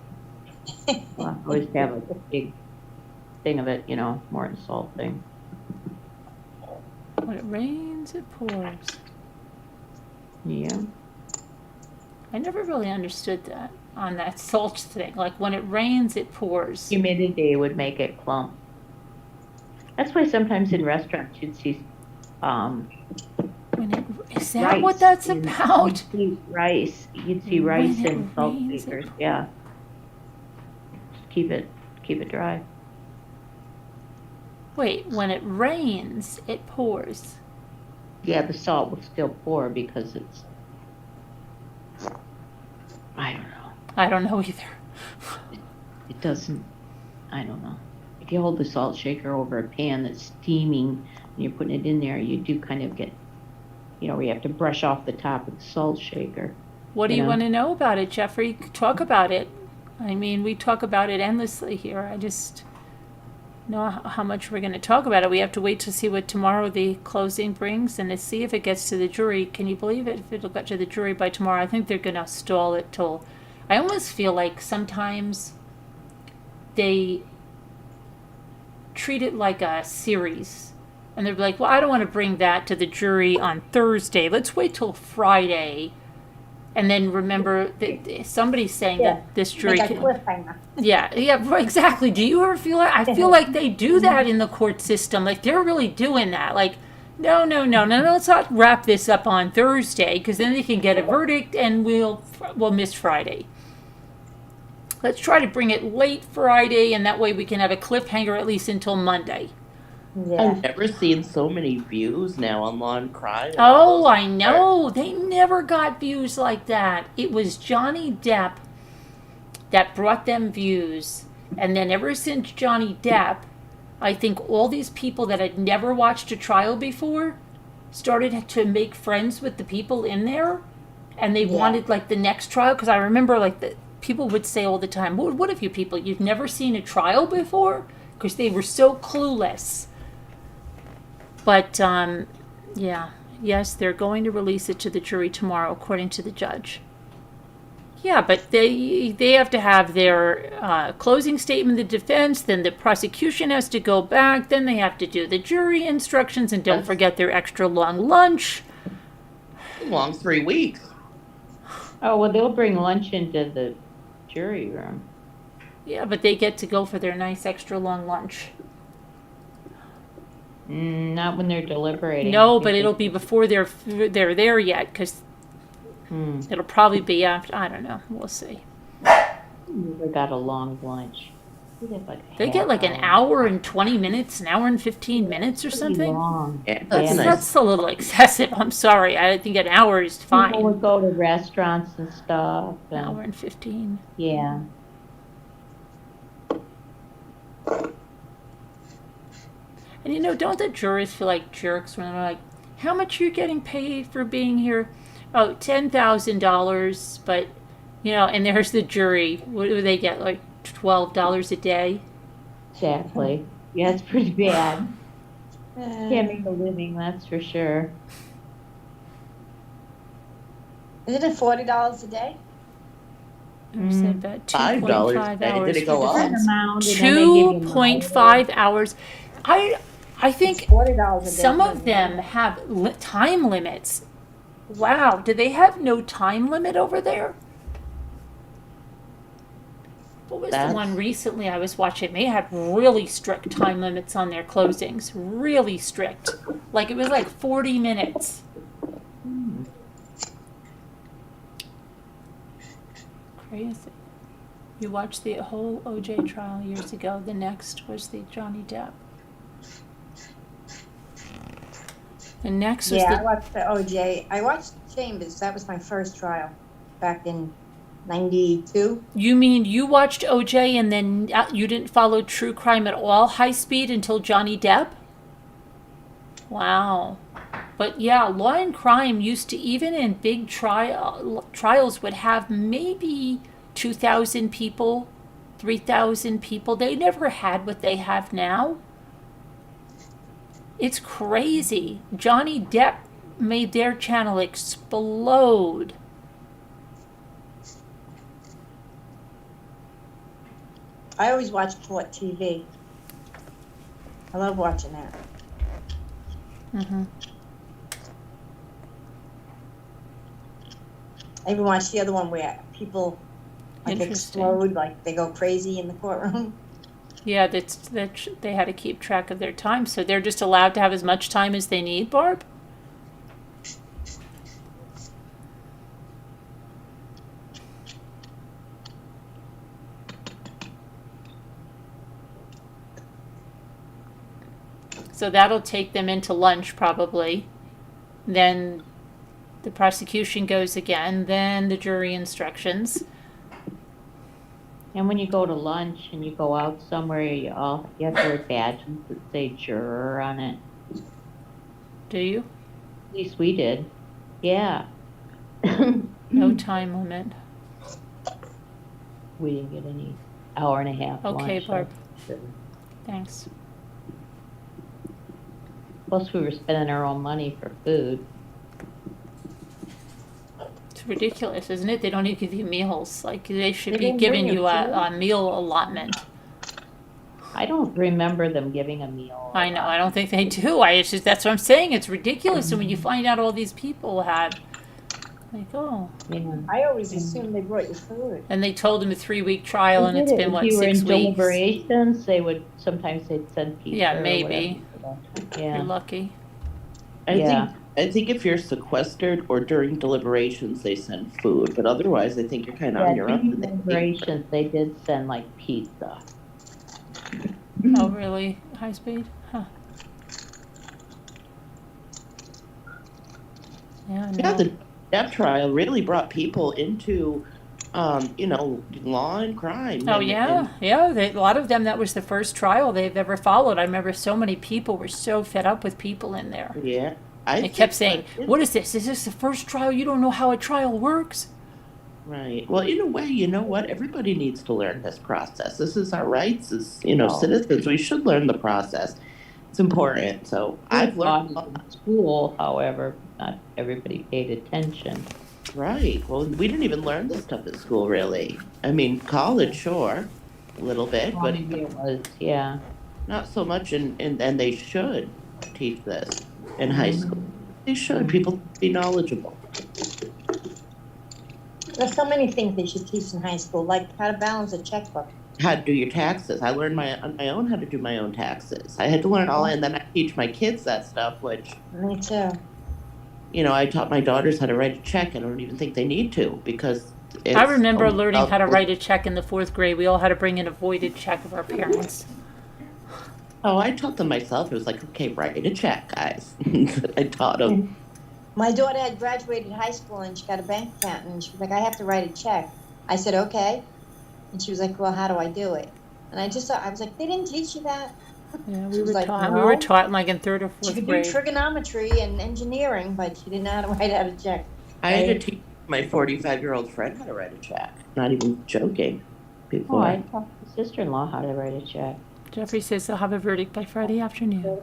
[SPEAKER 4] Well, I always have a big thing of it, you know, more than salt thing.
[SPEAKER 1] When it rains, it pours.
[SPEAKER 4] Yeah.
[SPEAKER 1] I never really understood that on that salt thing. Like when it rains, it pours.
[SPEAKER 4] Humidity would make it clump. That's why sometimes in restaurants you'd see
[SPEAKER 1] When it, is that
[SPEAKER 4] rice
[SPEAKER 1] what that's
[SPEAKER 4] in-
[SPEAKER 1] about?
[SPEAKER 4] You'd see rice. You'd see
[SPEAKER 1] When
[SPEAKER 4] rice
[SPEAKER 1] it
[SPEAKER 4] in salt
[SPEAKER 1] rains, it
[SPEAKER 4] shakers. Yeah. Keep it dry.
[SPEAKER 1] Wait, when it rains, it pours.
[SPEAKER 4] Yeah, the salt will still pour because it's. I don't know.
[SPEAKER 1] I don't know either.
[SPEAKER 4] It doesn't. I don't know. If you hold the salt shaker over a pan that's steaming and you're putting it in there, you do kind of get, you know, where you have to brush off the top of the salt shaker.
[SPEAKER 1] What do
[SPEAKER 4] You
[SPEAKER 1] you
[SPEAKER 4] know?
[SPEAKER 1] want to know about it, Jeffrey? Talk about it. I mean, we talk about it endlessly here. I just know how much we're going to talk about it. We have to wait to see what tomorrow the closing brings and to see if it gets to the jury. Can you believe it? If it'll get to the jury by tomorrow, I think they're going to stall it till. I almost feel like sometimes they treat it like a series. And they're like, well, I don't want to bring that to the jury on Thursday. Let's wait till Friday. And then remember that somebody's saying that this jury
[SPEAKER 3] Like a
[SPEAKER 1] can.
[SPEAKER 3] cliffhanger.
[SPEAKER 1] Yeah, right, exactly. Do you ever feel like, I feel like they do that in the court system. Like they're really doing that. Like, no, let's not wrap this up on Thursday because then they can get a verdict and we'll miss Friday. Let's try to bring it late Friday and that way we can have a cliffhanger at least until Monday.
[SPEAKER 3] Yeah.
[SPEAKER 6] I've never seen so many views now on Law and Crime.
[SPEAKER 1] Oh, I know. They never got views like that. It was Johnny Depp that brought them views. And then ever since Johnny Depp, I think all these people that had never watched a trial before started to make friends with the people in there. And they wanted like the next trial. Because I remember like the people would say all the time, what have you people, you've never seen a trial before? Because they were so clueless. But, yes, they're going to release it to the jury tomorrow, according to the judge. Yeah, but they have to have their closing statement, the defense, then the prosecution has to go back, then they have to do the jury instructions, and don't forget their extra long lunch.
[SPEAKER 6] Long 3 weeks.
[SPEAKER 4] Oh, well, they'll bring lunch into the jury room.
[SPEAKER 1] Yeah, but they get to go for their nice extra long lunch.
[SPEAKER 4] Not when they're deliberating.
[SPEAKER 1] No, but it'll be before they're there yet, because it'll probably be after, I don't know, we'll see.
[SPEAKER 4] They got a long lunch.
[SPEAKER 1] They get like an hour and 20 minutes, an hour and 15 minutes or something.
[SPEAKER 4] Long.
[SPEAKER 6] Yeah,
[SPEAKER 1] That's,
[SPEAKER 6] that's nice.
[SPEAKER 1] that's a little excessive. I'm sorry. I think an hour is
[SPEAKER 4] People
[SPEAKER 1] fine.
[SPEAKER 4] would go to restaurants and stuff.
[SPEAKER 1] An
[SPEAKER 4] And,
[SPEAKER 1] hour and 15.
[SPEAKER 4] yeah.
[SPEAKER 1] And you know, don't the jurors feel like jerks when they're like, how much are you getting paid for being here? Oh, $10,000. But, you know, and there's the jury. What do they get? Like $12 a day?
[SPEAKER 4] Exactly. Yeah, it's pretty bad. Can't make a living, that's for sure.
[SPEAKER 3] Isn't it $40 a day?
[SPEAKER 1] I said about
[SPEAKER 6] $5
[SPEAKER 1] 2.5
[SPEAKER 6] a day.
[SPEAKER 1] hours
[SPEAKER 6] Did it
[SPEAKER 1] for
[SPEAKER 6] go up?
[SPEAKER 1] defense.
[SPEAKER 4] Amount, and then they give you
[SPEAKER 1] 2.5 hours. I
[SPEAKER 3] It's
[SPEAKER 1] think
[SPEAKER 3] $40 a day.
[SPEAKER 1] some
[SPEAKER 3] for
[SPEAKER 1] of
[SPEAKER 3] me.
[SPEAKER 1] them have time limits. Wow, do they have no time limit over there? What was the
[SPEAKER 6] That's-
[SPEAKER 1] one recently I was watching? They had really strict time limits on their closings. Really strict. Like it was like 40 minutes. Crazy. You watched the whole OJ trial years ago. The next was the Johnny Depp. The next was
[SPEAKER 3] Yeah, I
[SPEAKER 1] the
[SPEAKER 3] watched the OJ. I watched Chambers. That was my first trial back in 92.
[SPEAKER 1] You mean you watched OJ and then you didn't follow true crime at all, high speed, until Johnny Depp? Wow. But yeah, Law and Crime used to, even in big trials, would have maybe 2,000 people, 3,000 people. They never had what they have now. It's crazy. Johnny Depp made their channel explode.
[SPEAKER 3] I always watch Court TV. I love watching that.
[SPEAKER 1] Mm-hmm.
[SPEAKER 3] I even watched the other one where people like
[SPEAKER 1] Interesting.
[SPEAKER 3] explode, like they go crazy in the courtroom.
[SPEAKER 1] Yeah, they had to keep track of their time, so they're just allowed to have as much time as they need, Barb? So that'll take them into lunch probably. Then the prosecution goes again, then the jury instructions.
[SPEAKER 4] And when you go to lunch and you go out somewhere, you have to wear badges that say juror on it.
[SPEAKER 1] Do you?
[SPEAKER 4] At least we did. Yeah.
[SPEAKER 1] No time limit.
[SPEAKER 4] We didn't get any hour and a half
[SPEAKER 1] Okay,
[SPEAKER 4] lunch.
[SPEAKER 1] Barb.
[SPEAKER 4] So-
[SPEAKER 1] Thanks.
[SPEAKER 4] Plus we were spending our own money for food.
[SPEAKER 1] It's ridiculous, isn't it? They don't even give you meals. Like, they should
[SPEAKER 3] They
[SPEAKER 1] be
[SPEAKER 3] didn't
[SPEAKER 1] giving
[SPEAKER 3] bring
[SPEAKER 1] you
[SPEAKER 3] you
[SPEAKER 1] a meal allotment.
[SPEAKER 4] I don't remember them giving a meal.
[SPEAKER 1] I know, I don't think they do. It's just, that's what I'm saying. It's ridiculous. And when you find out all these people had, like, oh.
[SPEAKER 4] Yeah.
[SPEAKER 3] I always assumed they brought you food.
[SPEAKER 1] And they told him a 3-week trial, and it's been, what,
[SPEAKER 4] If you were
[SPEAKER 1] 6
[SPEAKER 4] in
[SPEAKER 1] weeks?
[SPEAKER 4] deliberations, sometimes they'd send pizza.
[SPEAKER 1] Yeah,
[SPEAKER 4] or
[SPEAKER 1] maybe.
[SPEAKER 4] whatever.
[SPEAKER 1] You're
[SPEAKER 4] Yeah.
[SPEAKER 1] lucky.
[SPEAKER 4] Yeah.
[SPEAKER 6] I think if you're sequestered or during deliberations, they send food, but otherwise, I think you're kind of on your
[SPEAKER 4] during
[SPEAKER 6] own.
[SPEAKER 4] deliberations, they did send like pizza.
[SPEAKER 1] Oh, really? High speed? Huh. Yeah,
[SPEAKER 6] Yeah,
[SPEAKER 1] no.
[SPEAKER 6] the Depp trial really brought people into, law and crime.
[SPEAKER 1] Oh,
[SPEAKER 6] and-
[SPEAKER 1] yeah, yeah. A lot of them, that was the first trial they've ever followed. I remember so many people were so fed up with people in there.
[SPEAKER 6] and- yeah.
[SPEAKER 1] They kept saying, what is this? Is this the first trial? You don't know how a trial works?
[SPEAKER 6] Right. Well, in a way, you know what? Everybody needs to learn this process. This is our rights as,
[SPEAKER 1] Oh.
[SPEAKER 6] citizens. We should learn the process. It's important. So I've learned.
[SPEAKER 4] In school, however, not everybody paid attention.
[SPEAKER 6] Right. Well, we didn't even learn this stuff at school, really. I mean, college, sure, a little bit, but
[SPEAKER 4] It was, yeah.
[SPEAKER 6] not so much. And they should teach this in high school. They should. People be knowledgeable.
[SPEAKER 3] There's so many things they should teach in high school, like how to balance a checkbook.
[SPEAKER 6] How to do your taxes. I learned on my own how to do my own taxes. I had to learn all, and then I teach my kids that stuff, which,
[SPEAKER 3] Me too.
[SPEAKER 6] I taught my daughters how to write a check. I don't even think they need to because it's
[SPEAKER 1] I remember
[SPEAKER 6] almost
[SPEAKER 1] learning how to
[SPEAKER 6] all-
[SPEAKER 1] write a check in the 4th grade. We all had to bring in a voided check of our parents.
[SPEAKER 6] Oh, I taught them myself. It was like, okay, write a check, guys. I taught them.
[SPEAKER 3] My daughter had graduated high school and she got a bank account and she was like, I have to write a check. I said, okay. And she was like, well, how do I do it? And I was like, they didn't teach you that.
[SPEAKER 1] Yeah,
[SPEAKER 3] She was like,
[SPEAKER 1] we were
[SPEAKER 3] no.
[SPEAKER 1] taught like in 3rd or
[SPEAKER 3] She
[SPEAKER 1] 4th
[SPEAKER 3] could do
[SPEAKER 1] grade.
[SPEAKER 3] trigonometry and engineering, but she didn't know how to write out a check.
[SPEAKER 6] I had to teach my 45-year-old friend how to write a check. Not even joking.
[SPEAKER 4] Oh,
[SPEAKER 6] Before.
[SPEAKER 4] I taught my sister-in-law how to write a check.
[SPEAKER 1] Jeffrey says they'll have a verdict by Friday afternoon.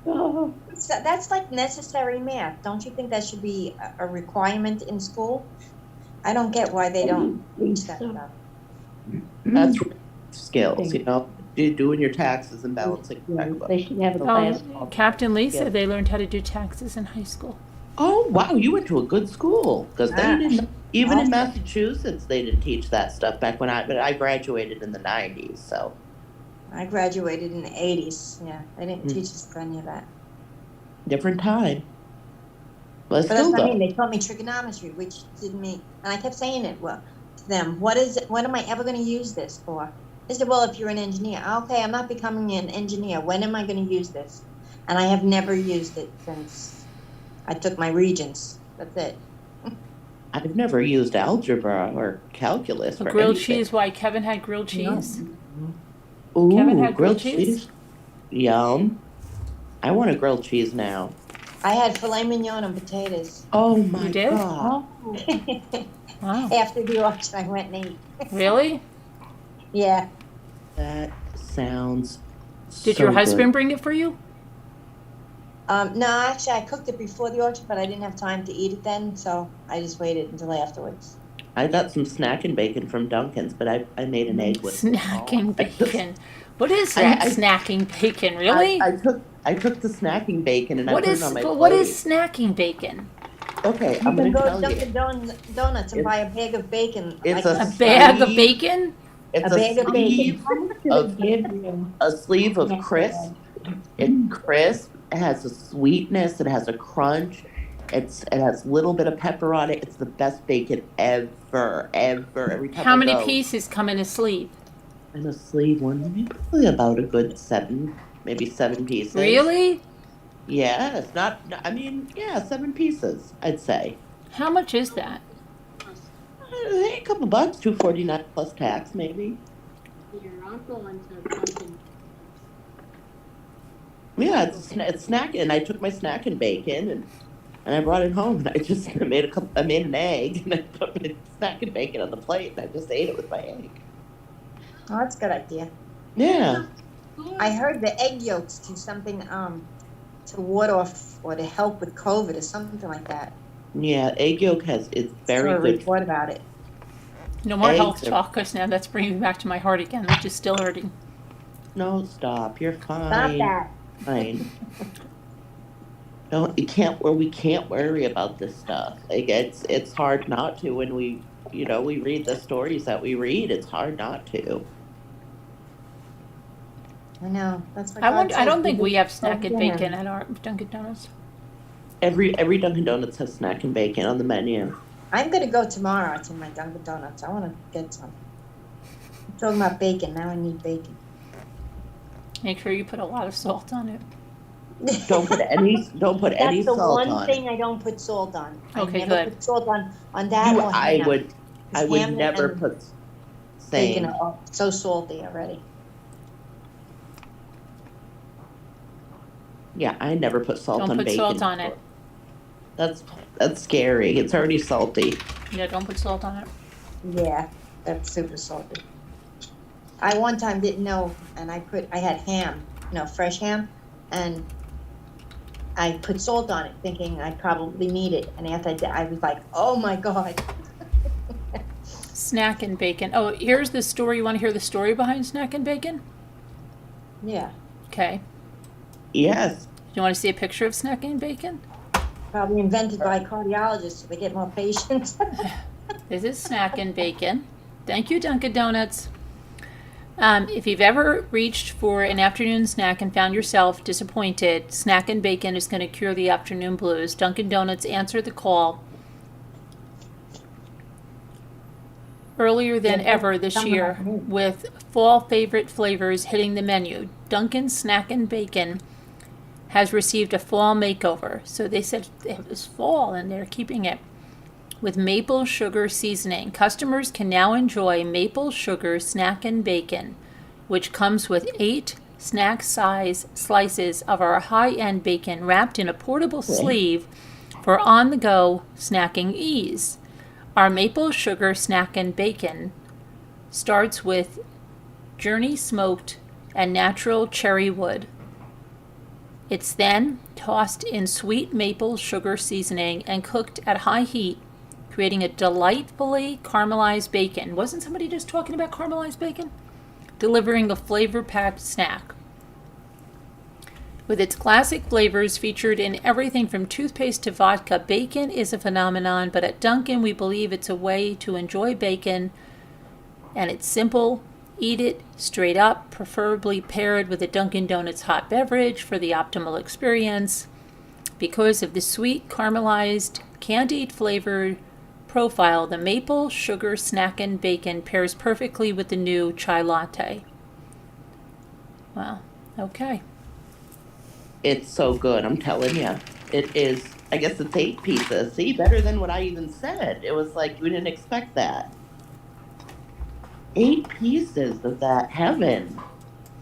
[SPEAKER 4] Oh,
[SPEAKER 3] So that's like necessary math. Don't you think that should be a requirement in school? I don't get why they don't teach that stuff.
[SPEAKER 6] That's skills, you know, doing your taxes and balancing your checkbook.
[SPEAKER 4] they should have a class
[SPEAKER 1] Oh,
[SPEAKER 4] called.
[SPEAKER 1] Captain Lee
[SPEAKER 6] Yeah.
[SPEAKER 1] said they learned how to do taxes in high school.
[SPEAKER 6] Oh, wow, you went to a good school, because they
[SPEAKER 3] Ah.
[SPEAKER 6] didn't, even in
[SPEAKER 3] Awesome.
[SPEAKER 6] Massachusetts, they didn't teach that stuff back but I graduated in the 90s, so.
[SPEAKER 3] I graduated in the 80s. Yeah, they didn't
[SPEAKER 6] Mm.
[SPEAKER 3] teach us any of that.
[SPEAKER 6] Different time. But
[SPEAKER 3] But that's
[SPEAKER 6] still
[SPEAKER 3] what I mean.
[SPEAKER 6] though,
[SPEAKER 3] They taught me trigonometry, which didn't mean, and I kept saying it to them. What am I ever going to use this for? They said, well, if you're an engineer. Okay, I'm not becoming an engineer. When am I going to use this? And I have never used it since I took my regents. That's it.
[SPEAKER 6] I've never used algebra or calculus
[SPEAKER 1] A
[SPEAKER 6] for
[SPEAKER 1] grilled
[SPEAKER 6] anything.
[SPEAKER 1] cheese. Why? Kevin had grilled cheese.
[SPEAKER 6] Ooh,
[SPEAKER 1] Kevin had grilled cheese?
[SPEAKER 6] Yum. I want a grilled cheese now.
[SPEAKER 3] I had filet mignon and potatoes.
[SPEAKER 6] Oh my
[SPEAKER 1] did?
[SPEAKER 6] God.
[SPEAKER 1] Wow.
[SPEAKER 3] After the auction, I went and ate.
[SPEAKER 1] Really?
[SPEAKER 3] Yeah.
[SPEAKER 6] That sounds
[SPEAKER 1] Did
[SPEAKER 6] so
[SPEAKER 1] your husband
[SPEAKER 6] good.
[SPEAKER 1] bring it for you?
[SPEAKER 3] No, actually, I cooked it before the auction, but I didn't have time to eat it then, so I just waited until afterwards.
[SPEAKER 6] I got some snack and bacon from Dunkin's, but I made an egg with it.
[SPEAKER 1] Snacking bacon. What is
[SPEAKER 6] I-
[SPEAKER 1] that?
[SPEAKER 6] I-
[SPEAKER 1] snacking bacon? Really?
[SPEAKER 6] I took the snacking bacon and
[SPEAKER 1] What
[SPEAKER 6] I put
[SPEAKER 1] is
[SPEAKER 6] it on my
[SPEAKER 1] but
[SPEAKER 6] plate.
[SPEAKER 1] what is snacking bacon?
[SPEAKER 6] Okay,
[SPEAKER 3] You
[SPEAKER 6] I'm
[SPEAKER 3] can
[SPEAKER 6] gonna
[SPEAKER 3] go to
[SPEAKER 6] tell you.
[SPEAKER 3] Dunkin' Donuts and
[SPEAKER 6] It's-
[SPEAKER 3] buy a bag of bacon.
[SPEAKER 6] it's
[SPEAKER 3] like
[SPEAKER 6] a
[SPEAKER 1] A bag of
[SPEAKER 6] sleeve.
[SPEAKER 1] bacon?
[SPEAKER 6] It's
[SPEAKER 3] A bag of bacon.
[SPEAKER 4] How much do
[SPEAKER 6] of-
[SPEAKER 4] they give you?
[SPEAKER 6] a sleeve of
[SPEAKER 4] Yeah.
[SPEAKER 6] crisp. It's crisp. It has a sweetness. It has a crunch. It has a little bit of pepper on it. It's the best bacon ever. Every time
[SPEAKER 1] How
[SPEAKER 6] I
[SPEAKER 1] many
[SPEAKER 6] go.
[SPEAKER 1] pieces come in a sleeve?
[SPEAKER 6] In a sleeve one, maybe probably about a good 7, maybe 7 pieces.
[SPEAKER 1] Really?
[SPEAKER 6] Yeah, it's not. I mean, yeah, 7 pieces. I'd say.
[SPEAKER 1] How much is that?
[SPEAKER 6] A couple bucks, $2.49 plus tax, maybe.
[SPEAKER 4] Your uncle went to Dunkin'.
[SPEAKER 6] Yeah, it's snack, and I took my snack and bacon and I brought it home and I just I made an egg and I put my snack and bacon on the plate and I just ate it with my egg.
[SPEAKER 3] Oh, that's a good idea.
[SPEAKER 6] Yeah.
[SPEAKER 3] I heard the egg yolks do something to ward off or to help with COVID or something like that.
[SPEAKER 6] Yeah, egg yolk it's very
[SPEAKER 3] Saw a
[SPEAKER 6] good.
[SPEAKER 3] report about it.
[SPEAKER 1] No more
[SPEAKER 6] Eggs
[SPEAKER 1] health
[SPEAKER 6] are-
[SPEAKER 1] talk, because now that's bringing me back to my heart again, which is still hurting.
[SPEAKER 6] No, stop. You're fine.
[SPEAKER 3] Stop that.
[SPEAKER 6] Fine. No, we can't worry about this stuff. Like it's hard not to when we read the stories that we read. It's hard not to.
[SPEAKER 3] I know. That's what
[SPEAKER 1] I
[SPEAKER 3] God
[SPEAKER 1] wonder. I
[SPEAKER 3] says
[SPEAKER 1] don't think
[SPEAKER 3] do.
[SPEAKER 1] we have snack and
[SPEAKER 3] Yeah.
[SPEAKER 1] bacon at our Dunkin' Donuts.
[SPEAKER 6] Every Dunkin' Donuts has snack and bacon on the menu.
[SPEAKER 3] I'm gonna go tomorrow to my Dunkin' Donuts. I want to get some. I'm talking about bacon. Now I need bacon.
[SPEAKER 1] Make sure you put a lot of salt on it.
[SPEAKER 6] Don't put any salt
[SPEAKER 3] That's the one
[SPEAKER 6] on
[SPEAKER 3] thing I don't put salt on.
[SPEAKER 1] Okay,
[SPEAKER 3] I never
[SPEAKER 1] good.
[SPEAKER 3] put salt on that or
[SPEAKER 6] I
[SPEAKER 3] ham.
[SPEAKER 6] would
[SPEAKER 3] 'Cause ham
[SPEAKER 6] never
[SPEAKER 3] and
[SPEAKER 6] put
[SPEAKER 3] bacon
[SPEAKER 6] same.
[SPEAKER 3] are so salty already.
[SPEAKER 6] Yeah, I never put salt
[SPEAKER 1] Don't
[SPEAKER 6] on
[SPEAKER 1] put
[SPEAKER 6] bacon.
[SPEAKER 1] salt on it.
[SPEAKER 6] That's scary. It's already salty.
[SPEAKER 1] Yeah, don't put salt on it.
[SPEAKER 3] Yeah, that's super salty. I one time didn't know, and I had ham, fresh ham, and I put salt on it, thinking I probably need it. And after I did, I was like, oh my God.
[SPEAKER 1] Snack and bacon. Oh, here's the story. You want to hear the story behind snack and bacon?
[SPEAKER 3] Yeah,
[SPEAKER 1] Okay.
[SPEAKER 6] Yes.
[SPEAKER 1] You want to see a picture of snack and bacon?
[SPEAKER 3] probably invented by cardiologists so they get more patients.
[SPEAKER 1] This is snack and bacon. Thank you, Dunkin' Donuts. If you've ever reached for an afternoon snack and found yourself disappointed, snack and bacon is going to cure the afternoon blues. Dunkin' Donuts answered the call earlier than ever this
[SPEAKER 3] someone
[SPEAKER 1] year
[SPEAKER 3] like me.
[SPEAKER 1] with fall favorite flavors hitting the menu. Dunkin' Snack and Bacon has received a fall makeover. So they said it was fall and they're keeping it. With maple sugar seasoning, customers can now enjoy maple sugar snack and bacon, which comes with 8 snack size slices of our high-end bacon wrapped in a portable sleeve for on-the-go snacking ease. Our maple sugar snack and bacon starts with Journey smoked and natural cherry wood. It's then tossed in sweet maple sugar seasoning and cooked at high heat, creating a delightfully caramelized bacon. Wasn't somebody just talking about caramelized bacon? Delivering a flavor-packed snack. With its classic flavors featured in everything from toothpaste to vodka, bacon is a phenomenon, but at Dunkin' we believe it's a way to enjoy bacon, and it's simple. Eat it straight up, preferably paired with a Dunkin' Donuts hot beverage for the optimal experience. Because of the sweet, caramelized, candied flavor profile, the maple sugar snackin' bacon pairs perfectly with the new chai latte. Wow. Okay.
[SPEAKER 6] It's so good, I'm telling you. It is, I guess it's 8 pieces. See, better than what I even said. It was like, we didn't expect that. 8 pieces of that heaven.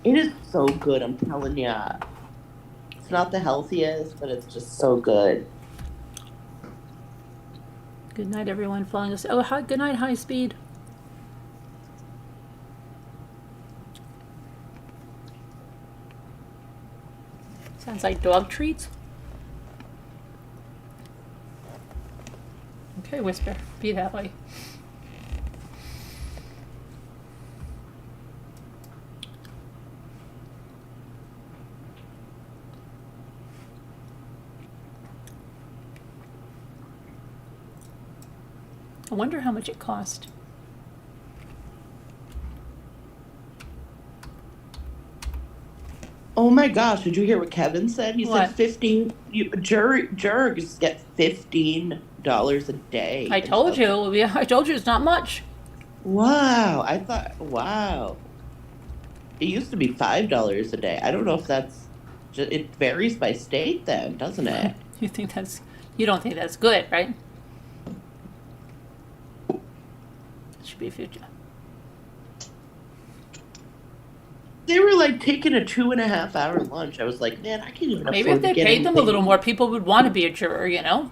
[SPEAKER 6] It is so good, I'm telling you. It's not the healthiest, but it's just so good.
[SPEAKER 1] Good night, everyone. Falling asleep. Oh, good night, High Speed. Sounds like dog treats. Okay, Whisper. Be that way. I wonder how much it cost.
[SPEAKER 6] Oh my gosh, did you hear what Kevin said? He
[SPEAKER 1] What?
[SPEAKER 6] said 15, jurors get $15 a day.
[SPEAKER 1] I told you. Yeah, I told you it's not much.
[SPEAKER 6] Wow, wow. It used to be $5 a day. I don't know if that's, it varies by state then, doesn't it?
[SPEAKER 1] You don't think that's good, right? Should be a future.
[SPEAKER 6] They were like taking a 2.5-hour lunch. I was like, man, I can't even
[SPEAKER 1] Maybe
[SPEAKER 6] afford
[SPEAKER 1] if they
[SPEAKER 6] to get
[SPEAKER 1] paid them a
[SPEAKER 6] anything.
[SPEAKER 1] little more, people would want to be a juror, you know?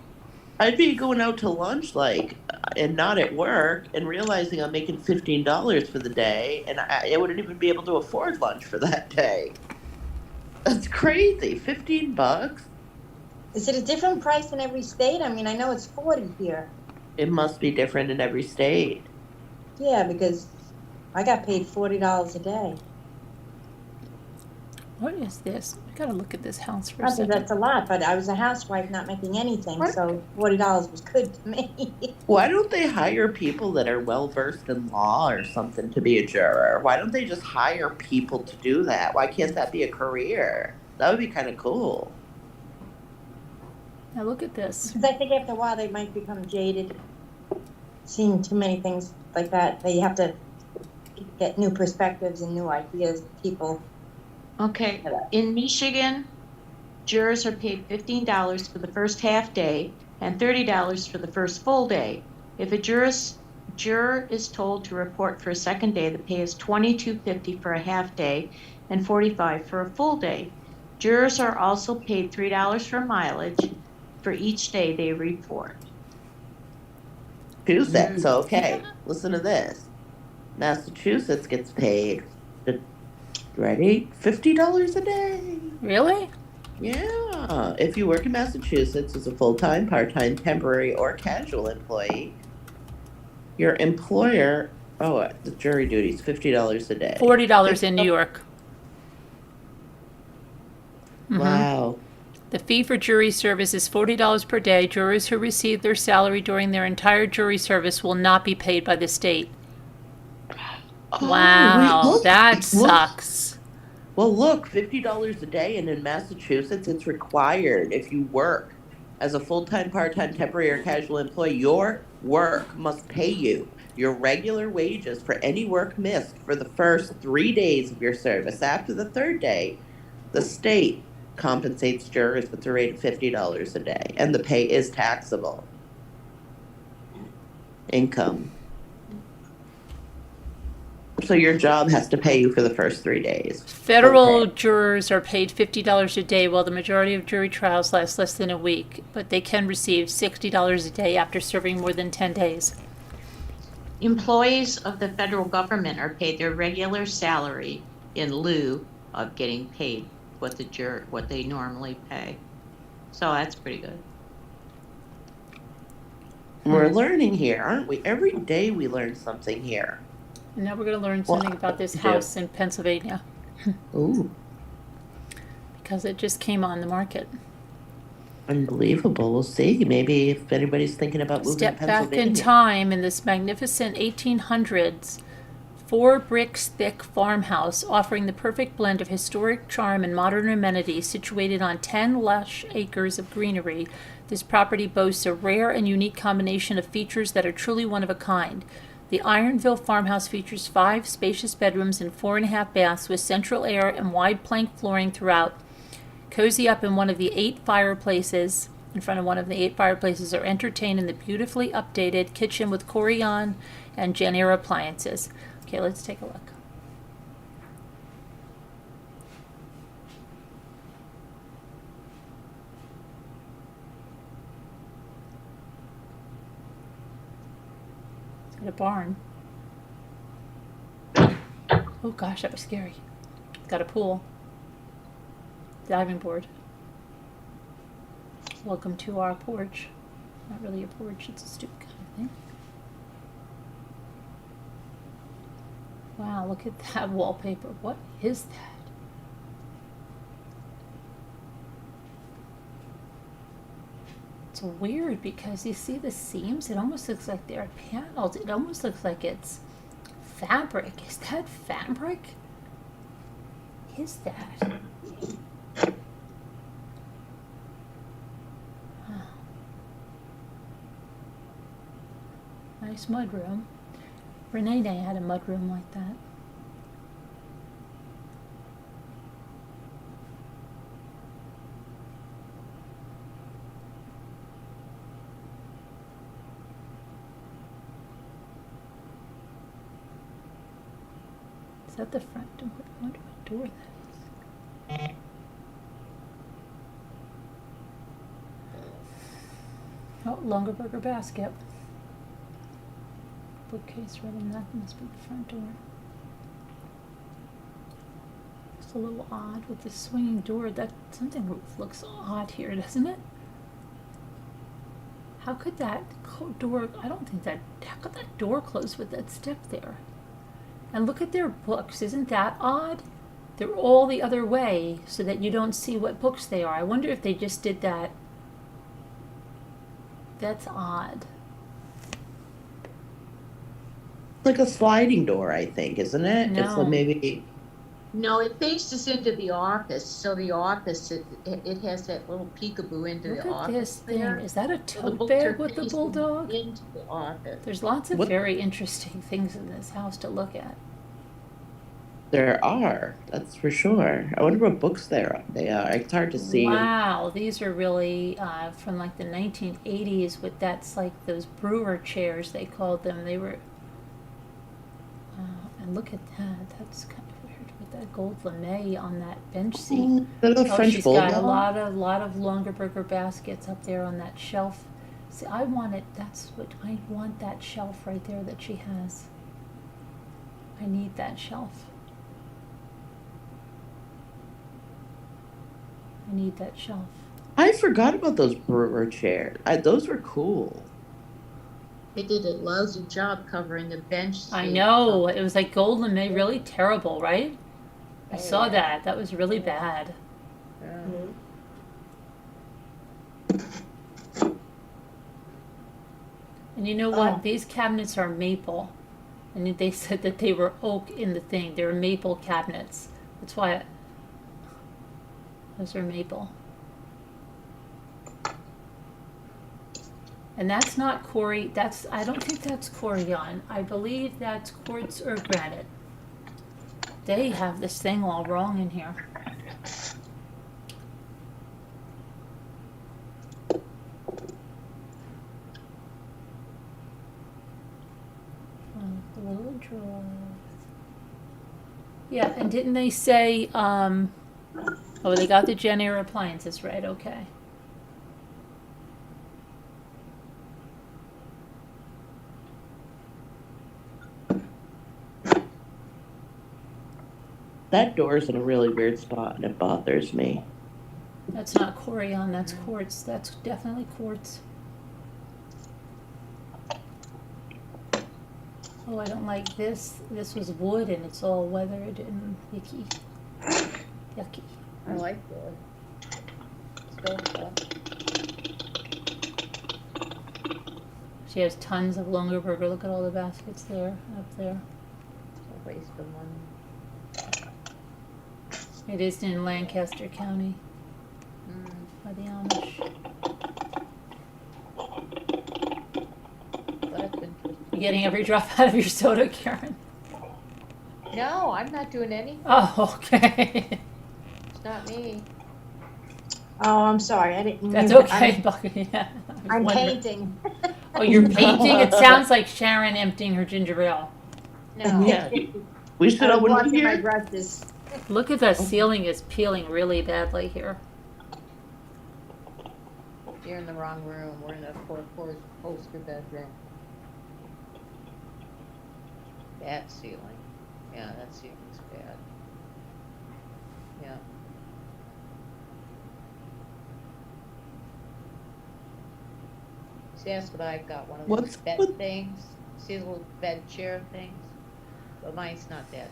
[SPEAKER 6] I'd be going out to lunch and not at work and realizing I'm making $15 for the day and I wouldn't even be able to afford lunch for that day. That's crazy. $15?
[SPEAKER 3] Is it a different price in every state? I mean, I know it's 40 here.
[SPEAKER 6] It must be different in every state.
[SPEAKER 3] Yeah, because I got paid $40 a day.
[SPEAKER 1] What is this? I gotta look at this house for a
[SPEAKER 3] I think
[SPEAKER 1] second.
[SPEAKER 3] that's a lot, but I was a housewife not making anything,
[SPEAKER 6] What?
[SPEAKER 3] so $40 was good to me.
[SPEAKER 6] Why don't they hire people that are well versed in law or something to be a juror? Why don't they just hire people to do that? Why can't that be a career? That would be kind of cool.
[SPEAKER 1] Now look at this.
[SPEAKER 3] Because I think after a while they might become jaded, seeing too many things like that. They have to get new perspectives and new ideas. People.
[SPEAKER 4] Okay, in Michigan, jurors are paid $15 for the first half day and $30 for the first full day. If a juror is told to report for a second day, the pay is $22.50 for a half day and $45 for a full day. Jurors are also paid $3 for mileage for each day they report.
[SPEAKER 6] Massachusetts, okay. Listen to this. Massachusetts gets paid, ready? $50 a day.
[SPEAKER 1] Really?
[SPEAKER 6] Yeah. If you work in Massachusetts as a full-time, part-time, temporary, or casual employee, your employer, the jury duties, $50 a day.
[SPEAKER 1] $40 in New York. Mhm.
[SPEAKER 6] Wow.
[SPEAKER 1] The fee for jury service is $40 per day. Jurors who receive their salary during their entire jury service will not be paid by the state. Wow,
[SPEAKER 6] wait, look,
[SPEAKER 1] that
[SPEAKER 6] look.
[SPEAKER 1] sucks.
[SPEAKER 6] Well, look, $50 a day, and in Massachusetts, it's required if you work as a full-time, part-time, temporary, or casual employee. Your work must pay you your regular wages for any work missed for the first 3 days of your service. After the third day, the state compensates jurors with the rate of $50 a day, and the pay is taxable income. So your job has to pay you for the first 3 days.
[SPEAKER 1] Federal
[SPEAKER 6] Okay.
[SPEAKER 1] jurors are paid $50 a day, while the majority of jury trials last less than a week, but they can receive $60 a day after serving more than 10 days.
[SPEAKER 4] Employees of the federal government are paid their regular salary
[SPEAKER 7] in lieu of getting paid what they normally pay. So that's pretty good.
[SPEAKER 6] We're learning here, aren't we? Every day we learn something here.
[SPEAKER 1] And now we're going to learn
[SPEAKER 6] Well,
[SPEAKER 1] something about this
[SPEAKER 6] yeah.
[SPEAKER 1] house in Pennsylvania
[SPEAKER 6] Ooh,
[SPEAKER 1] because it just came on the market.
[SPEAKER 6] unbelievable. We'll see. Maybe if anybody's thinking about moving to
[SPEAKER 1] Step back in
[SPEAKER 6] Pennsylvania.
[SPEAKER 1] time in this magnificent 1800s, 4 bricks thick farmhouse offering the perfect blend of historic charm and modern amenities. Situated on 10 lush acres of greenery, this property boasts a rare and unique combination of features that are truly one of a kind. The Ironville farmhouse features 5 spacious bedrooms and 4.5 baths with central air and wide plank flooring throughout. Cozy up in one of the 8 fireplaces, in front of one of the 8 fireplaces, or entertain in the beautifully updated kitchen with Corian and Jenner appliances. Okay, let's take a look. It's got a barn. Oh gosh, that was scary. It's got a pool. Diving board. Welcome to our porch. Not really a porch, it's a stoop kind of thing. Wow, look at that wallpaper. What is that? It's weird because you see the seams, it almost looks like they're panels. It almost looks like it's fabric. Is that fabric? Is that? Wow. Nice mudroom. Renee had a mudroom like that. Is that the front door? I wonder what door that is. Oh, Longaberger basket. Bookcase right in that must be the front door. It's a little odd with the swinging door. That something looks odd here, doesn't it? How could that door? I don't think that. How could that door close with that step there? And look at their books. Isn't that odd? They're all the other way so that you don't see what books they are. I wonder if they just did that. That's odd.
[SPEAKER 6] Like a sliding door, I think, isn't it? It's
[SPEAKER 1] No.
[SPEAKER 6] maybe.
[SPEAKER 7] No, it faces into the office, so the office, it has that little peekaboo into
[SPEAKER 1] Look
[SPEAKER 7] the
[SPEAKER 1] at
[SPEAKER 7] office
[SPEAKER 1] this thing.
[SPEAKER 7] there.
[SPEAKER 1] Is that a
[SPEAKER 7] So the
[SPEAKER 1] tote
[SPEAKER 7] books
[SPEAKER 1] bag
[SPEAKER 7] are
[SPEAKER 1] with the
[SPEAKER 7] facing
[SPEAKER 1] bulldog?
[SPEAKER 7] into the office.
[SPEAKER 1] There's lots of
[SPEAKER 6] What?
[SPEAKER 1] very interesting things in this house to look at.
[SPEAKER 6] There are, that's for sure. I wonder what books they are. It's hard to see.
[SPEAKER 1] Wow, these are really from like the 1980s with that's like those brewer chairs they called them. They were, and look at that. That's kind of weird with that gold lame on that bench seat.
[SPEAKER 6] Little
[SPEAKER 1] Oh,
[SPEAKER 6] French
[SPEAKER 1] she's got a
[SPEAKER 6] bulldog.
[SPEAKER 1] lot of Longaberger baskets up there on that shelf. See, I want it. That's what I want. That shelf right there that she has. I need that shelf. I need that shelf.
[SPEAKER 6] I forgot about those brewer chairs. Those were cool.
[SPEAKER 7] They did a lousy job covering the bench
[SPEAKER 1] I
[SPEAKER 7] seat.
[SPEAKER 1] know. It was like gold lame, really terrible, right? I
[SPEAKER 7] Oh,
[SPEAKER 1] saw
[SPEAKER 7] yeah.
[SPEAKER 1] that. That was really bad.
[SPEAKER 7] Yeah.
[SPEAKER 1] And you know what?
[SPEAKER 5] Oh.
[SPEAKER 1] These cabinets are maple. And they said that they were oak in the thing. They were maple cabinets. That's why those are maple. And that's not Corey. I don't think that's Corian. I believe that's quartz or granite. They have this thing all wrong in here. The little drawer. Yeah, and didn't they say, oh, they got the Jenner appliances right, okay.
[SPEAKER 6] That door's in a really weird spot and it bothers me.
[SPEAKER 1] That's not Corian, that's quartz. That's definitely quartz. Oh, I don't like this. This was wood and it's all weathered and yucky. Yucky.
[SPEAKER 8] I like wood. Stove stuff.
[SPEAKER 1] She has tons of Lungerberger. Look at all the baskets there, up there.
[SPEAKER 8] It's a waste of money.
[SPEAKER 1] It is in Lancaster County by the Amish.
[SPEAKER 8] That's interesting.
[SPEAKER 1] You're getting every drop out of your soda, Karen.
[SPEAKER 8] No, I'm not doing anything.
[SPEAKER 1] Oh, okay.
[SPEAKER 8] It's not me.
[SPEAKER 3] Oh, I'm sorry. I didn't.
[SPEAKER 1] That's
[SPEAKER 3] mean-
[SPEAKER 1] okay, Bucky. Yeah, I was
[SPEAKER 3] I'm
[SPEAKER 1] wondering.
[SPEAKER 3] painting.
[SPEAKER 1] Oh, you're painting? It sounds like Sharon emptying her ginger ale.
[SPEAKER 8] No.
[SPEAKER 6] Yeah. We should
[SPEAKER 3] I was
[SPEAKER 6] open
[SPEAKER 3] washing my
[SPEAKER 6] here.
[SPEAKER 3] brushes.
[SPEAKER 1] Look at the ceiling is peeling really badly here.
[SPEAKER 8] You're in the wrong room. We're in a four-poster bedroom. That ceiling. Yeah, that ceiling's bad. Yeah. See, that's what I've got. One of those bed things. See the little bed chair things? But mine's not that.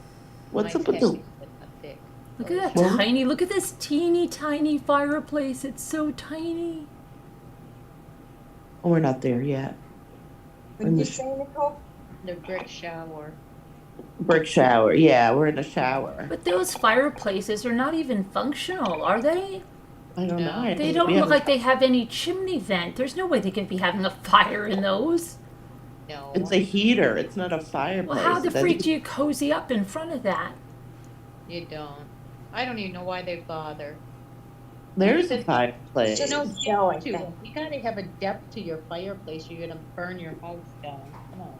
[SPEAKER 6] What's
[SPEAKER 8] Mine's
[SPEAKER 6] up with the?
[SPEAKER 8] heavy, but not thick.
[SPEAKER 1] Look at that
[SPEAKER 6] Well-
[SPEAKER 1] tiny, look at this teeny tiny fireplace. It's so tiny.
[SPEAKER 6] Oh, we're not there yet.
[SPEAKER 3] What did you say, Nicole?
[SPEAKER 8] The brick shower.
[SPEAKER 6] Brick shower. Yeah, we're in a shower.
[SPEAKER 1] But those fireplaces are not even functional, are they?
[SPEAKER 6] I don't know.
[SPEAKER 8] No.
[SPEAKER 1] They don't look like they have any chimney vent. There's no way they could be having a fire in those.
[SPEAKER 8] No.
[SPEAKER 6] It's a heater. It's not a fireplace.
[SPEAKER 1] Well, how the
[SPEAKER 6] That's-
[SPEAKER 1] freak do you cozy up in front of that?
[SPEAKER 8] You don't. I don't even know why they bother.
[SPEAKER 6] There's a fireplace.
[SPEAKER 3] Just-
[SPEAKER 8] No
[SPEAKER 3] No show, I
[SPEAKER 8] depth to
[SPEAKER 3] think.
[SPEAKER 8] it. You gotta have a depth to your fireplace. You're gonna burn your house down. Come on.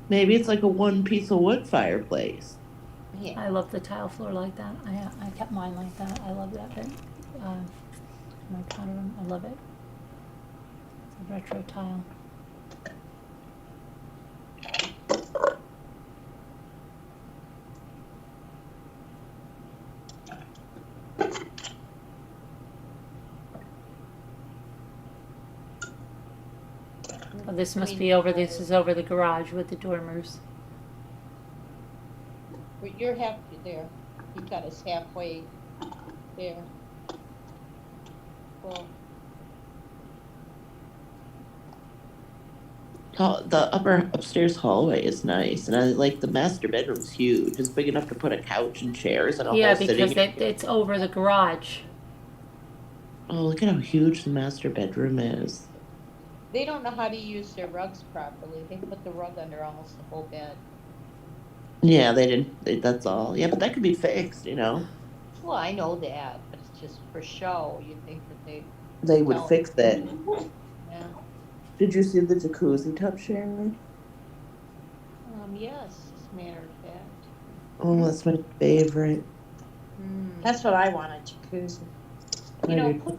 [SPEAKER 6] Maybe it's like a one piece of wood fireplace.
[SPEAKER 8] Yeah.
[SPEAKER 1] I love the tile floor like that. I kept mine like that. I love that bit. My powder room. I love it. It's a retro tile. Oh, this must be over. This is over the garage with the dormers.
[SPEAKER 8] But you're half there. You got us halfway there. Well,
[SPEAKER 6] The upstairs hallway is nice, and I like the master bedroom's huge. It's big enough to put a couch and chairs and a
[SPEAKER 1] Yeah,
[SPEAKER 6] whole
[SPEAKER 1] because
[SPEAKER 6] sitting.
[SPEAKER 1] it's over the garage.
[SPEAKER 6] Oh, look at how huge the master bedroom is.
[SPEAKER 8] they don't know how to use their rugs properly. They put the rug under almost the whole bed.
[SPEAKER 6] Yeah, they didn't. That's all. Yeah, but that could be fixed. You know,
[SPEAKER 8] Well, I know that, but it's just for show. You think that
[SPEAKER 6] they would
[SPEAKER 8] No.
[SPEAKER 6] fix it.
[SPEAKER 8] yeah.
[SPEAKER 6] Did you see the jacuzzi tub, Sharon?
[SPEAKER 8] Yes, as a matter of fact.
[SPEAKER 6] Oh, that's my favorite.
[SPEAKER 3] That's what I want, a jacuzzi.
[SPEAKER 8] You know,
[SPEAKER 6] I
[SPEAKER 8] put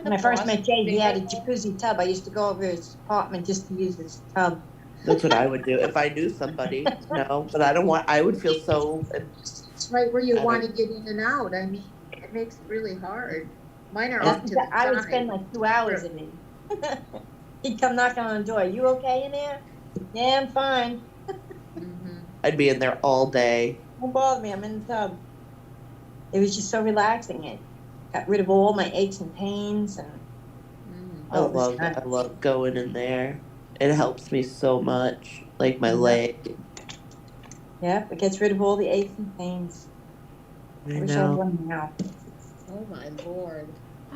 [SPEAKER 8] the
[SPEAKER 3] When I first met Jay, he had a
[SPEAKER 8] faucet-
[SPEAKER 3] jacuzzi tub. I used to go over his apartment just to use his tub.
[SPEAKER 6] That's what I would do if I knew somebody. No, but I don't want. I would feel so.
[SPEAKER 8] It's right where you
[SPEAKER 6] I
[SPEAKER 8] want to
[SPEAKER 6] don't-
[SPEAKER 8] get in and out. I mean, it makes it really hard. Mine are off to the
[SPEAKER 3] I would
[SPEAKER 8] side.
[SPEAKER 3] spend like 2 hours in it. He'd come knocking on the door. You okay in there? Yeah, I'm fine.
[SPEAKER 8] Mhm.
[SPEAKER 6] I'd be in there all day.
[SPEAKER 3] Don't bother me. I'm in the tub. It was just so relaxing. It got rid of all my aches and pains, and
[SPEAKER 8] Mm.
[SPEAKER 6] I
[SPEAKER 3] Oh, it was
[SPEAKER 6] love.
[SPEAKER 3] nice.
[SPEAKER 6] I love going in there. It helps me so much. Like my leg.
[SPEAKER 3] yeah, it gets rid of all the aches and pains.
[SPEAKER 6] I
[SPEAKER 3] wish I had
[SPEAKER 6] know.
[SPEAKER 3] one now.
[SPEAKER 8] Oh my lord.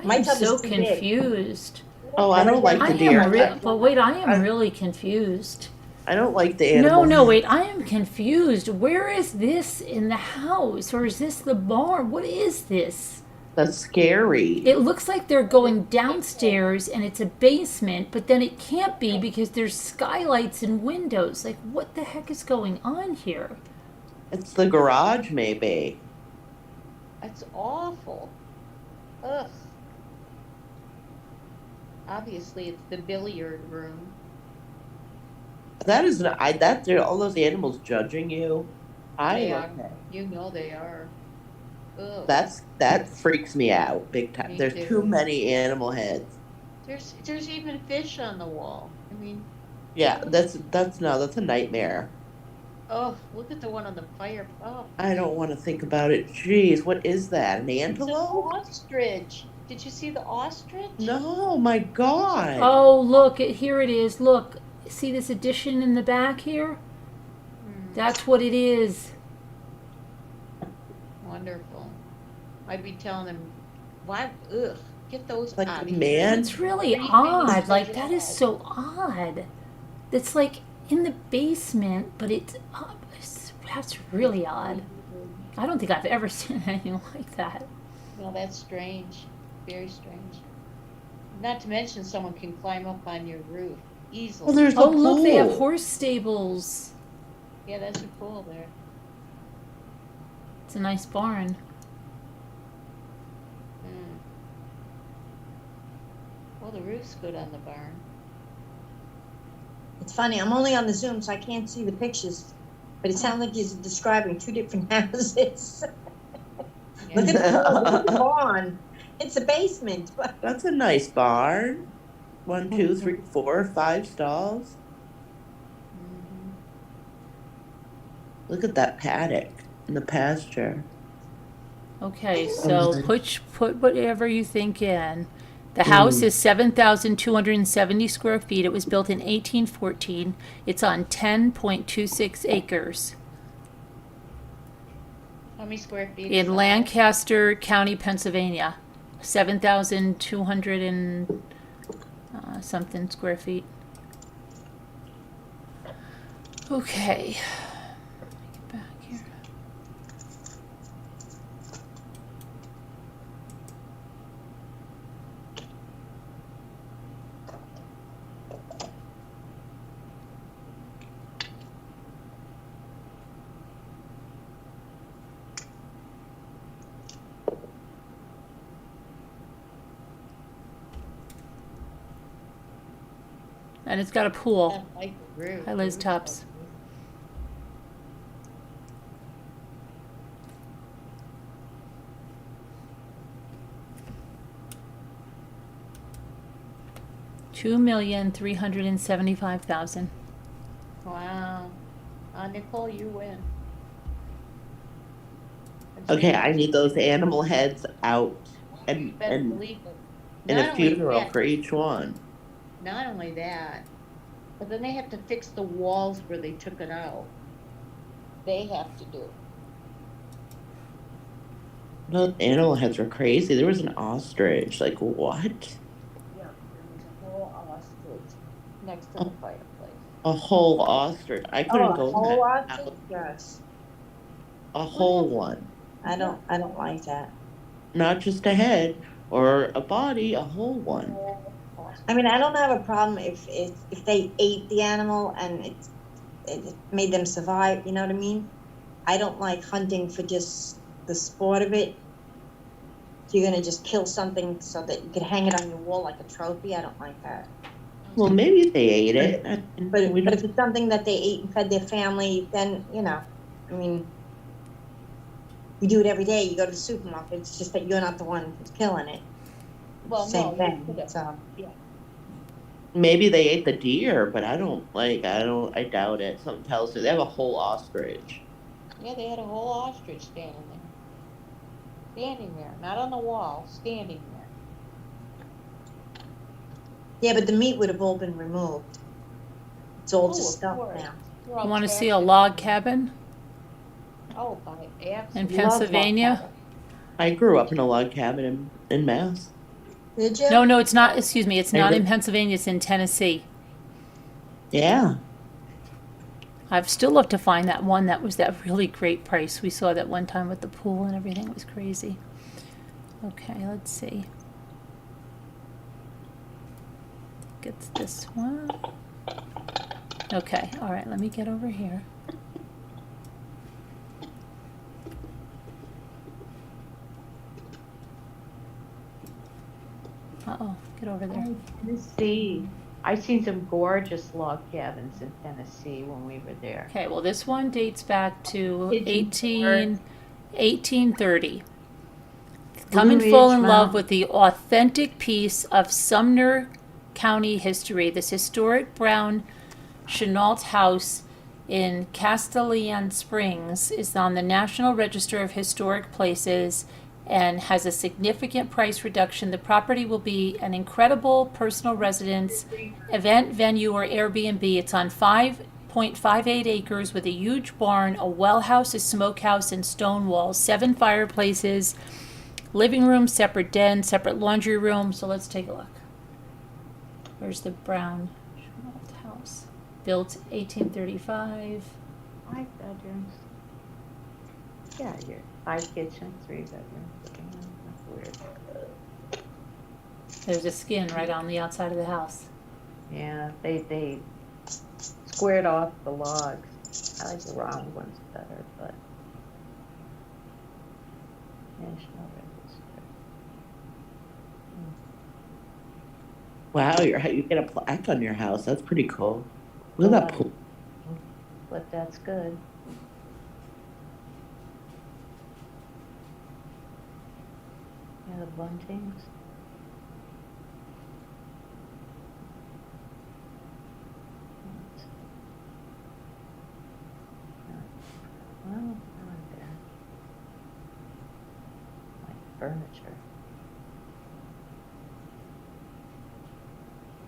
[SPEAKER 3] My
[SPEAKER 1] I'm
[SPEAKER 3] tub is
[SPEAKER 1] so
[SPEAKER 3] too big.
[SPEAKER 1] confused.
[SPEAKER 6] Oh, I don't like
[SPEAKER 1] I
[SPEAKER 6] the deer.
[SPEAKER 1] am but wait, I am really confused.
[SPEAKER 6] I don't like the
[SPEAKER 1] No,
[SPEAKER 6] animals.
[SPEAKER 1] no, wait, I am confused. Where is this in the house? Or is this the barn? What is this?
[SPEAKER 6] That's scary.
[SPEAKER 1] It looks like they're going downstairs and it's a basement, but then it can't be because there's skylights and windows. Like, what the heck is going on here?
[SPEAKER 6] It's the garage, maybe.
[SPEAKER 8] That's awful. Ugh. Obviously, it's the billiard room.
[SPEAKER 6] That is not. That there. All those animals judging you.
[SPEAKER 8] They
[SPEAKER 6] I'm
[SPEAKER 8] are.
[SPEAKER 6] okay.
[SPEAKER 8] You know they are. Ugh.
[SPEAKER 6] That freaks me out big time.
[SPEAKER 8] Me
[SPEAKER 6] There's
[SPEAKER 8] too.
[SPEAKER 6] too many animal heads.
[SPEAKER 8] There's even fish on the wall. I mean,
[SPEAKER 6] Yeah,
[SPEAKER 8] look,
[SPEAKER 6] that's a nightmare.
[SPEAKER 8] oh, look at the one on the fire. Oh,
[SPEAKER 6] I don't want to think about it. Jeez, what is that? An
[SPEAKER 8] it's an
[SPEAKER 6] antelope?
[SPEAKER 8] ostrich. Did you see the ostrich?
[SPEAKER 6] No, my God.
[SPEAKER 1] Oh, look, here it is. Look, see this addition in the back here?
[SPEAKER 8] Hmm,
[SPEAKER 1] That's what it is.
[SPEAKER 8] wonderful. I'd be telling them, why? Ugh, get those
[SPEAKER 6] Like
[SPEAKER 8] out
[SPEAKER 6] a
[SPEAKER 8] of here.
[SPEAKER 6] man?
[SPEAKER 1] It's really
[SPEAKER 8] Creepy
[SPEAKER 1] odd.
[SPEAKER 8] as
[SPEAKER 1] Like, that is
[SPEAKER 8] hell.
[SPEAKER 1] so odd. It's like in the basement, but that's really odd. I don't think I've ever seen anything like that.
[SPEAKER 8] Well, that's strange. Very strange. Not to mention someone can climb up on your roof easily.
[SPEAKER 6] Well, there's a
[SPEAKER 1] Oh, look, they have
[SPEAKER 6] pool.
[SPEAKER 1] horse stables.
[SPEAKER 8] Yeah, that's a pool there.
[SPEAKER 1] It's a nice barn.
[SPEAKER 8] Hmm. Well, the roof's good on the barn.
[SPEAKER 3] It's funny, I'm only on the Zoom, so I can't see the pictures. But it sounds like he's describing two different houses.
[SPEAKER 8] Yeah.
[SPEAKER 3] Look at the pool, look at the barn. It's a basement, but
[SPEAKER 6] That's a nice barn. 1, 2, 3, 4, 5 stalls.
[SPEAKER 8] Mhm.
[SPEAKER 6] Look at that paddock in the pasture.
[SPEAKER 1] Okay, so put whatever you think in. The house is 7,270 square feet. It was built in 1814. It's on 10.26 acres
[SPEAKER 8] How many square feet? is
[SPEAKER 1] in
[SPEAKER 8] the house?
[SPEAKER 1] Lancaster County, Pennsylvania. 7,200 and something square feet. Okay. Get back here. And it's got a pool.
[SPEAKER 8] I like the roof.
[SPEAKER 1] Hi,
[SPEAKER 8] The
[SPEAKER 1] Liz
[SPEAKER 8] roof's
[SPEAKER 1] Tubbs.
[SPEAKER 8] lovely.
[SPEAKER 1] $2,375,000.
[SPEAKER 8] Wow. Nicole, you win.
[SPEAKER 6] Okay, I need those animal heads out
[SPEAKER 8] You better
[SPEAKER 6] and
[SPEAKER 8] believe it.
[SPEAKER 6] and
[SPEAKER 8] Not
[SPEAKER 6] a
[SPEAKER 8] only
[SPEAKER 6] funeral
[SPEAKER 8] that,
[SPEAKER 6] for each one.
[SPEAKER 8] not only that, but then they have to fix the walls where they took it out. They have to do.
[SPEAKER 6] Those animal heads were crazy. There was an ostrich. Like, what?
[SPEAKER 8] Yeah, there was a whole ostrich next to the fireplace.
[SPEAKER 6] A whole ostrich. I couldn't go in
[SPEAKER 3] whole
[SPEAKER 6] that
[SPEAKER 3] ostrich?
[SPEAKER 6] house.
[SPEAKER 3] Yes.
[SPEAKER 6] A whole one.
[SPEAKER 3] I don't like that.
[SPEAKER 6] Not just a head or a body, a whole one.
[SPEAKER 3] I mean, I don't have a problem if they ate the animal and it made them survive, you know what I mean? I don't like hunting for just the sport of it. If you're gonna just kill something so that you could hang it on your wall like a trophy, I don't like that.
[SPEAKER 6] Well, maybe they ate it.
[SPEAKER 3] But if it's something that they ate and fed their family, then, you know, I mean, you do it every day, you go to the supermarket, it's just that you're not the one who's killing it.
[SPEAKER 8] Well,
[SPEAKER 3] Same
[SPEAKER 8] no, you
[SPEAKER 3] thing,
[SPEAKER 8] could've-
[SPEAKER 3] so.
[SPEAKER 6] Maybe they ate the deer, but I doubt it. Something tells me they have a whole ostrich.
[SPEAKER 8] Yeah, they had a whole ostrich standing there, not on the wall, standing there.
[SPEAKER 3] Yeah, but the meat would have all been removed. It's all
[SPEAKER 8] Oh,
[SPEAKER 3] just
[SPEAKER 8] of
[SPEAKER 3] stuff
[SPEAKER 8] course.
[SPEAKER 3] now.
[SPEAKER 8] They're all
[SPEAKER 1] You want to
[SPEAKER 8] trashed
[SPEAKER 1] see a
[SPEAKER 8] and-
[SPEAKER 1] log cabin
[SPEAKER 8] Oh, by
[SPEAKER 1] in
[SPEAKER 8] absolutely.
[SPEAKER 1] Pennsylvania?
[SPEAKER 6] I grew up in a log cabin in Mass.
[SPEAKER 3] Did you?
[SPEAKER 1] No, it's not. Excuse me. It's
[SPEAKER 6] I
[SPEAKER 1] not
[SPEAKER 6] re-
[SPEAKER 1] in Pennsylvania. It's in Tennessee.
[SPEAKER 6] Yeah.
[SPEAKER 1] I've still love to find that one that was that really great price. We saw that one time with the pool and everything. It was crazy. Okay, let's see. I think it's this one. Okay, all right, let me get over here. Uh-oh, get over there.
[SPEAKER 3] Let's see.
[SPEAKER 4] I seen some gorgeous log cabins in Tennessee when we were there.
[SPEAKER 1] Okay, well, this one dates back to
[SPEAKER 4] Pigeon
[SPEAKER 1] 1830. Come
[SPEAKER 4] Blue
[SPEAKER 1] and fall
[SPEAKER 4] Ridge
[SPEAKER 1] in love
[SPEAKER 4] Mountain.
[SPEAKER 1] with the authentic piece of Sumner County history. This historic brown Chenault house in Castellan Springs is on the National Register of Historic Places and has a significant price reduction. The property will be an incredible personal residence, event venue, or Airbnb. It's on 5.58 acres with a huge barn, a well house, a smokehouse, and stone walls, 7 fireplaces, living room, separate den, separate laundry room. So let's take a look. Where's the brown Chenault house? Built 1835.
[SPEAKER 4] 5 bedrooms. Yeah, you're 5 kitchens, 3 bedrooms. That's weird.
[SPEAKER 1] There's a skin right on the outside of the house.
[SPEAKER 4] Yeah, they squared off the logs. I like the round ones better, but National Register.
[SPEAKER 6] Wow, you get a plaque on your house. That's pretty cool. Look at that pool.
[SPEAKER 4] But that's good. Yeah, the buntings. Well, not there. Like furniture.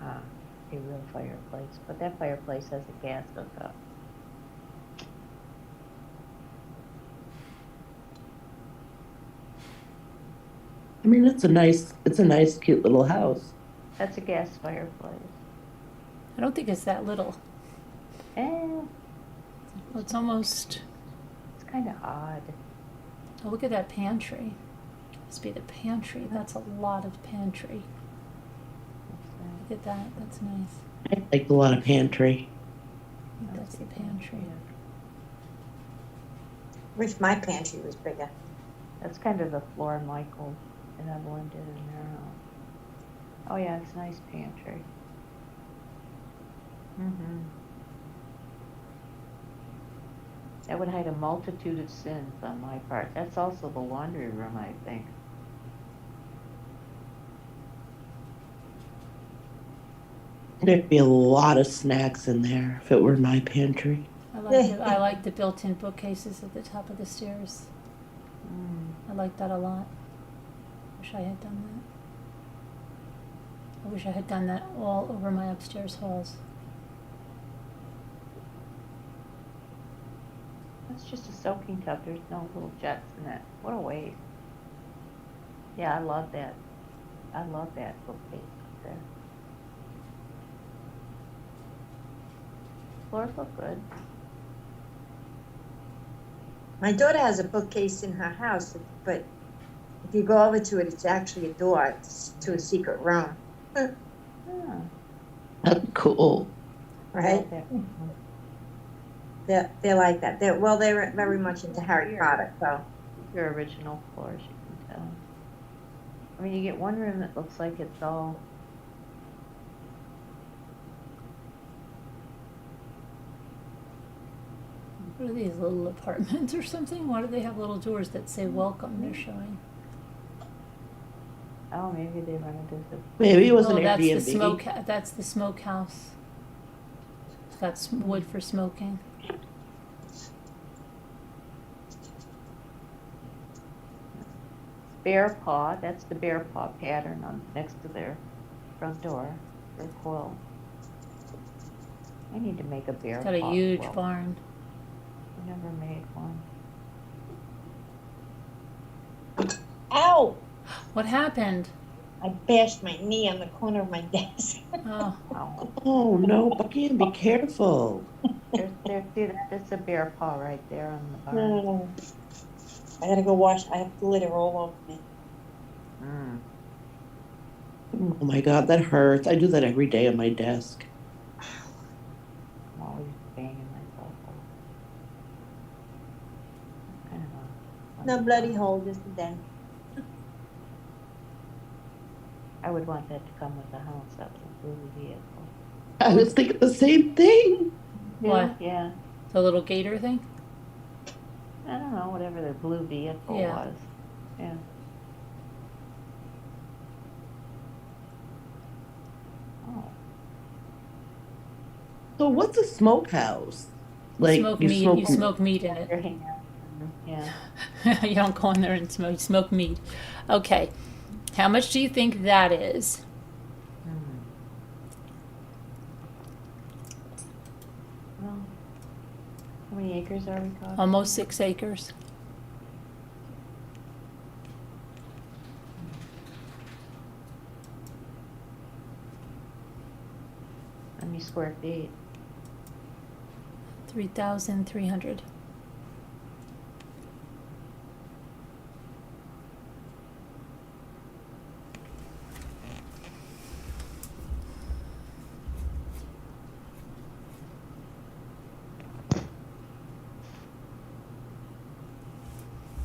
[SPEAKER 4] Ah, a real fireplace, but that fireplace has a gas hookup.
[SPEAKER 6] I mean, it's a nice, cute little house.
[SPEAKER 4] That's a gas fireplace.
[SPEAKER 1] I don't think it's that little.
[SPEAKER 4] Eh,
[SPEAKER 1] Well, it's almost.
[SPEAKER 4] it's kind of odd.
[SPEAKER 1] Oh, look at that pantry. Must be the pantry. That's a lot of pantry. Look at that. That's nice.
[SPEAKER 6] I like a lot of pantry.
[SPEAKER 1] I think that's the pantry.
[SPEAKER 3] Wish my pantry was bigger.
[SPEAKER 4] That's kind of the floor Michael and Evelyn did in their house. Oh yeah, it's a nice pantry. Mm-hmm. That would hide a multitude of sins on my part. That's also the laundry room, I think.
[SPEAKER 6] There'd be a lot of snacks in there if it were my pantry.
[SPEAKER 1] I like the built-in bookcases at the top of the stairs. I like that a lot. Wish I had done that. I wish I had done that all over my upstairs halls.
[SPEAKER 4] That's just a soaking tub. There's no little jets in it. What a waste. Yeah, I love that. I love that bookcase up there. Floors look good.
[SPEAKER 3] My daughter has a bookcase in her house, but if you go over to it, it's actually a door to a secret room.
[SPEAKER 4] Yeah.
[SPEAKER 6] That's cool.
[SPEAKER 3] Right?
[SPEAKER 4] Love that.
[SPEAKER 3] They're like that. They're very much into Harry Potter, so.
[SPEAKER 4] Your original floors, you can tell. I mean, you get one room that looks like it's all.
[SPEAKER 1] What are these, little apartments or something? Why do they have little doors that say welcome they're showing?
[SPEAKER 4] Oh, maybe they rented it.
[SPEAKER 6] Maybe it was
[SPEAKER 1] Oh,
[SPEAKER 6] an
[SPEAKER 1] that's the
[SPEAKER 6] Airbnb.
[SPEAKER 1] that's the smokehouse. It's got wood for smoking.
[SPEAKER 4] Bear paw, that's the bear paw pattern on next to their front door, their quilt. I need to make a bear
[SPEAKER 1] It's
[SPEAKER 4] paw
[SPEAKER 1] got a huge
[SPEAKER 4] quilt.
[SPEAKER 1] barn.
[SPEAKER 4] I never made one.
[SPEAKER 3] Ow!
[SPEAKER 1] What happened?
[SPEAKER 3] I bashed my knee on the corner of my desk.
[SPEAKER 1] Oh,
[SPEAKER 4] Oh,
[SPEAKER 6] Oh no, Bucky, be careful.
[SPEAKER 4] that's a bear paw right there on the barn.
[SPEAKER 3] No. I gotta go wash. I have glitter all over me.
[SPEAKER 4] Mm.
[SPEAKER 6] Oh my God, that hurts. I do that every day on my desk.
[SPEAKER 4] I'm always banging myself up. That's kind of a
[SPEAKER 3] No bloody hole, just a dent.
[SPEAKER 4] I would want that to come with the house. That was a blue vehicle.
[SPEAKER 6] I was thinking the same thing.
[SPEAKER 1] What?
[SPEAKER 4] Yeah.
[SPEAKER 1] The little gator thing?
[SPEAKER 4] I don't know, whatever the blue vehicle
[SPEAKER 1] Yeah.
[SPEAKER 4] was. Yeah. Oh.
[SPEAKER 6] So what's a smokehouse?
[SPEAKER 1] You
[SPEAKER 6] Like
[SPEAKER 1] smoke
[SPEAKER 6] you
[SPEAKER 1] meat.
[SPEAKER 6] smoke
[SPEAKER 1] You smoke meat in it.
[SPEAKER 4] Your hand. Yeah.
[SPEAKER 1] You don't go in there and smoke. You smoke meat. Okay. How much do you think that is?
[SPEAKER 4] Well, how many acres are we talking?
[SPEAKER 1] Almost 6 acres.
[SPEAKER 4] How many square feet?
[SPEAKER 1] 3,300.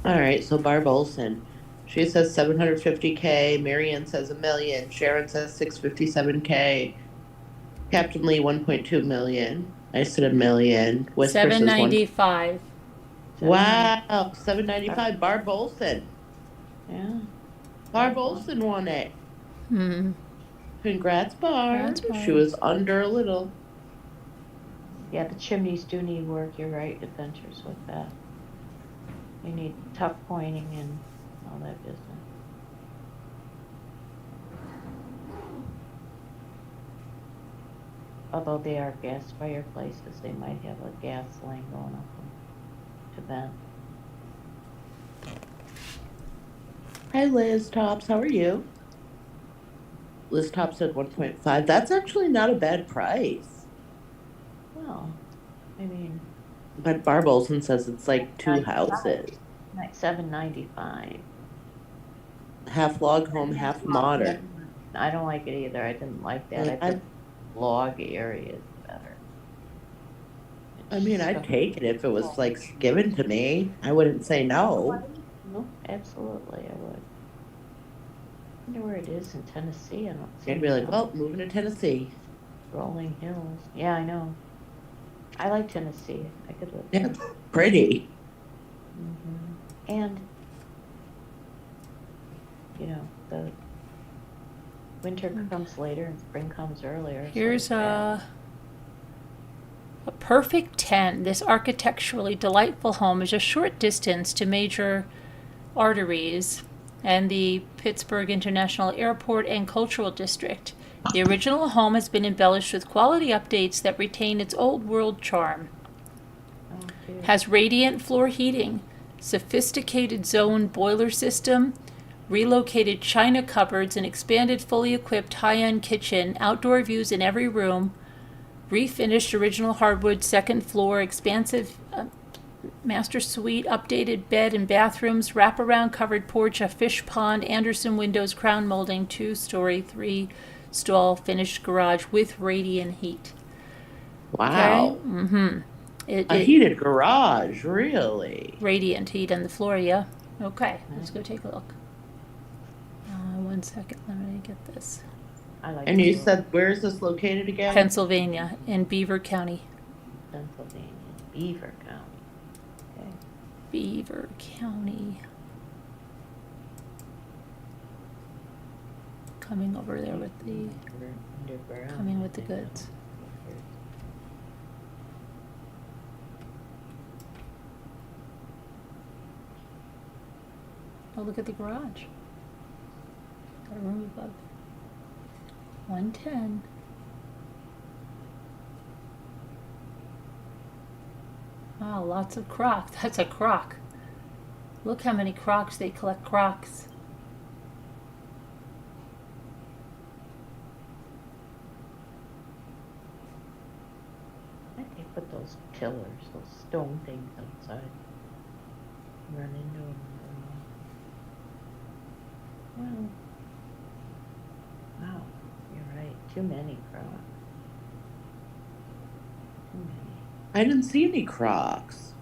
[SPEAKER 6] All right, so Barb Olson, she says 750K. Marianne says $1 million. Sharon says 657K. Captain Lee 1.2 million. I said $1 million. Whisper says
[SPEAKER 1] 795.
[SPEAKER 6] Wow, 795. Barb Olson.
[SPEAKER 4] Yeah.
[SPEAKER 6] Barb Olson won it.
[SPEAKER 1] Hmm.
[SPEAKER 6] Congrats, Barb.
[SPEAKER 1] Congrats, Barb.
[SPEAKER 6] She was under a little.
[SPEAKER 4] Yeah, the chimneys do need work. You're right, adventures with that. You need tuck pointing and all that business. Although they are gas fireplaces, they might have a gas line going up them to vent.
[SPEAKER 6] Hi, Liz Tops. How are you? Liz Tops said 1.5. That's actually not a bad price.
[SPEAKER 4] Well, I mean,
[SPEAKER 6] But Barb Olson says it's like 2 houses.
[SPEAKER 4] like $795.
[SPEAKER 6] Half log home, half modern.
[SPEAKER 4] I don't like it either. I didn't like that. I think log area is better.
[SPEAKER 6] I mean, I'd take it if it was like given to me. I wouldn't say no.
[SPEAKER 4] No, absolutely, I would. I wonder where it is in Tennessee. I don't see
[SPEAKER 6] I'd be
[SPEAKER 4] it
[SPEAKER 6] like,
[SPEAKER 4] now.
[SPEAKER 6] well, moving to Tennessee.
[SPEAKER 4] Rolling Hills. Yeah, I know. I like Tennessee. I could live
[SPEAKER 6] Yeah,
[SPEAKER 4] there.
[SPEAKER 6] it's pretty.
[SPEAKER 4] And, you know, the winter comes later and spring comes earlier. so
[SPEAKER 1] Here's
[SPEAKER 4] it's bad.
[SPEAKER 1] a perfect 10. This architecturally delightful home is a short distance to major arteries and the Pittsburgh International Airport and Cultural District. The original home has been embellished with quality updates that retain its old world charm.
[SPEAKER 4] Oh, dear.
[SPEAKER 1] Has radiant floor heating, sophisticated zone boiler system, relocated china cupboards, an expanded fully equipped high-end kitchen, outdoor views in every room, refinished original hardwood second floor, expansive master suite, updated bed and bathrooms, wraparound covered porch, a fish pond, Anderson windows, crown molding, 2-story, 3-stall finished garage with radiant heat.
[SPEAKER 6] Wow.
[SPEAKER 1] Okay? Mm-hmm.
[SPEAKER 6] A heated garage, really?
[SPEAKER 1] Radiant heat on the floor, yeah. Okay, let's go take a look. 1 second, let me get this.
[SPEAKER 4] I like
[SPEAKER 6] And you
[SPEAKER 4] it.
[SPEAKER 6] said, where is this located again?
[SPEAKER 1] Pennsylvania, in Beaver County.
[SPEAKER 4] Pennsylvania, Beaver County. Okay.
[SPEAKER 1] Beaver County. Coming over there with the,
[SPEAKER 4] Underground.
[SPEAKER 1] coming with the goods. Oh, look at the garage. Got a room above. 110. Wow, lots of crocs. That's a croc. Look how many crocs they collect crocs.
[SPEAKER 4] I think they put those tillers, those stone things outside. Run into them. Well, wow, you're right. Too many crocs. Too many.
[SPEAKER 6] I didn't see any Crocs.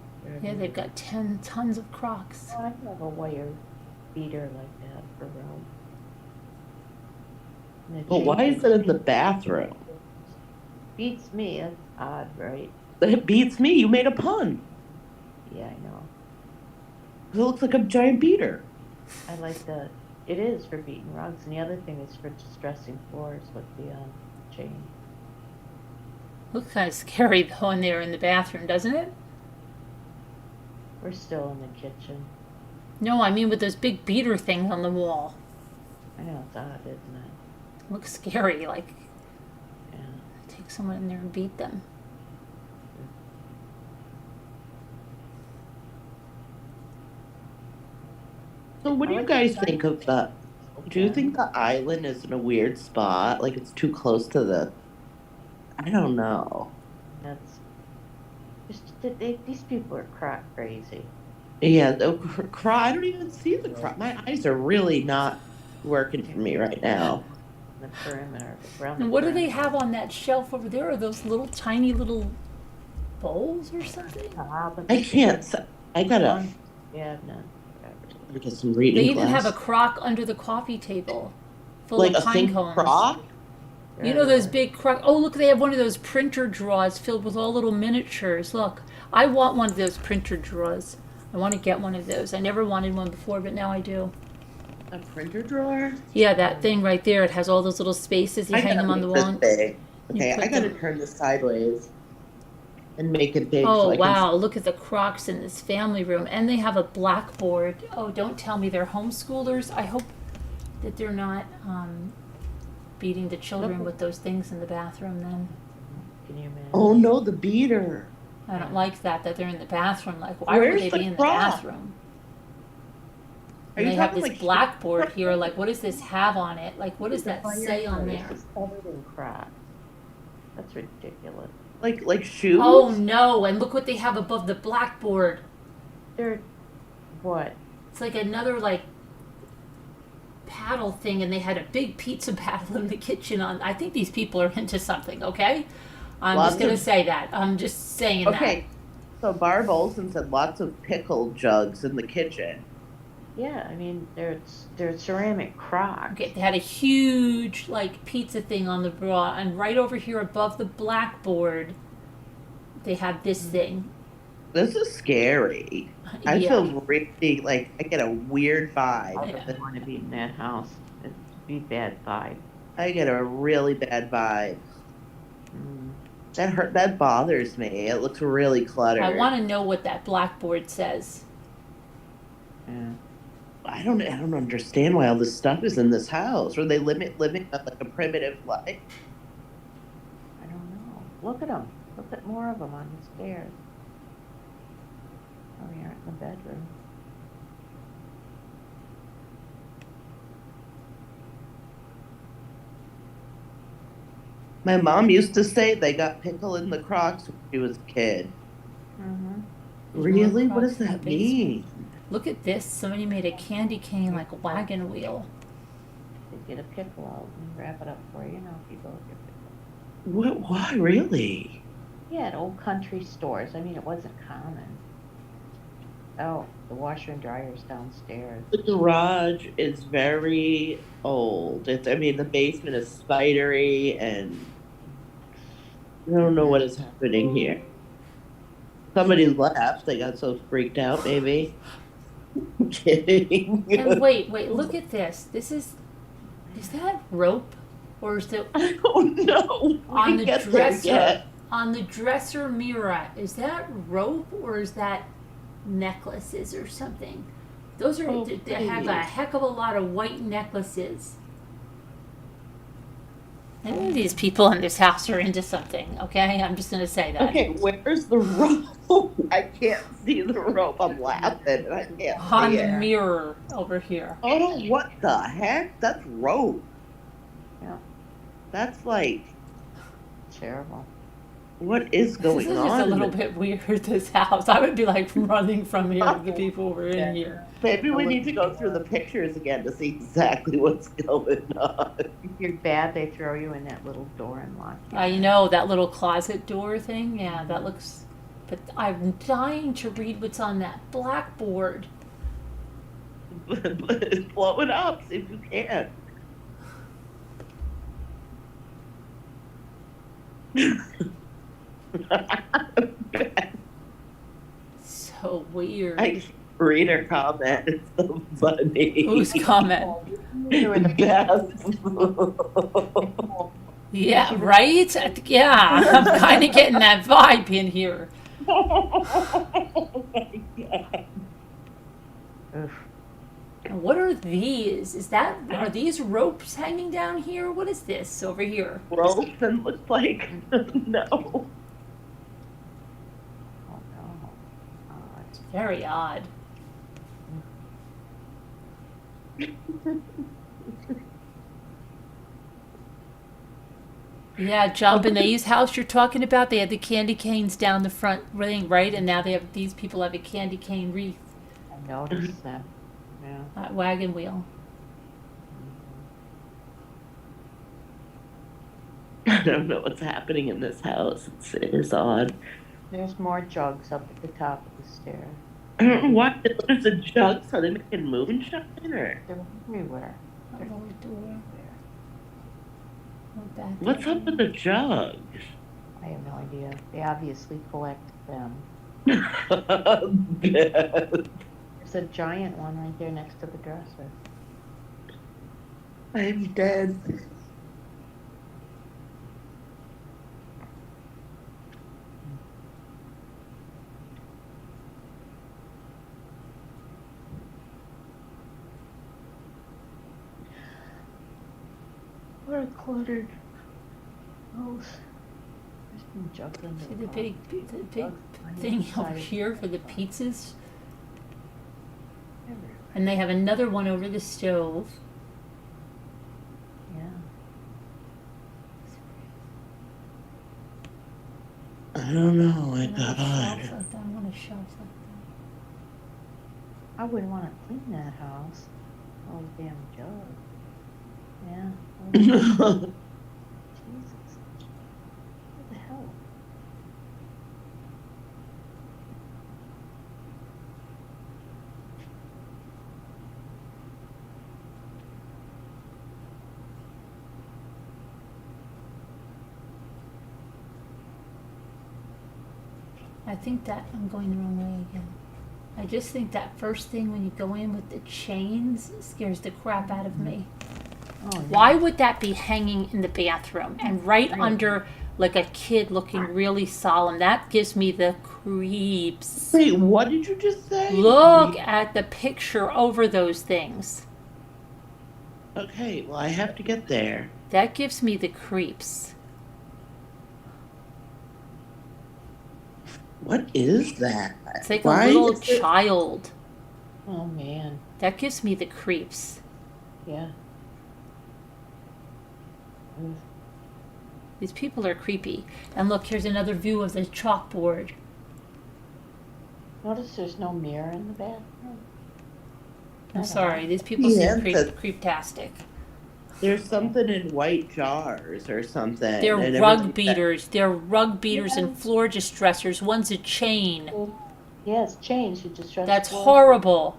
[SPEAKER 1] Yeah, they've got 10 tons of crocs.
[SPEAKER 4] Oh, I have a wire beater like that for Rome.
[SPEAKER 6] But why is it in the bathroom?
[SPEAKER 8] Beats me, that's odd, right?
[SPEAKER 6] It beats me. You made a pun.
[SPEAKER 8] Yeah, I know.
[SPEAKER 6] It looks like a giant beater.
[SPEAKER 8] I like the, it is for beating rugs, and the other thing is for distressing floors with the chain.
[SPEAKER 1] Looks kind of scary though in there in the bathroom, doesn't it?
[SPEAKER 8] We're still in the kitchen.
[SPEAKER 1] No, I mean with those big beater things on the wall.
[SPEAKER 8] I know, it's odd, isn't it?
[SPEAKER 1] Looks scary, like
[SPEAKER 8] Yeah.
[SPEAKER 1] take someone in there and beat them.
[SPEAKER 6] So what do
[SPEAKER 8] I
[SPEAKER 6] you
[SPEAKER 8] like
[SPEAKER 6] guys
[SPEAKER 8] the
[SPEAKER 6] think of the? Do you think the island is in a weird spot? Like it's too close to the? I don't know.
[SPEAKER 8] That's just these people are crack crazy.
[SPEAKER 6] Yeah, the cry. I don't even see the cry. My eyes are really not working for me right now.
[SPEAKER 8] The perimeter, around the
[SPEAKER 1] And what do they
[SPEAKER 8] perimeter.
[SPEAKER 1] have on that shelf over there? Are those little tiny little bowls or something?
[SPEAKER 8] But
[SPEAKER 6] I can't. I gotta
[SPEAKER 8] Yeah, no.
[SPEAKER 6] get some
[SPEAKER 1] They
[SPEAKER 6] reading
[SPEAKER 1] even have a
[SPEAKER 6] glasses.
[SPEAKER 1] crock under the coffee table, full
[SPEAKER 6] Like
[SPEAKER 1] of
[SPEAKER 6] a
[SPEAKER 1] pine
[SPEAKER 6] sink
[SPEAKER 1] cones.
[SPEAKER 6] crock.
[SPEAKER 1] You know those big crock? Oh, look, they have one of those printer drawers filled with all little miniatures. Look, I want one of those printer drawers. I want to get one of those. I never wanted one before, but now I do.
[SPEAKER 6] A printer drawer.
[SPEAKER 1] Yeah, that thing right there. It has all those little spaces. You hang them on the
[SPEAKER 6] make
[SPEAKER 1] wall.
[SPEAKER 6] this big.
[SPEAKER 1] You
[SPEAKER 6] Okay,
[SPEAKER 1] put
[SPEAKER 6] I gotta
[SPEAKER 1] them-
[SPEAKER 6] turn this sideways and make it big.
[SPEAKER 1] Oh
[SPEAKER 6] so I
[SPEAKER 1] wow! Look at the crocs in this family room, and they have a blackboard. Oh, don't tell me they're homeschoolers. I hope that they're not beating the children with those things in the bathroom. Then
[SPEAKER 8] Can you imagine?
[SPEAKER 6] Oh no, the beater.
[SPEAKER 1] I don't like that they're in the bathroom. Like, why
[SPEAKER 6] Where's
[SPEAKER 1] would they
[SPEAKER 6] the
[SPEAKER 1] be in the
[SPEAKER 6] crock?
[SPEAKER 1] bathroom?
[SPEAKER 6] Are
[SPEAKER 1] And
[SPEAKER 6] you
[SPEAKER 1] they have
[SPEAKER 6] talking
[SPEAKER 1] this
[SPEAKER 6] like
[SPEAKER 1] blackboard here. Like, what does this have on it? Like, what does that say on there?
[SPEAKER 8] It's covered in crack. That's ridiculous.
[SPEAKER 6] like shoes?
[SPEAKER 1] Oh no! And look what they have above the blackboard.
[SPEAKER 8] They're what?
[SPEAKER 1] It's like another like paddle thing, and they had a big pizza paddle in the kitchen. I think these people are into something. Okay, I'm
[SPEAKER 6] Lots
[SPEAKER 1] just gonna
[SPEAKER 6] of-
[SPEAKER 1] say that. I'm just saying
[SPEAKER 6] Okay, so Barb Olson said lots of pickle jugs in the kitchen.
[SPEAKER 8] Yeah, I mean they're ceramic crock.
[SPEAKER 1] that. Okay, they had a huge like pizza thing on the bra, and right over here above the blackboard, they have this thing.
[SPEAKER 6] This is scary. I
[SPEAKER 1] Yeah.
[SPEAKER 6] feel really like I get a weird
[SPEAKER 8] I
[SPEAKER 6] vibe.
[SPEAKER 8] don't want to be in that house. It'd be bad vibe.
[SPEAKER 6] I get a really bad vibe.
[SPEAKER 8] Mm.
[SPEAKER 6] That bothers me. It looks really cluttered.
[SPEAKER 1] I want to know what that blackboard says.
[SPEAKER 8] Yeah.
[SPEAKER 6] I don't understand why all this stuff is in this house. Or they living like a primitive life.
[SPEAKER 8] I don't know. Look at them. Look at more of them on the stairs. Oh, we aren't in the bedroom.
[SPEAKER 6] My mom used to say they got pickle in the Crocs when she was a kid.
[SPEAKER 8] Mm-hmm.
[SPEAKER 6] Really? What
[SPEAKER 1] Crocs
[SPEAKER 6] does
[SPEAKER 1] in the
[SPEAKER 6] that mean?
[SPEAKER 1] Look at this. Somebody made a candy cane like a wagon wheel.
[SPEAKER 8] They get a pickle out and wrap it up for you. You know, if you go with your pickle.
[SPEAKER 6] What? Why? Really?
[SPEAKER 8] Yeah, at old country stores. I mean, it wasn't common. Oh, the washer and dryer's downstairs.
[SPEAKER 6] The garage is very old. I mean, the basement is spidery, and I don't know what is happening here. Somebody left. They got so freaked out, maybe. I'm kidding.
[SPEAKER 1] And wait, look at this. Is that rope? Or is it
[SPEAKER 6] I don't know. We
[SPEAKER 1] on
[SPEAKER 6] didn't
[SPEAKER 1] the
[SPEAKER 6] get there
[SPEAKER 1] dresser?
[SPEAKER 6] yet.
[SPEAKER 1] On the dresser mirror, is that rope or is that necklaces or something? Those are,
[SPEAKER 6] Oh,
[SPEAKER 1] they have a
[SPEAKER 6] please.
[SPEAKER 1] heck of a lot of white necklaces. I think these people in this house are into something, okay? I'm just gonna say that.
[SPEAKER 6] Okay, where's the rope? I can't see the rope. I'm laughing and I can't
[SPEAKER 1] On
[SPEAKER 6] see
[SPEAKER 1] the
[SPEAKER 6] it.
[SPEAKER 1] mirror over here.
[SPEAKER 6] Oh, what the heck? That's rope.
[SPEAKER 8] Yeah.
[SPEAKER 6] That's like,
[SPEAKER 8] Terrible.
[SPEAKER 6] what is
[SPEAKER 1] This
[SPEAKER 6] going
[SPEAKER 1] is
[SPEAKER 6] on?
[SPEAKER 1] just a little bit weird, this house. I would be like running from here if the people were in here.
[SPEAKER 6] Maybe we need to go through the pictures again to see exactly what's going on.
[SPEAKER 8] If you're bad, they throw you in that little door and lock you.
[SPEAKER 1] I know, that little closet door thing, yeah, that looks, but I'm dying to read what's on that blackboard.
[SPEAKER 6] Blow it up, see if you can.
[SPEAKER 1] So weird.
[SPEAKER 6] I can't read her comment. It's so funny.
[SPEAKER 1] Whose comment?
[SPEAKER 6] Beth.
[SPEAKER 1] Yeah, right? Yeah, I'm kind of getting that vibe in here. And what are these? Are these ropes hanging down here? What is this over here?
[SPEAKER 6] Rope and looks like no.
[SPEAKER 4] Oh no.
[SPEAKER 1] It's very odd. Yeah, Jump, in the house you're talking about, they had the candy canes down the front ring, right? And now these people have a candy cane wreath
[SPEAKER 4] I noticed that. Yeah.
[SPEAKER 1] wagon wheel.
[SPEAKER 6] I don't know what's happening in this house. It is odd.
[SPEAKER 4] There's more jugs up at the top of the stairs.
[SPEAKER 6] I don't know why there's a jug. So they making moonshine or
[SPEAKER 4] They're everywhere.
[SPEAKER 1] Lower door. Or back
[SPEAKER 6] what's up with the jugs?
[SPEAKER 4] I have no idea. They obviously collect them.
[SPEAKER 6] Beth.
[SPEAKER 4] There's a giant one right there next to the dresser.
[SPEAKER 6] I'm dead.
[SPEAKER 4] What a cluttered house. There's been jugs in
[SPEAKER 1] See the big
[SPEAKER 4] on the
[SPEAKER 1] thing
[SPEAKER 4] inside
[SPEAKER 1] over
[SPEAKER 4] of
[SPEAKER 1] here
[SPEAKER 4] the
[SPEAKER 1] for the pizzas?
[SPEAKER 4] everywhere.
[SPEAKER 1] And they have another one over the stove.
[SPEAKER 4] Yeah.
[SPEAKER 6] I don't know. My
[SPEAKER 1] Another shelf
[SPEAKER 6] God.
[SPEAKER 1] like that. I want a shelf like
[SPEAKER 4] I wouldn't want to clean that house. All those damn jugs. Yeah. Jesus. What the hell?
[SPEAKER 1] I think that I'm going the wrong way again. I just think that first thing when you go in with the chains scares the crap out of me.
[SPEAKER 4] Oh,
[SPEAKER 1] Why would that be hanging in the bathroom and right under like a kid looking really solemn? That gives me the creeps.
[SPEAKER 6] Wait, what did you just say?
[SPEAKER 1] Look at the picture over those things.
[SPEAKER 6] Okay, well, I have to get there.
[SPEAKER 1] That gives me the creeps.
[SPEAKER 6] What is that?
[SPEAKER 1] It's like
[SPEAKER 6] Why
[SPEAKER 1] a little
[SPEAKER 6] is it-
[SPEAKER 1] child.
[SPEAKER 4] Oh man.
[SPEAKER 1] That gives me the creeps.
[SPEAKER 4] Yeah. Ugh.
[SPEAKER 1] These people are creepy. And look, here's another view of the chalkboard.
[SPEAKER 4] Notice there's no mirror in the bathroom.
[SPEAKER 1] I'm sorry, these people
[SPEAKER 6] Yeah,
[SPEAKER 1] seem
[SPEAKER 6] but-
[SPEAKER 1] creeptastic.
[SPEAKER 6] There's something in white jars or something.
[SPEAKER 1] They're
[SPEAKER 6] and
[SPEAKER 1] rug
[SPEAKER 6] everything-
[SPEAKER 1] beaters. They're rug beaters and floor distressors. One's a chain.
[SPEAKER 4] Yeah, it's changed. You just dressed
[SPEAKER 1] That's
[SPEAKER 4] the floor.
[SPEAKER 1] horrible.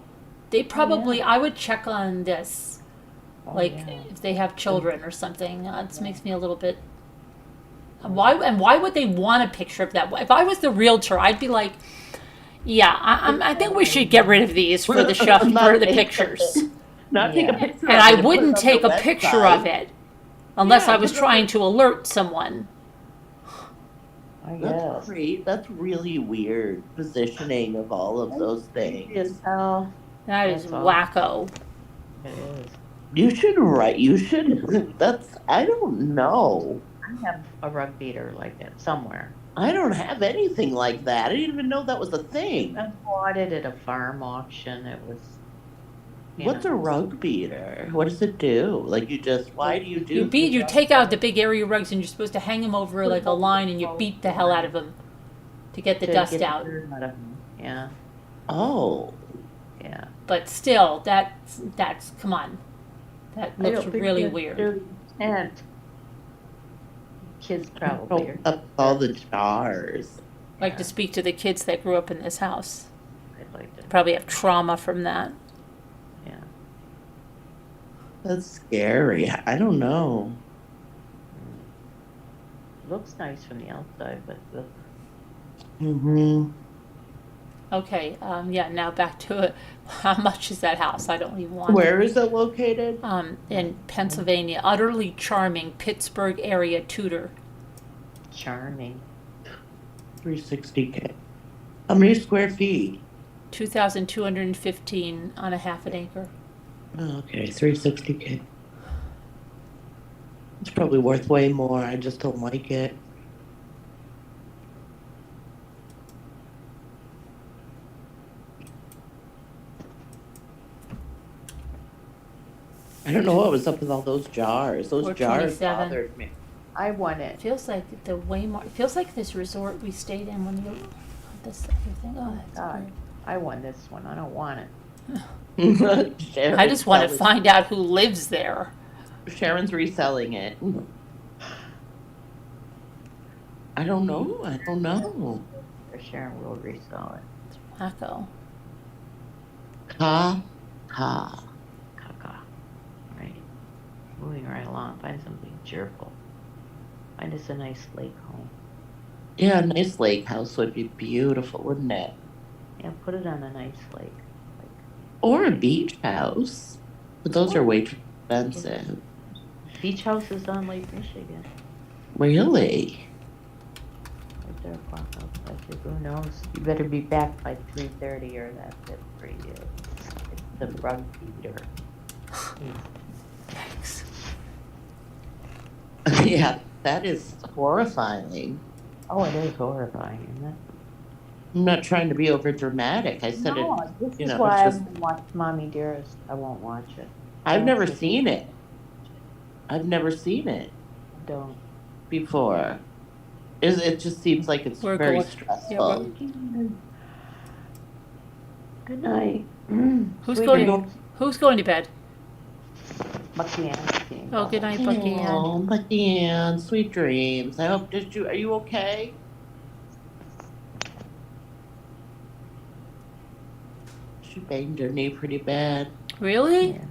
[SPEAKER 1] They probably, I would check on this.
[SPEAKER 4] Oh,
[SPEAKER 1] Like,
[SPEAKER 4] yeah.
[SPEAKER 1] if they have children or something. This makes me a little bit. Why would they want a picture of that? If I was the realtor, I'd be like, yeah, I think we should get rid of these for the show, for the pictures.
[SPEAKER 6] Not take a
[SPEAKER 4] Yeah.
[SPEAKER 6] picture
[SPEAKER 1] And
[SPEAKER 6] of it
[SPEAKER 1] I
[SPEAKER 6] and put it
[SPEAKER 1] wouldn't
[SPEAKER 6] on
[SPEAKER 1] take
[SPEAKER 6] the
[SPEAKER 1] a picture of
[SPEAKER 6] website.
[SPEAKER 1] it unless
[SPEAKER 6] Yeah,
[SPEAKER 1] I was
[SPEAKER 6] put it
[SPEAKER 1] trying to alert someone.
[SPEAKER 4] I
[SPEAKER 6] That's
[SPEAKER 4] guess.
[SPEAKER 6] great. That's really weird positioning of all of those things.
[SPEAKER 4] As hell.
[SPEAKER 1] That is
[SPEAKER 4] That's all.
[SPEAKER 1] wacko.
[SPEAKER 4] It is.
[SPEAKER 6] You should write. You should. That's. I don't know.
[SPEAKER 4] I have a rug beater like that somewhere.
[SPEAKER 6] I don't have anything like that. I didn't even know that was a thing.
[SPEAKER 4] I bought it at a farm auction. It was. you
[SPEAKER 6] What's
[SPEAKER 4] know,
[SPEAKER 6] a rug beater? What does it do? Like you just? Why do you do?
[SPEAKER 1] You take out the big area rugs and you're supposed to hang them over like a line and you beat the hell out of them to get the
[SPEAKER 4] to
[SPEAKER 1] dust
[SPEAKER 4] get the
[SPEAKER 1] out.
[SPEAKER 4] dirt out of 'em. Yeah,
[SPEAKER 6] Oh,
[SPEAKER 4] yeah.
[SPEAKER 1] But still, that's come on. That
[SPEAKER 4] I
[SPEAKER 1] looks
[SPEAKER 4] don't think
[SPEAKER 1] really
[SPEAKER 4] that's
[SPEAKER 1] weird.
[SPEAKER 4] their intent. Kids probably are.
[SPEAKER 6] up all the jars.
[SPEAKER 1] Like to speak to the kids that grew up in this house.
[SPEAKER 4] I'd like to.
[SPEAKER 1] Probably have trauma from that.
[SPEAKER 4] Yeah.
[SPEAKER 6] That's scary. I don't know.
[SPEAKER 8] Looks nice from the outside, but the
[SPEAKER 6] Mm-hmm.
[SPEAKER 1] Okay, yeah, now back to it. How much is that house? I don't even want it.
[SPEAKER 6] Where is it located?
[SPEAKER 1] In Pennsylvania, utterly charming Pittsburgh area Tudor.
[SPEAKER 8] charming.
[SPEAKER 6] 360K. How many square feet?
[SPEAKER 1] 2,215 on a half an acre.
[SPEAKER 6] Oh, okay, 360K. It's probably worth way more. I just don't like it. I don't know what was up with all those jars. Those jars
[SPEAKER 1] 427.
[SPEAKER 6] bothered me.
[SPEAKER 8] I want
[SPEAKER 1] It
[SPEAKER 8] it.
[SPEAKER 1] feels like the Waymar. It feels like this resort we stayed in when you this other thing. Oh, that's
[SPEAKER 8] God.
[SPEAKER 1] weird.
[SPEAKER 8] I want this one. I don't want it.
[SPEAKER 1] I just want to find out who lives there.
[SPEAKER 6] Sharon's reselling it. I don't know. I don't know.
[SPEAKER 8] Or Sharon will resell it.
[SPEAKER 1] Wacko.
[SPEAKER 6] Ha.
[SPEAKER 8] Caca. Right. Moving right along. Find something cheerful. Find us a nice lake home.
[SPEAKER 6] Yeah, a nice lake house would be beautiful, wouldn't it?
[SPEAKER 8] Yeah, put it on a nice lake.
[SPEAKER 6] Or a beach house. But those are way too expensive.
[SPEAKER 8] Beach houses on Lake Michigan.
[SPEAKER 6] Really?
[SPEAKER 8] Right there, clock outside you. Who knows? You better be back by 3:30 or that's it for you. It's the rug beater.
[SPEAKER 1] Thanks.
[SPEAKER 6] Yeah, that is horrifying.
[SPEAKER 8] Oh, it is horrifying, isn't it?
[SPEAKER 6] I'm not trying to be over dramatic. I said
[SPEAKER 8] No,
[SPEAKER 6] it.
[SPEAKER 8] this
[SPEAKER 6] you
[SPEAKER 8] is
[SPEAKER 6] know,
[SPEAKER 8] why
[SPEAKER 6] it's
[SPEAKER 8] I
[SPEAKER 6] just-
[SPEAKER 8] won't watch Mommy Dearest. I won't watch it.
[SPEAKER 6] I've never seen it. I've never seen it
[SPEAKER 8] Don't.
[SPEAKER 6] before. It just seems like it's
[SPEAKER 1] We're
[SPEAKER 6] very
[SPEAKER 1] going-
[SPEAKER 6] stressful.
[SPEAKER 8] Good night.
[SPEAKER 1] Who's
[SPEAKER 8] Sweet
[SPEAKER 1] going?
[SPEAKER 8] dreams.
[SPEAKER 1] Who's going to bed?
[SPEAKER 8] Bucky Ann.
[SPEAKER 1] Oh, good night, Bucky Ann.
[SPEAKER 6] Oh, Bucky Ann, sweet dreams. I hope. Are you okay? She banged her knee pretty bad.
[SPEAKER 1] Really?
[SPEAKER 8] Yeah.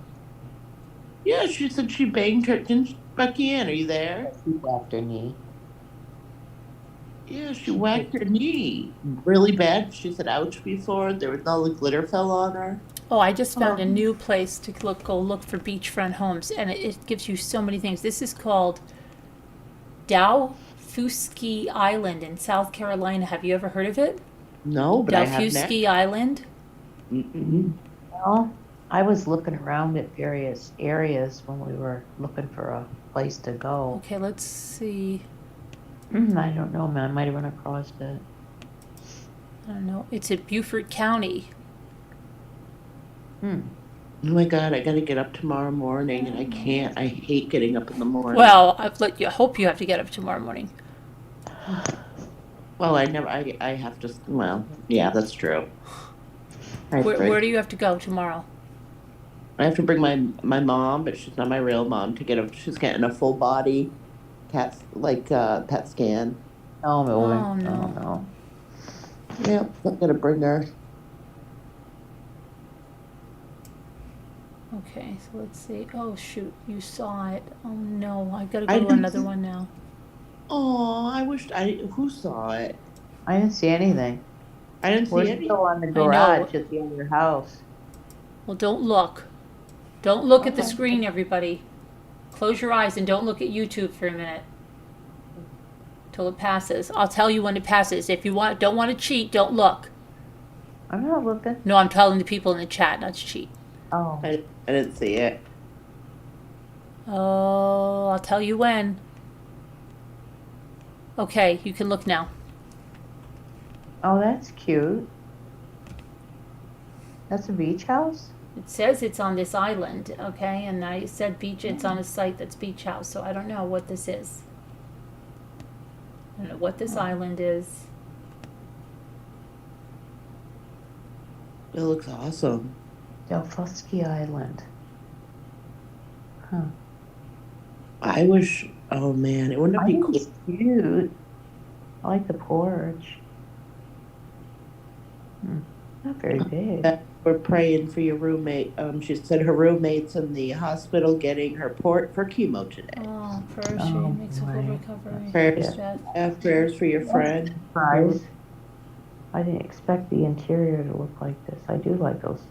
[SPEAKER 6] Yeah, she said she banged her. Bucky Ann, are you there?
[SPEAKER 8] She whacked her knee.
[SPEAKER 6] Yeah, she whacked her knee really bad. She said ouch before. There was all the glitter fell on her.
[SPEAKER 1] Oh, I just found a new place to go look for beachfront homes, and it gives you so many things. This is called Dowfuski Island in South Carolina. Have you ever heard of it?
[SPEAKER 6] No, but I have next.
[SPEAKER 1] Dowfuski Island.
[SPEAKER 6] Mm-mm.
[SPEAKER 8] Well, I was looking around at various areas when we were looking for a place to go.
[SPEAKER 1] Okay, let's see.
[SPEAKER 8] I don't know, man. I might have run across it.
[SPEAKER 1] I don't know. It's in Beaufort County.
[SPEAKER 6] Oh my God, I gotta get up tomorrow morning, and I can't. I hate getting up in the morning.
[SPEAKER 1] Well, hope you have to get up tomorrow morning.
[SPEAKER 6] Well, I have to. Well, yeah, that's true.
[SPEAKER 1] Where do you have to go tomorrow?
[SPEAKER 6] I have to bring my mom, but she's not my real mom, to get she's getting a full body PET scan.
[SPEAKER 8] Oh, no.
[SPEAKER 1] Oh, no.
[SPEAKER 8] Oh, no.
[SPEAKER 6] Yep, I'm gonna bring her.
[SPEAKER 1] Okay, so let's see. Oh, shoot, you saw it. Oh, no, I gotta
[SPEAKER 6] I
[SPEAKER 1] go to
[SPEAKER 6] didn't
[SPEAKER 1] another
[SPEAKER 6] see-
[SPEAKER 1] one now.
[SPEAKER 6] Oh, I wished who saw it?
[SPEAKER 8] I didn't see anything.
[SPEAKER 6] I didn't see
[SPEAKER 8] We're
[SPEAKER 6] any.
[SPEAKER 8] still on the
[SPEAKER 1] know.
[SPEAKER 8] garage at the other house.
[SPEAKER 1] Well, don't look. Don't look at the screen, everybody. Close your eyes and don't look at YouTube for a minute. Till it passes. I'll tell you when it passes. If you don't want to cheat, don't look.
[SPEAKER 8] I'm not looking.
[SPEAKER 1] No, I'm telling the people in the chat not to cheat.
[SPEAKER 8] Oh.
[SPEAKER 6] I didn't see it.
[SPEAKER 1] Oh, I'll tell you when. Okay, you can look now.
[SPEAKER 8] Oh, that's cute. That's a beach house?
[SPEAKER 1] It says it's on this island, okay? And I said beach, it's on a site that's beach house, so I don't know what this is. I don't know what this island is.
[SPEAKER 6] It looks awesome.
[SPEAKER 8] Delfusky Island. Huh.
[SPEAKER 6] I wish. Oh man, it wouldn't it
[SPEAKER 8] I
[SPEAKER 6] be
[SPEAKER 8] think
[SPEAKER 6] cool?
[SPEAKER 8] it's cute. I like the porch. Not very big.
[SPEAKER 6] We're praying for your roommate. She said her roommate's in the hospital getting her port for chemo today.
[SPEAKER 1] Oh, prayers
[SPEAKER 8] Oh,
[SPEAKER 1] she makes a full
[SPEAKER 8] boy.
[SPEAKER 1] recovery.
[SPEAKER 6] Prayers,
[SPEAKER 1] Beth.
[SPEAKER 6] prayers for your friend.
[SPEAKER 8] Surprise. I didn't expect the interior to look like this. I do like those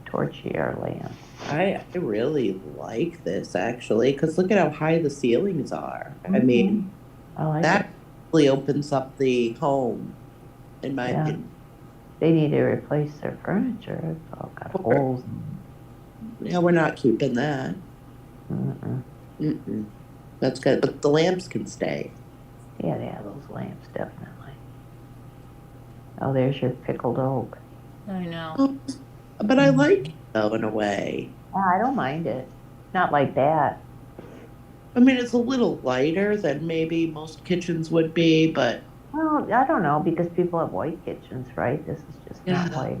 [SPEAKER 8] torchlight lamps.
[SPEAKER 6] I really like this actually, because look at how high the ceilings are. I mean,
[SPEAKER 8] I like
[SPEAKER 6] that
[SPEAKER 8] it.
[SPEAKER 6] really opens up the home, in my
[SPEAKER 8] Yeah.
[SPEAKER 6] opinion.
[SPEAKER 8] They need to replace their furniture. It's all got
[SPEAKER 6] Okay.
[SPEAKER 8] holes.
[SPEAKER 6] Yeah, we're not keeping that. Mm-mm. That's good, but the lamps can stay.
[SPEAKER 8] Yeah, they have those lamps, definitely. Oh, there's your pickled oak.
[SPEAKER 1] I know.
[SPEAKER 6] Oh, but I like it though, in a way.
[SPEAKER 8] I don't mind it. Not like that.
[SPEAKER 6] I mean, it's a little lighter than maybe most kitchens would be, but
[SPEAKER 8] Well, I don't know, because people have white kitchens, right? This is just not
[SPEAKER 6] Yeah.
[SPEAKER 8] white.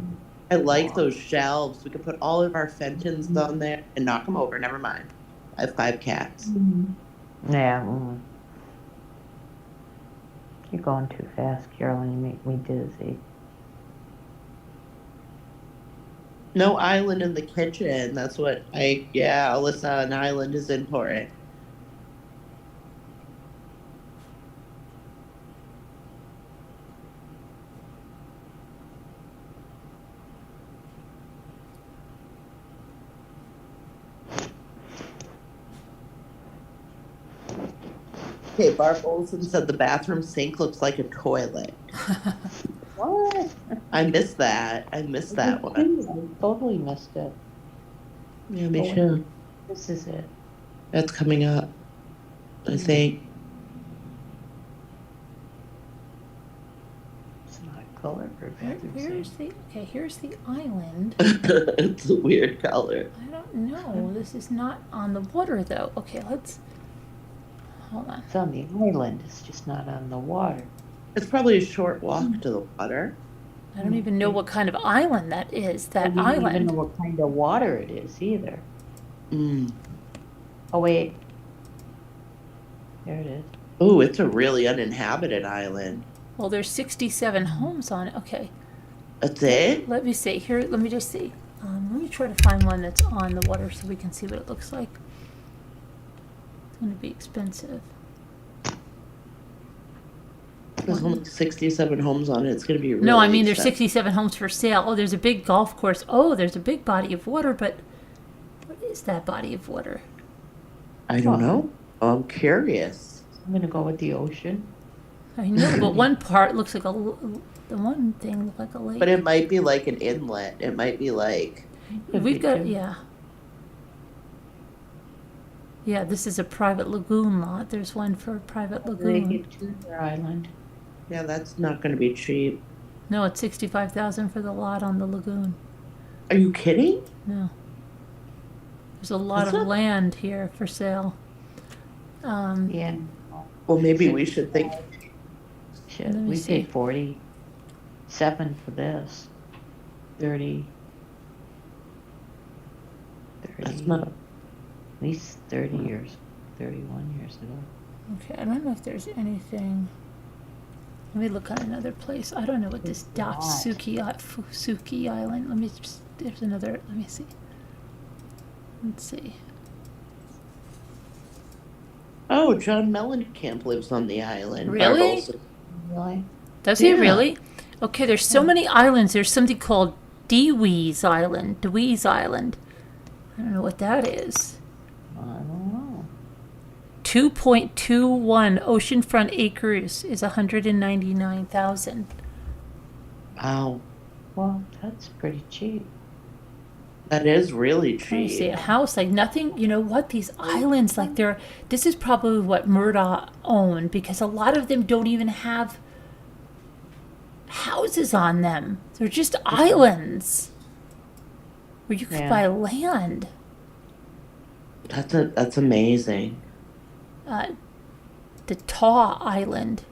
[SPEAKER 6] I like those shelves. We could put all of our Fentons on there and knock them over. Never mind. I have 5 cats.
[SPEAKER 8] Yeah. You're going too fast, Carolyn. You make me dizzy.
[SPEAKER 6] No island in the kitchen. That's what Alyssa, an island is important. Okay, Barb Olson said the bathroom sink looks like a toilet.
[SPEAKER 8] What?
[SPEAKER 6] I missed that. I missed that one.
[SPEAKER 8] I totally missed it.
[SPEAKER 6] Yeah, me too.
[SPEAKER 8] This is it.
[SPEAKER 6] That's coming up, I think.
[SPEAKER 8] It's not a color for a bathroom sink.
[SPEAKER 1] Here's the island.
[SPEAKER 6] It's a weird color.
[SPEAKER 1] I don't know. This is not on the water though. Okay, hold on.
[SPEAKER 8] It's on the island. It's just not on the water.
[SPEAKER 6] It's probably a short walk to the water.
[SPEAKER 1] I don't even know what kind of island that is. That
[SPEAKER 8] I don't even
[SPEAKER 1] island.
[SPEAKER 8] know what kind of water it is either.
[SPEAKER 6] Mm.
[SPEAKER 8] Oh, wait. There it is.
[SPEAKER 6] Oh, it's a really uninhabited island.
[SPEAKER 1] Well, there's 67 homes on it. Okay,
[SPEAKER 6] That's it?
[SPEAKER 1] let me see here. Let me just see. Let me try to find one that's on the water so we can see what it looks like. It's going to be expensive.
[SPEAKER 6] There's only 67 homes on it. It's going to be really
[SPEAKER 1] No, I mean there's
[SPEAKER 6] expensive.
[SPEAKER 1] 67 homes for sale. Oh, there's a big golf course. Oh, there's a big body of water, but what is that body of water?
[SPEAKER 6] I don't know. I'm curious.
[SPEAKER 8] I'm going to go with the ocean.
[SPEAKER 1] I know, but one part looks like the one thing looked like a lake.
[SPEAKER 6] But it might be like an inlet. It might be like...
[SPEAKER 8] Could
[SPEAKER 1] We've
[SPEAKER 8] be
[SPEAKER 1] got,
[SPEAKER 8] too.
[SPEAKER 1] yeah. Yeah, this is a private lagoon lot. There's one for a private
[SPEAKER 8] They
[SPEAKER 1] lagoon.
[SPEAKER 8] get to their island.
[SPEAKER 6] Yeah, that's not going to be cheap.
[SPEAKER 1] No, it's 65,000 for the lot on the lagoon.
[SPEAKER 6] Are you kidding?
[SPEAKER 1] No. There's a lot
[SPEAKER 6] That's
[SPEAKER 1] of
[SPEAKER 6] not-
[SPEAKER 1] land here for sale.
[SPEAKER 8] Yeah.
[SPEAKER 6] Well, maybe we should think...
[SPEAKER 8] Shit,
[SPEAKER 1] Let me
[SPEAKER 8] we
[SPEAKER 1] see.
[SPEAKER 8] paid 47 for this. 30.
[SPEAKER 6] That's not...
[SPEAKER 8] At least 30 years, 31 years ago.
[SPEAKER 1] Okay, I don't know if there's anything. Let me look on another place. I don't know what this
[SPEAKER 8] There's a lot.
[SPEAKER 1] Fusuki Island. Let me just, there's another, let me see. Let's see.
[SPEAKER 6] Oh, John Mellencamp lives on the island.
[SPEAKER 1] Really?
[SPEAKER 6] Barb Olson.
[SPEAKER 8] Really?
[SPEAKER 1] Does he
[SPEAKER 6] Yeah.
[SPEAKER 1] really? Okay, there's so many islands. There's something called Dewey's Island. Dewey's Island. I don't know what that is.
[SPEAKER 8] I don't know.
[SPEAKER 1] 2.21 oceanfront acres is 199,000.
[SPEAKER 6] Wow.
[SPEAKER 8] Well, that's pretty cheap.
[SPEAKER 6] That is really
[SPEAKER 1] Trying to see
[SPEAKER 6] cheap.
[SPEAKER 1] a house like nothing. You know what? These islands, like this is probably what Murdoch owned because a lot of them don't even have houses on them. They're just islands where you could
[SPEAKER 8] Yeah.
[SPEAKER 1] buy land.
[SPEAKER 6] That's amazing.
[SPEAKER 1] The Taw Island.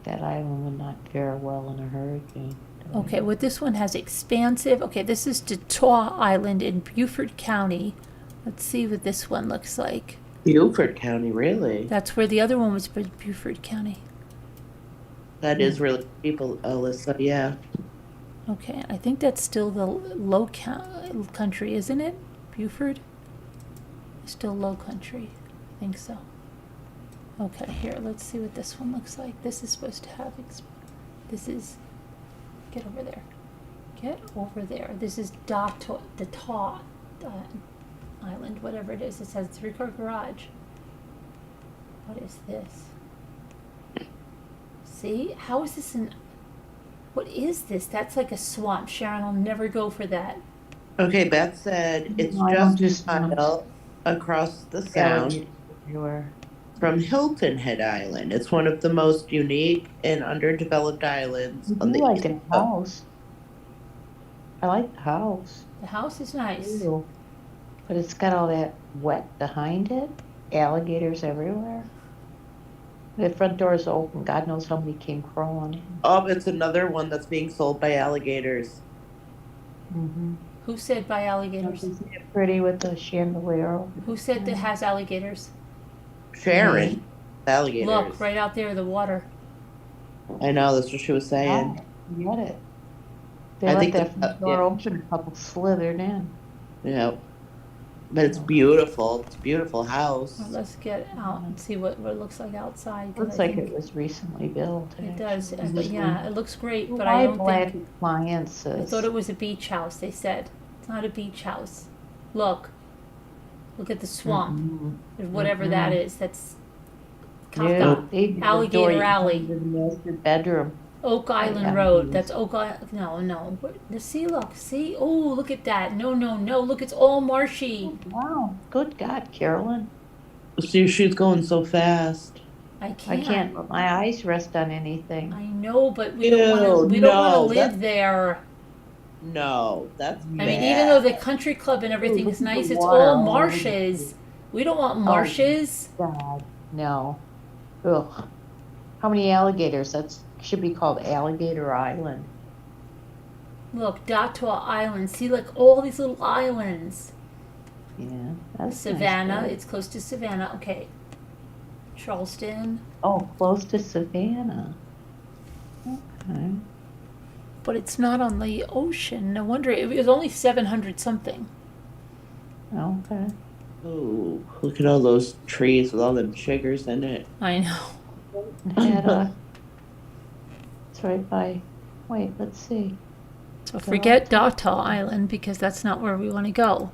[SPEAKER 8] That island would not fare well in a hurricane.
[SPEAKER 1] Okay, well, this one has expansive. Okay, this is Taw Island in Beaufort County. Let's see what this one looks like.
[SPEAKER 6] Beaufort County, really?
[SPEAKER 1] That's where the other one was, Beaufort County.
[SPEAKER 6] That is really people, Alyssa, yeah.
[SPEAKER 1] Okay, I think that's still the country, isn't it? Buford? Still low country. I think so. Okay, here, let's see what this one looks like. This is supposed to have, this is, get over there. Get over there. This is Dato Island, whatever it is. It says 3-car garage. What is this? See? How is this what is this? That's like a swamp. Sharon will never go for that.
[SPEAKER 6] Okay, Beth said it's
[SPEAKER 8] No, I don't
[SPEAKER 6] just
[SPEAKER 8] do
[SPEAKER 6] a mile across the sound
[SPEAKER 8] Everywhere.
[SPEAKER 6] from Hilton Head Island. It's one of the most unique and underdeveloped islands
[SPEAKER 8] I
[SPEAKER 6] on
[SPEAKER 8] do
[SPEAKER 6] the
[SPEAKER 8] like
[SPEAKER 6] east
[SPEAKER 8] the
[SPEAKER 6] coast.
[SPEAKER 8] house. I like the house.
[SPEAKER 1] The house is nice.
[SPEAKER 8] Ew. But it's got all that wet behind it. Alligators everywhere. The front door is open. God knows how many came crawling in.
[SPEAKER 6] Oh, it's another one that's being sold by alligators.
[SPEAKER 8] Mm-hmm.
[SPEAKER 1] Who said by alligators?
[SPEAKER 8] Isn't it pretty with the chandelier over
[SPEAKER 1] Who said that has alligators?
[SPEAKER 6] Sharon, alligators.
[SPEAKER 1] Look, right out there, the water.
[SPEAKER 6] I know, that's what she was saying.
[SPEAKER 8] Wow, get it. They
[SPEAKER 6] I
[SPEAKER 8] let
[SPEAKER 6] think
[SPEAKER 8] that
[SPEAKER 6] that-
[SPEAKER 8] front door
[SPEAKER 6] yeah.
[SPEAKER 8] open, a couple slithered in.
[SPEAKER 6] Yeah. But it's beautiful. It's a beautiful house.
[SPEAKER 1] Well, let's get out and see what it looks like outside. 'cause
[SPEAKER 8] Looks
[SPEAKER 1] I
[SPEAKER 8] like
[SPEAKER 1] think
[SPEAKER 8] it was recently built.
[SPEAKER 1] It does,
[SPEAKER 8] actually.
[SPEAKER 1] but yeah, it looks great, but
[SPEAKER 8] Why
[SPEAKER 1] I don't
[SPEAKER 8] black
[SPEAKER 1] think,
[SPEAKER 8] appliances?
[SPEAKER 1] I thought it was a beach house, they said. It's not a beach house. Look. Look at the swamp,
[SPEAKER 8] Mm-mm.
[SPEAKER 1] or whatever that is, that's
[SPEAKER 8] Yeah,
[SPEAKER 1] Kafka.
[SPEAKER 8] they did the
[SPEAKER 1] Alligator
[SPEAKER 8] door you
[SPEAKER 1] Alley.
[SPEAKER 8] come to the master bedroom.
[SPEAKER 1] Oak Island
[SPEAKER 8] Yeah.
[SPEAKER 1] Road, that's Oak Island, no. See, look, see, oh, look at that, no, look, it's all marshy.
[SPEAKER 8] Wow, good God, Carolyn.
[SPEAKER 6] See, she's going so fast.
[SPEAKER 1] I
[SPEAKER 8] I
[SPEAKER 1] can't.
[SPEAKER 8] can't let my eyes rest on anything.
[SPEAKER 1] I know, but we don't wanna,
[SPEAKER 6] Ew,
[SPEAKER 1] we don't wanna
[SPEAKER 6] no,
[SPEAKER 1] live
[SPEAKER 6] that-
[SPEAKER 1] there.
[SPEAKER 6] No, that's
[SPEAKER 1] I mean, even though the country club and everything
[SPEAKER 8] look
[SPEAKER 1] is
[SPEAKER 8] at the
[SPEAKER 1] nice, it's
[SPEAKER 8] water
[SPEAKER 1] all
[SPEAKER 8] all over the
[SPEAKER 1] marshes. We don't want marshes.
[SPEAKER 8] God, no. Ugh. How many alligators? That should be called Alligator Island.
[SPEAKER 1] Look, Dato Island. See, like all these little islands.
[SPEAKER 8] Yeah, that's
[SPEAKER 1] Savannah.
[SPEAKER 8] Nice,
[SPEAKER 1] It's close to Savannah. Okay. Charleston.
[SPEAKER 8] oh, close to Savannah. Okay.
[SPEAKER 1] But it's not on the ocean. No wonder. It was only 700 something.
[SPEAKER 8] Okay.
[SPEAKER 6] Oh, look at all those trees with all them chiggers in it.
[SPEAKER 1] I know.
[SPEAKER 8] And, it's right by. Wait, let's see.
[SPEAKER 1] So forget Dato Island because that's not where we want to go.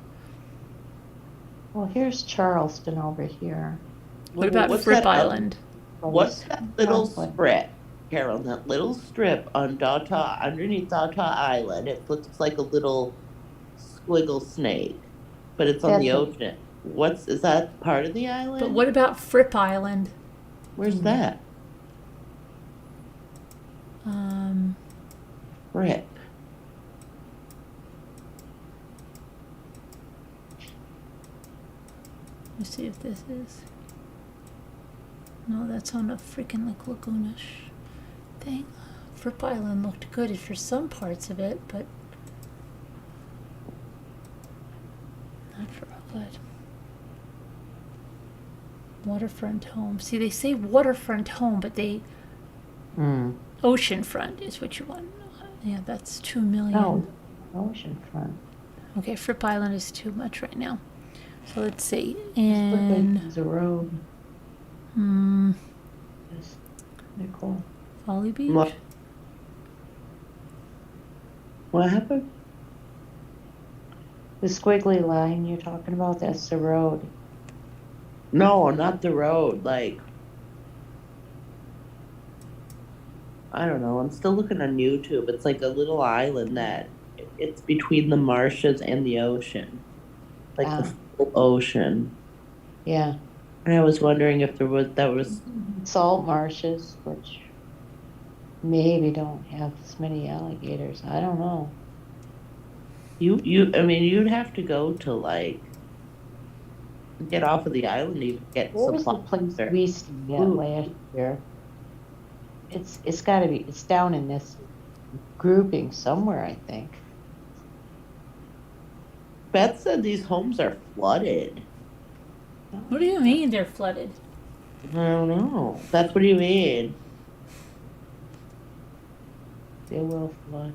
[SPEAKER 8] Well, here's Charleston over here.
[SPEAKER 1] What about
[SPEAKER 6] What's
[SPEAKER 1] Fripp
[SPEAKER 6] that
[SPEAKER 1] Island?
[SPEAKER 6] What's that little
[SPEAKER 8] Charleston.
[SPEAKER 6] strip, Carol? That little strip on Data, underneath Data Island. It looks like a little squiggle snake, but it's on the
[SPEAKER 8] That's
[SPEAKER 6] ocean. Is that part of the island?
[SPEAKER 1] But what about Fripp Island?
[SPEAKER 6] Where's that? Rip.
[SPEAKER 1] Let's see if this is. No, that's on a freaking like lagoonish thing. Fripp Island looked good for some parts of it, but not for all good. Waterfront home. See, they say waterfront home, but they oceanfront is what you want. Yeah, that's 2 million.
[SPEAKER 8] No, oceanfront.
[SPEAKER 1] Okay, Fripp Island is too much right now. So let's see. And
[SPEAKER 8] There's a road. Yes. They're cool.
[SPEAKER 1] Folly Beach.
[SPEAKER 6] What happened?
[SPEAKER 8] The squiggly line you're talking about, that's the road.
[SPEAKER 6] No, not the road. Like, I don't know. I'm still looking on YouTube. It's like a little island that it's between the marshes and the ocean, like the full ocean.
[SPEAKER 8] Yeah.
[SPEAKER 6] And I was wondering if there was
[SPEAKER 8] Salt marshes, which maybe don't have as many alligators. I don't know.
[SPEAKER 6] I mean, you'd have to go to like get off of the island to get
[SPEAKER 8] What was the
[SPEAKER 6] supplies
[SPEAKER 8] place
[SPEAKER 6] there.
[SPEAKER 8] we stayed at
[SPEAKER 6] Ooh.
[SPEAKER 8] last year? It's got to be. It's down in this grouping somewhere, I think.
[SPEAKER 6] Beth said these homes are flooded.
[SPEAKER 1] What do you mean they're flooded?
[SPEAKER 6] I don't know. That's what do you mean?
[SPEAKER 8] They will flood.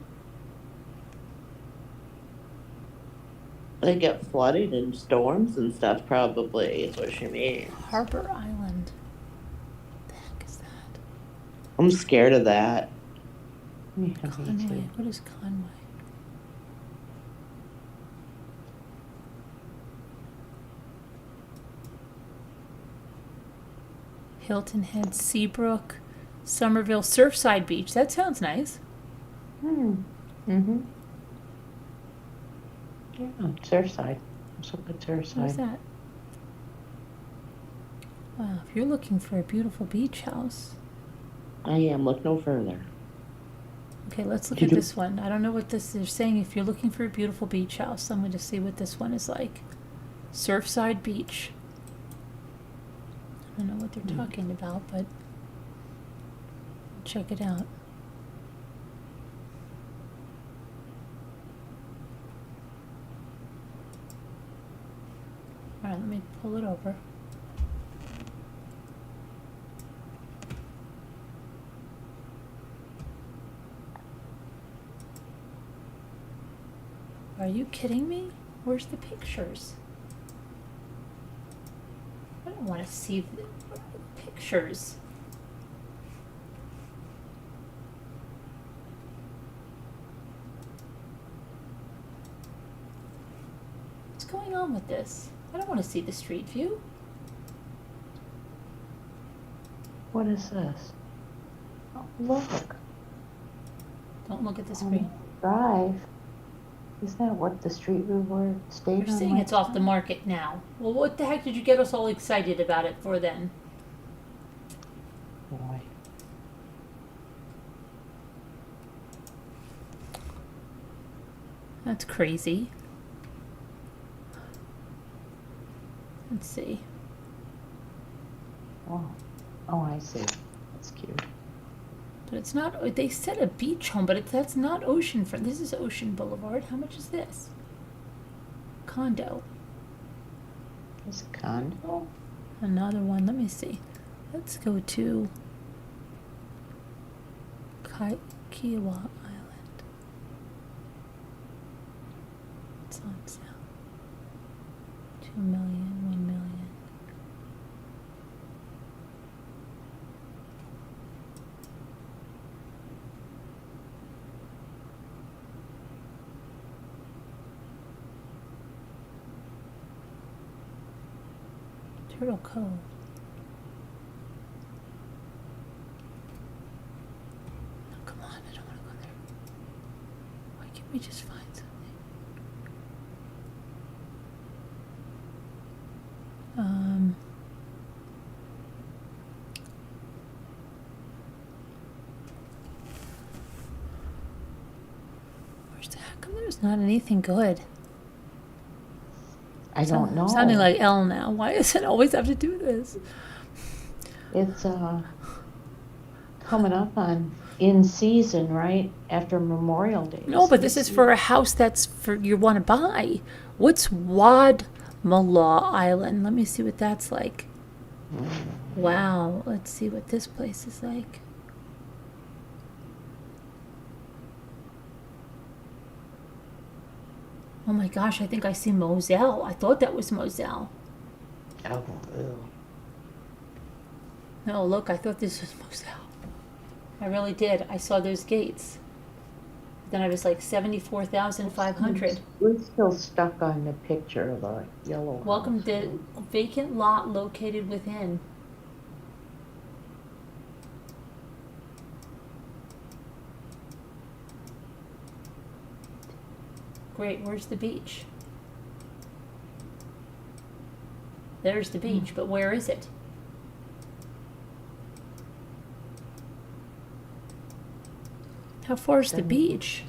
[SPEAKER 6] They get flooded in storms and stuff, probably, is what she means.
[SPEAKER 1] Harbor Island. The heck is that?
[SPEAKER 6] I'm scared of that.
[SPEAKER 8] Yeah, me
[SPEAKER 1] Conway.
[SPEAKER 8] too.
[SPEAKER 1] What is Conway? Hilton Head, Seabrook, Somerville, Surfside Beach. That sounds nice.
[SPEAKER 8] Mm-hmm. Yeah, Surfside. So good
[SPEAKER 1] What's
[SPEAKER 8] Surfside.
[SPEAKER 1] that? Wow, if you're looking for a beautiful beach house.
[SPEAKER 6] I am. Look no further.
[SPEAKER 1] Okay, let's look
[SPEAKER 6] You
[SPEAKER 1] at
[SPEAKER 6] do-
[SPEAKER 1] this one. I don't know what this is saying. If you're looking for a beautiful beach house, I'm going to see what this one is like. Surfside Beach. I don't know what they're talking about, but check it out. All right, let me pull it over. Are you kidding me? Where's the pictures? I don't want to see the pictures. What's going on with this? I don't want to see the street view.
[SPEAKER 8] What is this? Oh, look.
[SPEAKER 1] Don't look at the screen.
[SPEAKER 8] Drive. Isn't that what the street we were staying
[SPEAKER 1] You're
[SPEAKER 8] on?
[SPEAKER 1] saying
[SPEAKER 8] last
[SPEAKER 1] it's off the
[SPEAKER 8] time?
[SPEAKER 1] market now. Well, what the heck did you get us all excited about it for then?
[SPEAKER 8] Boy.
[SPEAKER 1] That's crazy. Let's see.
[SPEAKER 8] Oh. Oh, I see. That's cute.
[SPEAKER 1] But it's not, they said a beach home, but that's not oceanfront. This is Ocean Boulevard. How much is this? Condo.
[SPEAKER 8] It's a condo.
[SPEAKER 1] Another one. Let me see. Let's go to Kiowa Island. It's on sale. 2 million, 1 million. Turtle Cove. No, come on, I don't want to go there. Why can't we just find something? Where's the heck? Come there's not anything good.
[SPEAKER 8] I don't know.
[SPEAKER 1] I'm sounding like Elle now. Why does it always have to do this?
[SPEAKER 8] It's coming up on in season, right? After Memorial Day.
[SPEAKER 1] No, but this is for a house that's for you want to buy. What's Wadmalaw Island? Let me see what that's like. Wow, let's see what this place is like. Oh my gosh, I think I see Moselle. I thought that was Moselle.
[SPEAKER 8] Oh, ew.
[SPEAKER 1] No, look, I thought this was Moselle. I really did. I saw those gates. Then I was like 74,500.
[SPEAKER 8] We're still stuck on the picture of a yellow
[SPEAKER 1] Welcome
[SPEAKER 8] house.
[SPEAKER 1] to vacant lot located within. Great, where's the beach? There's the beach, but where is it? How far is the beach?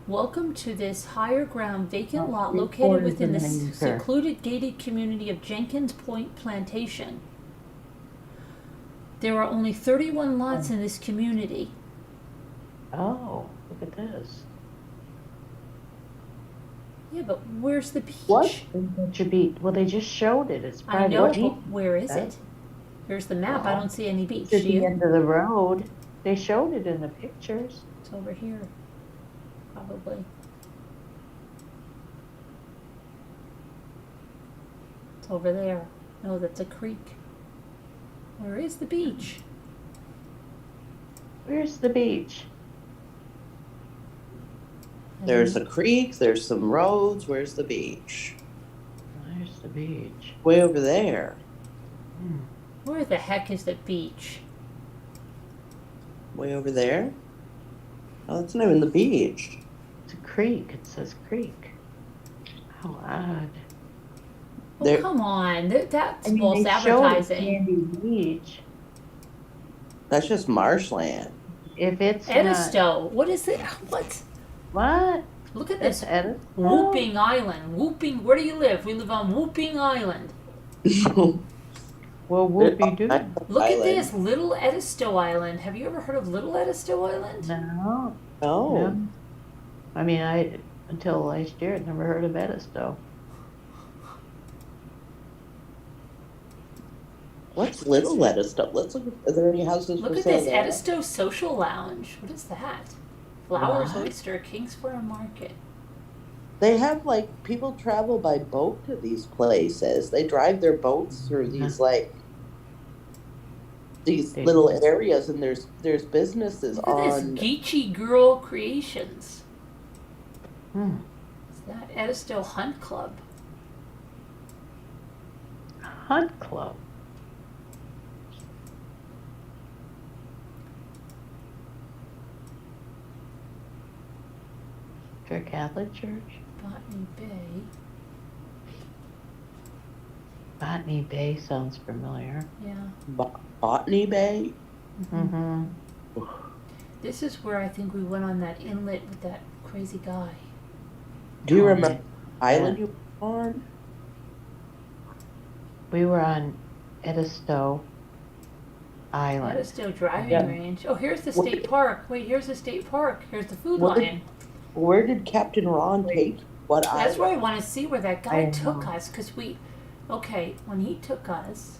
[SPEAKER 1] Welcome to this higher ground vacant
[SPEAKER 8] Oh,
[SPEAKER 1] lot
[SPEAKER 8] 3/4
[SPEAKER 1] located within the
[SPEAKER 8] of an acre.
[SPEAKER 1] secluded gated community of Jenkins Point Plantation. There are only 31 lots in this community.
[SPEAKER 8] Oh, look at this.
[SPEAKER 1] Yeah, but where's the beach?
[SPEAKER 8] What? It should be, well, they just showed it. It's
[SPEAKER 1] I
[SPEAKER 8] private.
[SPEAKER 1] know,
[SPEAKER 8] What
[SPEAKER 1] but where is
[SPEAKER 8] Okay.
[SPEAKER 1] it? Here's the map. I don't see any beach.
[SPEAKER 8] It's
[SPEAKER 1] Do
[SPEAKER 8] at the
[SPEAKER 1] you?
[SPEAKER 8] end of the road. They showed it in the pictures.
[SPEAKER 1] It's over here, probably. It's over there. No, that's a creek. Where is the beach?
[SPEAKER 8] Where's the beach?
[SPEAKER 6] There's a creek, there's some roads, where's the beach?
[SPEAKER 8] Where's the beach?
[SPEAKER 6] Way over there.
[SPEAKER 1] Where the heck is the beach?
[SPEAKER 6] Way over there? Oh, that's not even the beach.
[SPEAKER 8] It's a creek. It says creek. How odd.
[SPEAKER 1] Oh,
[SPEAKER 6] There-
[SPEAKER 1] come on. That's
[SPEAKER 8] I mean,
[SPEAKER 1] false
[SPEAKER 8] they showed it
[SPEAKER 1] advertising.
[SPEAKER 8] Sandy Beach.
[SPEAKER 6] That's just marshland.
[SPEAKER 8] If it's not,
[SPEAKER 1] Edisto. What is it?
[SPEAKER 8] what?
[SPEAKER 1] Look at
[SPEAKER 8] That's
[SPEAKER 1] this.
[SPEAKER 8] Edisto?
[SPEAKER 1] Whooping Island. Whooping. Where do you live? We live on Whooping Island.
[SPEAKER 8] Well, whoopie-doo.
[SPEAKER 1] Look at this. Little Edisto Island. Have you ever heard of Little Edisto Island?
[SPEAKER 8] No.
[SPEAKER 6] Oh,
[SPEAKER 8] No. I mean, until last year, I'd never heard of Edisto.
[SPEAKER 6] what's Little Lettuce stuff? Let's look. Are there any houses
[SPEAKER 1] Look
[SPEAKER 6] for
[SPEAKER 1] at
[SPEAKER 6] sale
[SPEAKER 1] this.
[SPEAKER 6] there?
[SPEAKER 1] Edisto Social Lounge. What is that? Flowers
[SPEAKER 8] What?
[SPEAKER 1] Oyster, Kingsborough Market.
[SPEAKER 6] They have like people travel by boat to these places. They drive their boats through these these
[SPEAKER 8] They
[SPEAKER 6] little
[SPEAKER 8] do.
[SPEAKER 6] areas, and there's businesses
[SPEAKER 1] Look at this.
[SPEAKER 6] on.
[SPEAKER 1] Geechee Girl Creations.
[SPEAKER 8] Hmm.
[SPEAKER 1] Is that Edisto Hunt Club?
[SPEAKER 8] Hunt Club. For a Catholic church?
[SPEAKER 1] Botany Bay.
[SPEAKER 8] Botany Bay sounds familiar.
[SPEAKER 1] Yeah.
[SPEAKER 6] Botany Bay.
[SPEAKER 8] Mm-hmm.
[SPEAKER 1] This is where I think we went on that inlet with that crazy guy.
[SPEAKER 6] Do you
[SPEAKER 8] Oh,
[SPEAKER 6] remember
[SPEAKER 8] yeah.
[SPEAKER 6] island you were on?
[SPEAKER 8] We were on Edisto Island.
[SPEAKER 1] Edisto driving
[SPEAKER 6] Yeah.
[SPEAKER 1] range. Oh, here's the
[SPEAKER 6] What-
[SPEAKER 1] state park. Wait, here's the state park. Here's the food
[SPEAKER 6] What did-
[SPEAKER 1] lion.
[SPEAKER 6] Where did Captain Ron take you? What
[SPEAKER 1] That's
[SPEAKER 6] island?
[SPEAKER 1] where I want to see where that guy
[SPEAKER 8] I
[SPEAKER 1] took
[SPEAKER 8] know.
[SPEAKER 1] us. Because when he took us,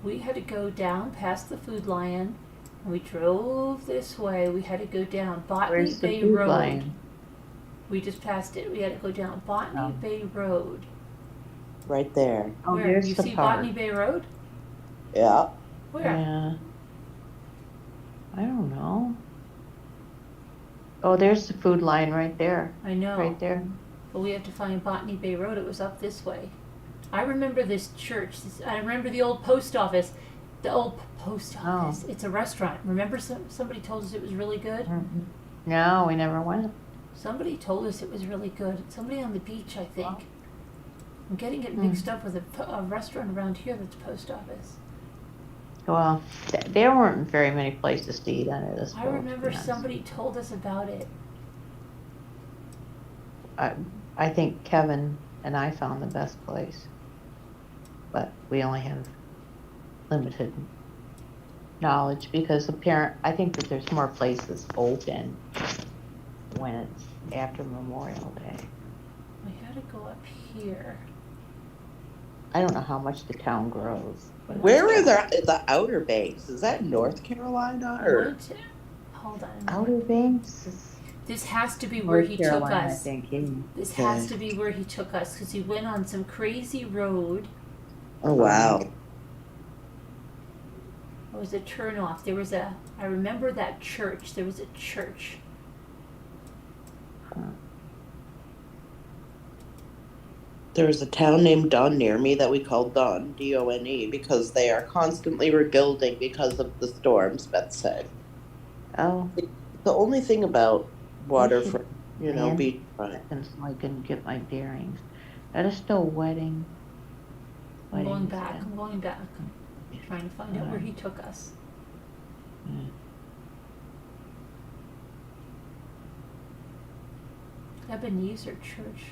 [SPEAKER 1] we had to go down past the food lion. And we drove this way. We had to go down Botany
[SPEAKER 8] Where's the
[SPEAKER 1] Bay
[SPEAKER 8] food
[SPEAKER 1] Road.
[SPEAKER 8] lion?
[SPEAKER 1] We just passed it. We had to go down Botany
[SPEAKER 8] Oh.
[SPEAKER 1] Bay Road.
[SPEAKER 6] Right there.
[SPEAKER 8] Oh,
[SPEAKER 1] Where?
[SPEAKER 8] there's
[SPEAKER 1] You
[SPEAKER 8] the
[SPEAKER 1] see
[SPEAKER 8] park.
[SPEAKER 1] Botany Bay Road?
[SPEAKER 6] Yeah.
[SPEAKER 1] Where?
[SPEAKER 8] Yeah. I don't know. Oh, there's the food line right there.
[SPEAKER 1] I know.
[SPEAKER 8] Right there.
[SPEAKER 1] But we have to find Botany Bay Road. It was up this way. I remember this church. I remember the old post office. The old post office. It's a restaurant. Remember somebody told us it was really good?
[SPEAKER 8] Mhm. No, we never went.
[SPEAKER 1] Somebody told us it was really good. Somebody on the beach, I think. I'm getting it mixed up with a restaurant around here that's post office.
[SPEAKER 8] Well, there weren't very many places to eat on Edisto.
[SPEAKER 1] I remember somebody told us about it.
[SPEAKER 8] I think Kevin and I found the best place, but we only have limited knowledge because I think that there's more places open when it's after Memorial Day.
[SPEAKER 1] We had to go up here.
[SPEAKER 8] I don't know how much the town grows. but
[SPEAKER 6] Where are the Outer Banks? Is that North Carolina or?
[SPEAKER 1] Hold on.
[SPEAKER 8] Outer Banks is
[SPEAKER 1] This has to be where
[SPEAKER 8] North
[SPEAKER 1] he
[SPEAKER 8] Carolina, I
[SPEAKER 1] took us.
[SPEAKER 8] think. Yeah.
[SPEAKER 1] This has to be where he took us because he went on some crazy road.
[SPEAKER 6] Oh wow.
[SPEAKER 1] It was a turnoff. I remember that church. There was a church.
[SPEAKER 6] There's a town named Dunn near me that we call Dunn, D-O-N-E, because they are constantly rebuilding because of the storms, Beth said.
[SPEAKER 8] Oh,
[SPEAKER 6] The only thing about waterfront,
[SPEAKER 8] Man.
[SPEAKER 6] beachfront.
[SPEAKER 8] and so I couldn't get my bearings. Edisto wedding.
[SPEAKER 1] I'm going
[SPEAKER 8] Weddings,
[SPEAKER 1] back.
[SPEAKER 8] yeah.
[SPEAKER 1] I'm going back. I'm trying to find out where he took us.
[SPEAKER 8] Mm.
[SPEAKER 1] Ebenezer Church.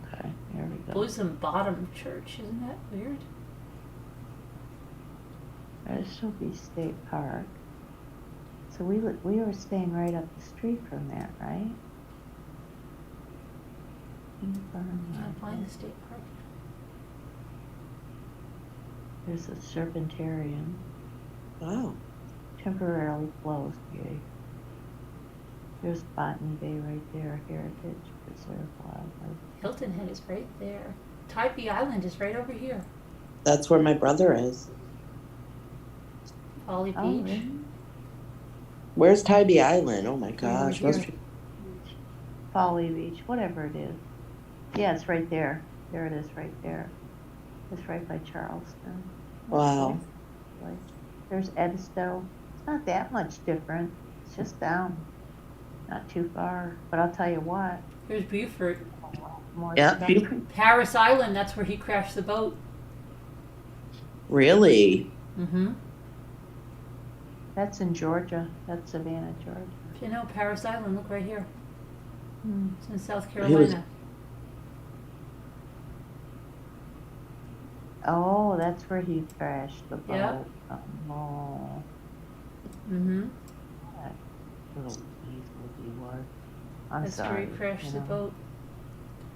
[SPEAKER 8] Okay, here we go.
[SPEAKER 1] Bosom Bottom Church. Isn't that weird?
[SPEAKER 8] Edisto Beach State Park. So we were staying right up the street from that, right?
[SPEAKER 1] Can't find the state park.
[SPEAKER 8] There's a Serpentarian,
[SPEAKER 6] Wow.
[SPEAKER 8] temporarily closed, yay. There's Botany Bay right there, Heritage Preserve Wildlife.
[SPEAKER 1] Hilton Head is right there. Tybee Island is right over here.
[SPEAKER 6] That's where my brother is.
[SPEAKER 1] Folly
[SPEAKER 8] Oh,
[SPEAKER 1] Beach.
[SPEAKER 8] really?
[SPEAKER 6] Where's Tybee Island? Oh my gosh.
[SPEAKER 1] here.
[SPEAKER 6] Those
[SPEAKER 8] Folly Beach, whatever it is. Yeah, it's right there. There it is, right there. It's right by Charleston.
[SPEAKER 6] Wow.
[SPEAKER 8] Like, there's Edisto. It's not that much different. It's just down. Not too far. But I'll tell you what.
[SPEAKER 1] Here's Beaufort.
[SPEAKER 8] More
[SPEAKER 6] Yeah,
[SPEAKER 8] stuff.
[SPEAKER 1] Paris Island, that's where he crashed the boat.
[SPEAKER 6] Really?
[SPEAKER 1] Mm-hmm.
[SPEAKER 8] That's in Georgia. That's Savannah, Georgia.
[SPEAKER 1] You know, Paris Island, look right here.
[SPEAKER 8] Hmm.
[SPEAKER 1] It's in South
[SPEAKER 6] He was-
[SPEAKER 1] Carolina.
[SPEAKER 8] Oh, that's where he crashed the boat.
[SPEAKER 1] Yeah.
[SPEAKER 8] Oh,
[SPEAKER 1] Mm-hmm.
[SPEAKER 8] that little weasel he was. I'm
[SPEAKER 1] That's where
[SPEAKER 8] sorry.
[SPEAKER 1] he crashed
[SPEAKER 8] you
[SPEAKER 1] the
[SPEAKER 8] know.
[SPEAKER 1] boat.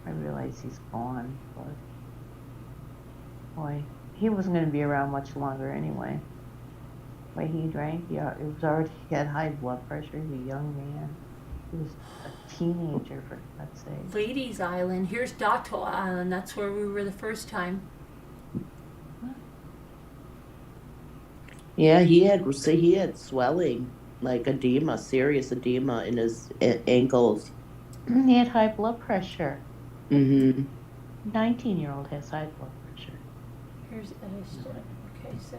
[SPEAKER 8] I realize he's gone, but boy, he wasn't going to be around much longer anyway. The way he drank, yeah, it was already, he had high blood pressure. He was a young man. He was a teenager, for God's sake.
[SPEAKER 1] Ladies Island. Here's Dotto Island. That's where we were the first time.
[SPEAKER 6] Yeah, he had swelling, like edema, serious edema in his ankles.
[SPEAKER 8] He had high blood pressure.
[SPEAKER 6] Mm-hmm.
[SPEAKER 8] 19-year-old has high blood pressure.
[SPEAKER 1] Here's Edison. Okay, so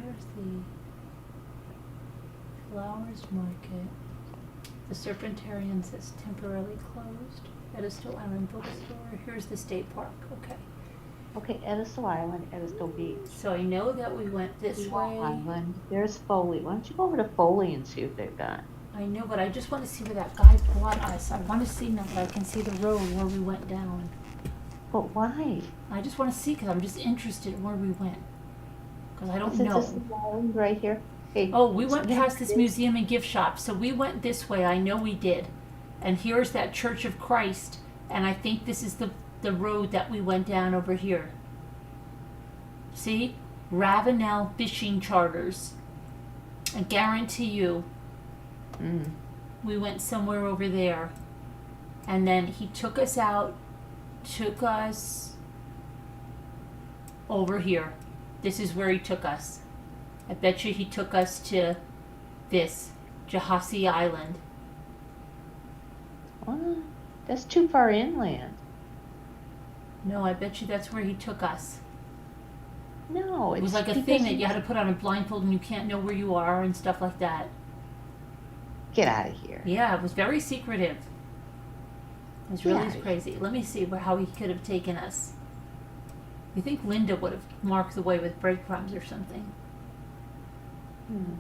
[SPEAKER 1] where's the Flowers Market? The Serpentarian says temporarily closed. Edisto Island Bookstore. Here's the State Park. Okay.
[SPEAKER 8] Okay, Edisto Island, Edisto Beach.
[SPEAKER 1] So I know that we went this way.
[SPEAKER 8] Island. There's Foley. Why don't you go over to Foley and see what they've got?
[SPEAKER 1] I know, but I just want to see where that guy brought us. I want to see now that I can see the road where we went down.
[SPEAKER 8] But why?
[SPEAKER 1] I just want to see because I'm just interested in where we went. Because I don't
[SPEAKER 8] Isn't
[SPEAKER 1] know.
[SPEAKER 8] this the island right here? Hey,
[SPEAKER 1] Oh, we went
[SPEAKER 8] isn't
[SPEAKER 1] past this museum and gift shop. So we went this way. I know we did. And here's that Church of Christ. And I think this is the road that we went down over here. See? Ravenel Fishing Charters. I guarantee you
[SPEAKER 8] Mm.
[SPEAKER 1] we went somewhere over there. And then he took us out, took us over here. This is where he took us. I bet you he took us to this, Jahasi Island.
[SPEAKER 8] What? That's too far inland.
[SPEAKER 1] No, I bet you that's where he took us.
[SPEAKER 8] No,
[SPEAKER 1] It was like a thing that you had to put on a blindfold and you can't know where you are and stuff like that.
[SPEAKER 8] Get out of here.
[SPEAKER 1] Yeah, it was very secretive. It was really
[SPEAKER 8] Yeah.
[SPEAKER 1] crazy. Let me see how he could have taken us. You think Linda would have marked the way with breadcrumbs or something?
[SPEAKER 8] Hmm.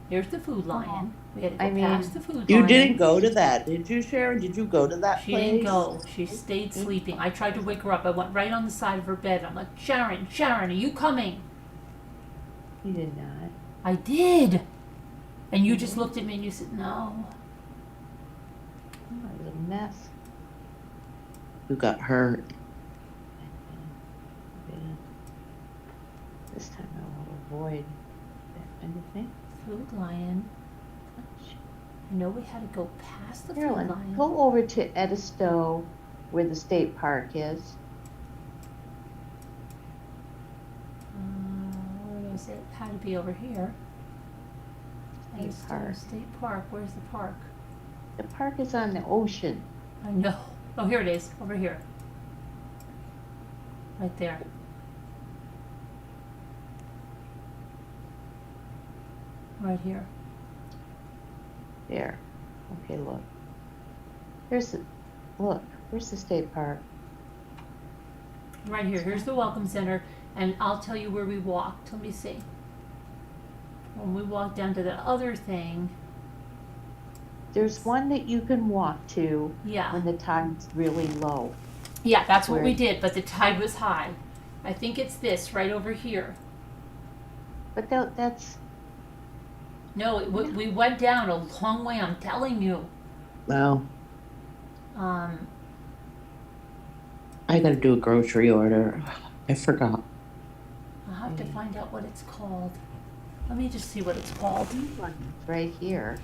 [SPEAKER 1] Here's the Food Lion. We had to go
[SPEAKER 8] I mean,
[SPEAKER 1] past the Food
[SPEAKER 6] You
[SPEAKER 1] Lion.
[SPEAKER 6] didn't go to that, did you, Sharon? Did you go to that
[SPEAKER 1] She
[SPEAKER 6] place?
[SPEAKER 1] didn't go. She stayed sleeping. I tried to wake her up. I went right on the side of her bed. I'm like, Sharon, are you coming?
[SPEAKER 8] You did not.
[SPEAKER 1] I did. And you just looked at me and you said, no.
[SPEAKER 8] Oh, it was a mess.
[SPEAKER 6] You got hurt.
[SPEAKER 8] Yeah. This time I will avoid that kind of thing.
[SPEAKER 1] Food Lion. I know we had to go past the Food
[SPEAKER 8] Carolyn,
[SPEAKER 1] Lion.
[SPEAKER 8] go over to Edisto where the state park is.
[SPEAKER 1] Where is it? Had to be over here.
[SPEAKER 8] State
[SPEAKER 1] Edisto
[SPEAKER 8] Park.
[SPEAKER 1] State Park. Where's the park?
[SPEAKER 8] The park is on the ocean.
[SPEAKER 1] I know. Oh, here it is. Over here. Right there. Right here.
[SPEAKER 8] There. Okay, look. There's the state park.
[SPEAKER 1] Right here. Here's the Welcome Center. And I'll tell you where we walked. Let me see. When we walked down to the other thing.
[SPEAKER 8] There's one that you can walk to
[SPEAKER 1] Yeah.
[SPEAKER 8] when the tide's really low.
[SPEAKER 1] Yeah, that's what we
[SPEAKER 8] Where-
[SPEAKER 1] did. But the tide was high. I think it's this right over here.
[SPEAKER 8] But that's
[SPEAKER 1] No, we went down a long way. I'm telling you.
[SPEAKER 6] Wow.
[SPEAKER 1] Um,
[SPEAKER 6] I gotta do a grocery order. I forgot.
[SPEAKER 1] have to find out what it's called. Let me just see what it's called.
[SPEAKER 8] It's right here.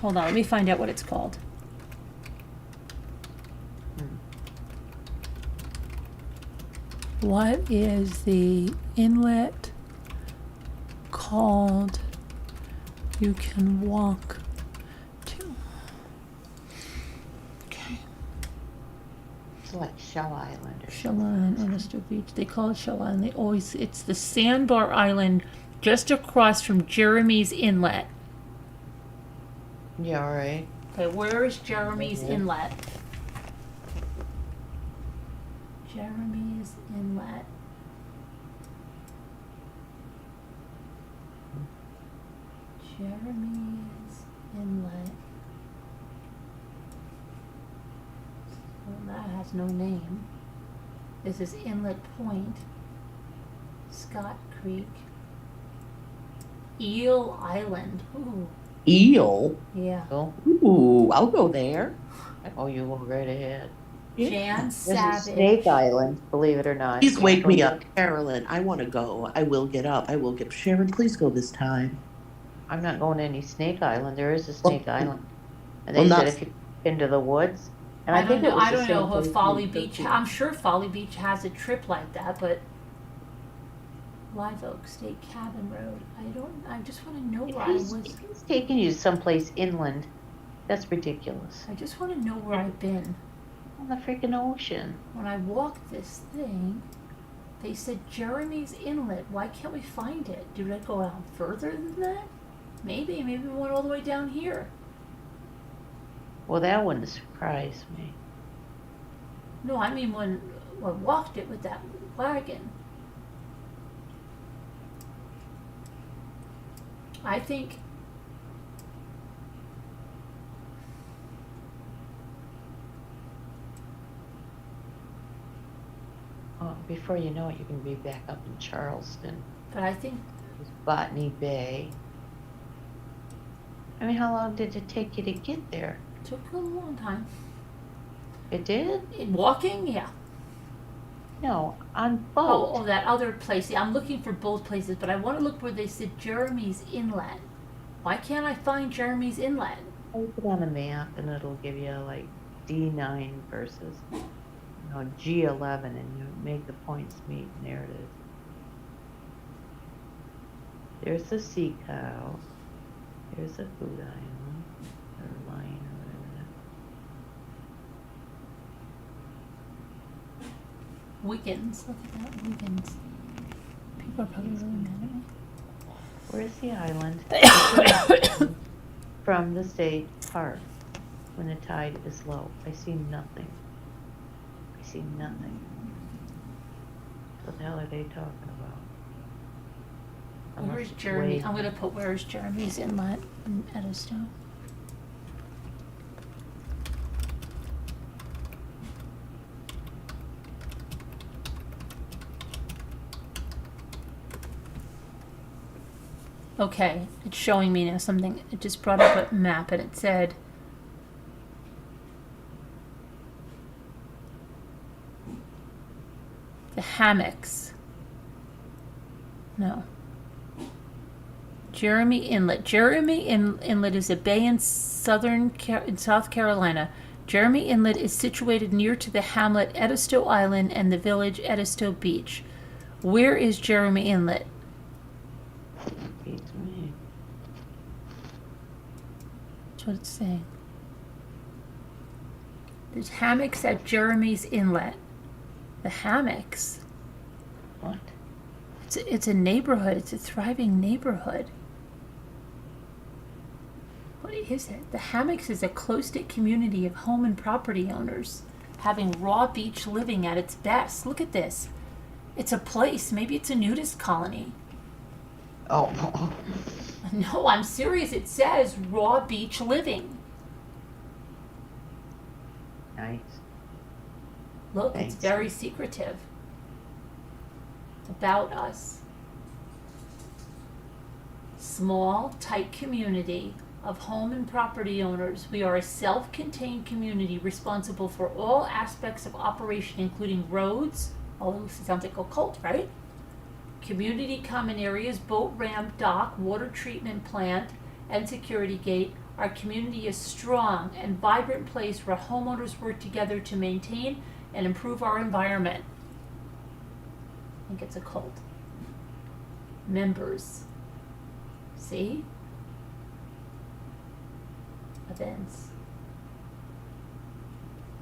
[SPEAKER 1] Hold on, let me find out what it's called. What is the inlet called you can walk to? Okay.
[SPEAKER 8] It's like Shell Island or
[SPEAKER 1] Shell Island, Edisto Beach. They call it Shell Island. It's the sandbar island just across from Jeremy's Inlet.
[SPEAKER 8] Yeah, all right.
[SPEAKER 1] Okay, where is Jeremy's Inlet? Jeremy's Inlet. Jeremy's Inlet. Well, that has no name. This is Inlet Point. Scott Creek. Eel Island. Ooh,
[SPEAKER 6] Eel.
[SPEAKER 1] yeah.
[SPEAKER 8] Go.
[SPEAKER 6] Ooh, I'll go there.
[SPEAKER 8] Oh, you go right ahead.
[SPEAKER 1] Jan
[SPEAKER 8] This
[SPEAKER 1] Savage.
[SPEAKER 8] is Snake Island, believe it or not.
[SPEAKER 6] Please
[SPEAKER 8] Can't
[SPEAKER 6] wake me
[SPEAKER 8] believe-
[SPEAKER 6] up, Carolyn. I want to go. I will get up. I will get. Sharon, please go this time.
[SPEAKER 8] I'm not going to any Snake Island. There is a Snake Island. And
[SPEAKER 6] well,
[SPEAKER 8] they
[SPEAKER 6] not-
[SPEAKER 8] said if you into the woods. And
[SPEAKER 1] I don't
[SPEAKER 8] think it
[SPEAKER 1] know.
[SPEAKER 8] was
[SPEAKER 1] I
[SPEAKER 8] the
[SPEAKER 1] don't
[SPEAKER 8] same
[SPEAKER 1] know
[SPEAKER 8] place
[SPEAKER 1] if Folly
[SPEAKER 8] we
[SPEAKER 1] Beach.
[SPEAKER 8] took you.
[SPEAKER 1] I'm sure Folly Beach has a trip like that, but Live Oak State Cabin Road. I just want to know where I was.
[SPEAKER 8] If he's taking you someplace inland, that's ridiculous.
[SPEAKER 1] I just want to know where I've been.
[SPEAKER 8] On the freaking ocean.
[SPEAKER 1] When I walked this thing, they said Jeremy's Inlet. Why can't we find it? Did I go out further than that? Maybe we went all the way down here.
[SPEAKER 8] Well, that wouldn't surprise me.
[SPEAKER 1] No, I mean when I walked it with that wagon. I think
[SPEAKER 8] Oh, before you know it, you can be back up in Charleston.
[SPEAKER 1] but I think
[SPEAKER 8] There's Botany Bay. I mean, how long did it take you to get there?
[SPEAKER 1] it took a long time.
[SPEAKER 8] It did?
[SPEAKER 1] In walking, yeah.
[SPEAKER 8] No, on boat.
[SPEAKER 1] Oh, that other place. Yeah, I'm looking for both places, but I want to look where they said Jeremy's Inlet. Why can't I find Jeremy's Inlet?
[SPEAKER 8] Look it on a map and it'll give you like D9 versus G11 and you make the points meet and there it is. There's the sea cow. There's the food island or lion or whatever that.
[SPEAKER 1] Wiggins. Look at that, Wiggins. People are probably really mad at me.
[SPEAKER 8] Where's the island? From the state park when the tide is low. I see nothing. I see nothing. What the hell are they talking about? Unless
[SPEAKER 1] Where's
[SPEAKER 8] it's
[SPEAKER 1] Jeremy?
[SPEAKER 8] way-
[SPEAKER 1] I'm gonna put where's Jeremy's Inlet in Edisto. Okay, it's showing me now something. It just brought up a map and it said the hammocks. No. Jeremy Inlet. Inlet is a bay in in South Carolina. Jeremy Inlet is situated near to the hamlet Edisto Island and the village Edisto Beach. Where is Jeremy Inlet?
[SPEAKER 8] Beats me.
[SPEAKER 1] That's what it's saying. There's hammocks at Jeremy's Inlet. The hammocks.
[SPEAKER 8] What?
[SPEAKER 1] It's a neighborhood. It's a thriving neighborhood. What is it? The hammocks is a close-knit community of home and property owners having raw beach living at its best. Look at this. It's a place. Maybe it's a nudist colony.
[SPEAKER 8] Oh.
[SPEAKER 1] No, I'm serious. It says raw beach living.
[SPEAKER 8] Nice.
[SPEAKER 1] Look,
[SPEAKER 8] Thanks.
[SPEAKER 1] it's very secretive. About us. Small, tight community of home and property owners. We are a self-contained community responsible for all aspects of operation, including roads, although it sounds like a cult, right? Community common areas, boat ramp, dock, water treatment plant, and security gate. Our community is strong and vibrant place where homeowners work together to maintain and improve our environment. I think it's a cult. Members. See? Events.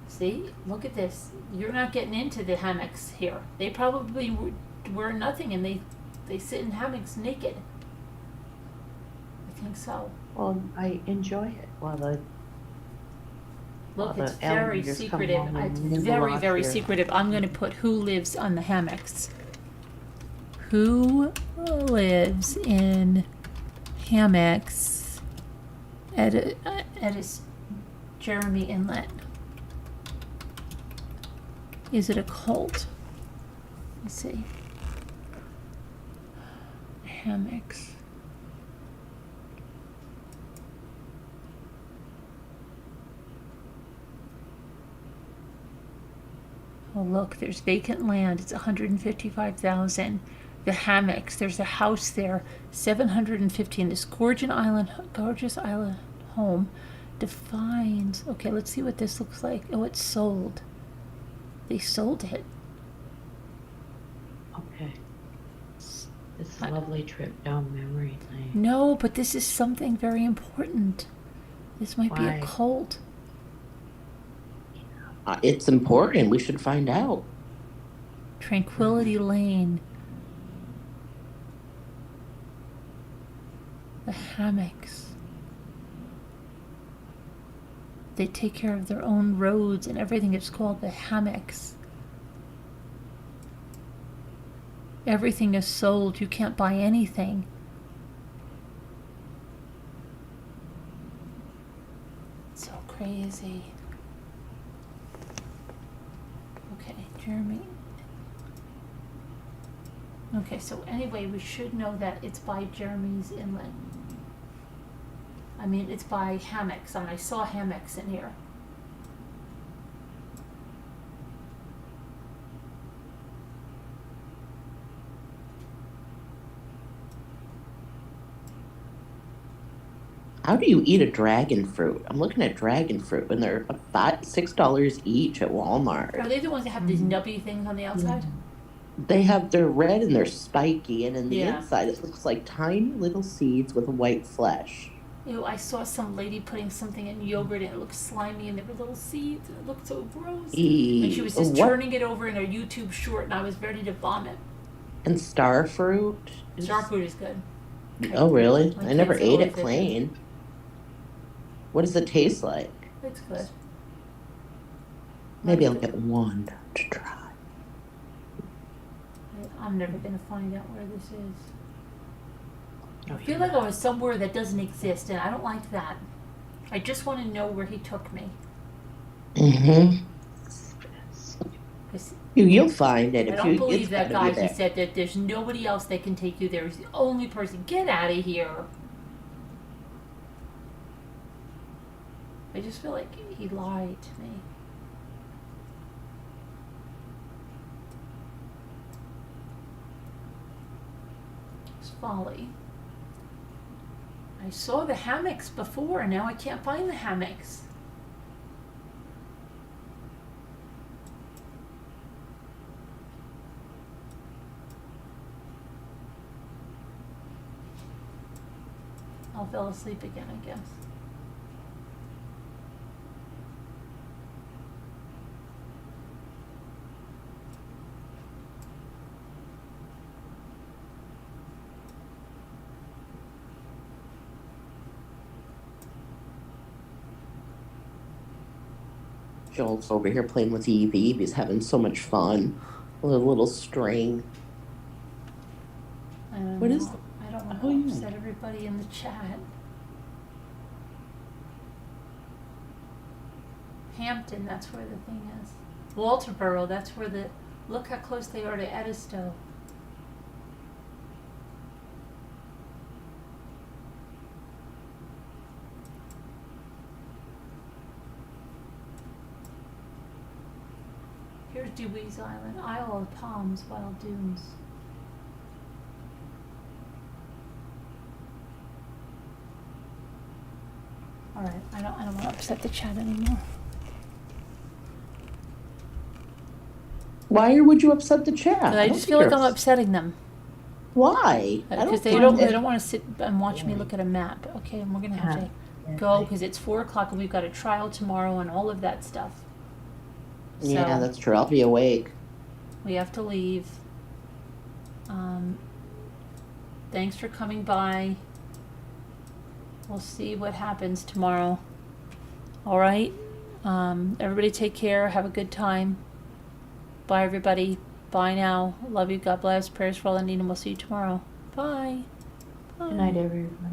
[SPEAKER 1] See? Look at this. You're not getting into the hammocks here. They probably wear nothing and they sit in hammocks naked. I think so.
[SPEAKER 8] Well, I enjoy it while the
[SPEAKER 1] Look,
[SPEAKER 8] Well,
[SPEAKER 1] it's
[SPEAKER 8] the
[SPEAKER 1] very
[SPEAKER 8] alligators come
[SPEAKER 1] secretive.
[SPEAKER 8] along and
[SPEAKER 1] It's
[SPEAKER 8] nibble
[SPEAKER 1] very,
[SPEAKER 8] off
[SPEAKER 1] very
[SPEAKER 8] your-
[SPEAKER 1] secretive. I'm going to put who lives on the hammocks. Who lives in hammocks at Jeremy Inlet? Is it a cult? Let's see. Hammocks. Oh, look, there's vacant land. It's 155,000. The hammocks. There's a house there, 715. This gorgeous island home defines. Okay, let's see what this looks like. Oh, it's sold. They sold it.
[SPEAKER 8] Okay. It's a lovely trip down memory lane.
[SPEAKER 1] No, but this is something very important. This might be
[SPEAKER 8] Why?
[SPEAKER 1] a cult.
[SPEAKER 6] It's important. We should find out.
[SPEAKER 1] Tranquility Lane. The hammocks. They take care of their own roads and everything. It's called the hammocks. Everything is sold. You can't buy anything. It's so crazy. Okay, Jeremy. Okay, so anyway, we should know that it's by Jeremy's Inlet. I mean, it's by hammocks. I saw hammocks in here.
[SPEAKER 6] How do you eat a dragon fruit? I'm looking at dragon fruit, and they're $6 each at
[SPEAKER 1] Are
[SPEAKER 6] Walmart.
[SPEAKER 1] they the ones that have these nubby things on the outside?
[SPEAKER 6] They're red and they're spiky, and in the
[SPEAKER 1] Yeah.
[SPEAKER 6] inside it looks like tiny little seeds with white flesh.
[SPEAKER 1] Ew, I saw some lady putting something in yogurt and it looked slimy and there were little seeds and it looked so gross. And she was just
[SPEAKER 6] What?
[SPEAKER 1] turning it over in a YouTube short and I was ready to vomit.
[SPEAKER 6] And star fruit?
[SPEAKER 1] Star fruit is good.
[SPEAKER 6] Oh, really?
[SPEAKER 1] My
[SPEAKER 6] I never
[SPEAKER 1] kids
[SPEAKER 6] ate
[SPEAKER 1] always
[SPEAKER 6] it
[SPEAKER 1] did.
[SPEAKER 6] plain. What does it taste like?
[SPEAKER 1] It's good.
[SPEAKER 6] Maybe I'll get one to try.
[SPEAKER 1] I'm never going to find out where this is.
[SPEAKER 8] Oh,
[SPEAKER 1] I feel like I was somewhere that doesn't exist, and I don't like that. I just want to know where he took me.
[SPEAKER 6] Mm-hmm.
[SPEAKER 1] 'Cause
[SPEAKER 6] You'll find it.
[SPEAKER 1] I
[SPEAKER 6] If
[SPEAKER 1] don't
[SPEAKER 6] you,
[SPEAKER 1] believe
[SPEAKER 6] it's
[SPEAKER 1] that
[SPEAKER 6] gotta
[SPEAKER 1] guy.
[SPEAKER 6] be
[SPEAKER 1] He
[SPEAKER 6] there.
[SPEAKER 1] said that there's nobody else that can take you there. He's the only person. Get out of here. I just feel like he lied to me. It's folly. I saw the hammocks before, now I can't find the hammocks. I fell asleep again, I guess.
[SPEAKER 6] Joel's over here playing with Evie. He's having so much fun. With a little string.
[SPEAKER 1] I don't
[SPEAKER 6] What
[SPEAKER 1] know.
[SPEAKER 6] is-
[SPEAKER 1] I don't want
[SPEAKER 6] Oh,
[SPEAKER 1] to
[SPEAKER 6] yeah.
[SPEAKER 1] upset everybody in the chat. Hampton, that's where the thing is. Walterboro, that's where the. Look how close they are to Edisto. Here's Dewey's Island, Isle of Palms, Wild Dunes. All right, I don't want to upset the chat anymore.
[SPEAKER 6] Why would you upset the chat?
[SPEAKER 1] I
[SPEAKER 6] don't
[SPEAKER 1] just
[SPEAKER 6] think
[SPEAKER 1] feel like
[SPEAKER 6] you're
[SPEAKER 1] I'm upsetting them.
[SPEAKER 6] Why? I
[SPEAKER 1] Because they
[SPEAKER 6] think
[SPEAKER 1] don't
[SPEAKER 6] that-
[SPEAKER 1] want to sit and watch me look at a map. Okay, and we're gonna have to go because it's 4 o'clock and we've got a trial tomorrow and all of that stuff.
[SPEAKER 6] Yeah,
[SPEAKER 1] So-
[SPEAKER 6] that's true. I'll be awake.
[SPEAKER 1] We have to leave. Thanks for coming by. We'll see what happens tomorrow. All right. Everybody take care. Have a good time. Bye, everybody. Bye now. Love you. God bless. Prayers for all in need, and we'll see you tomorrow. Bye. Bye.
[SPEAKER 8] Good night, everybody.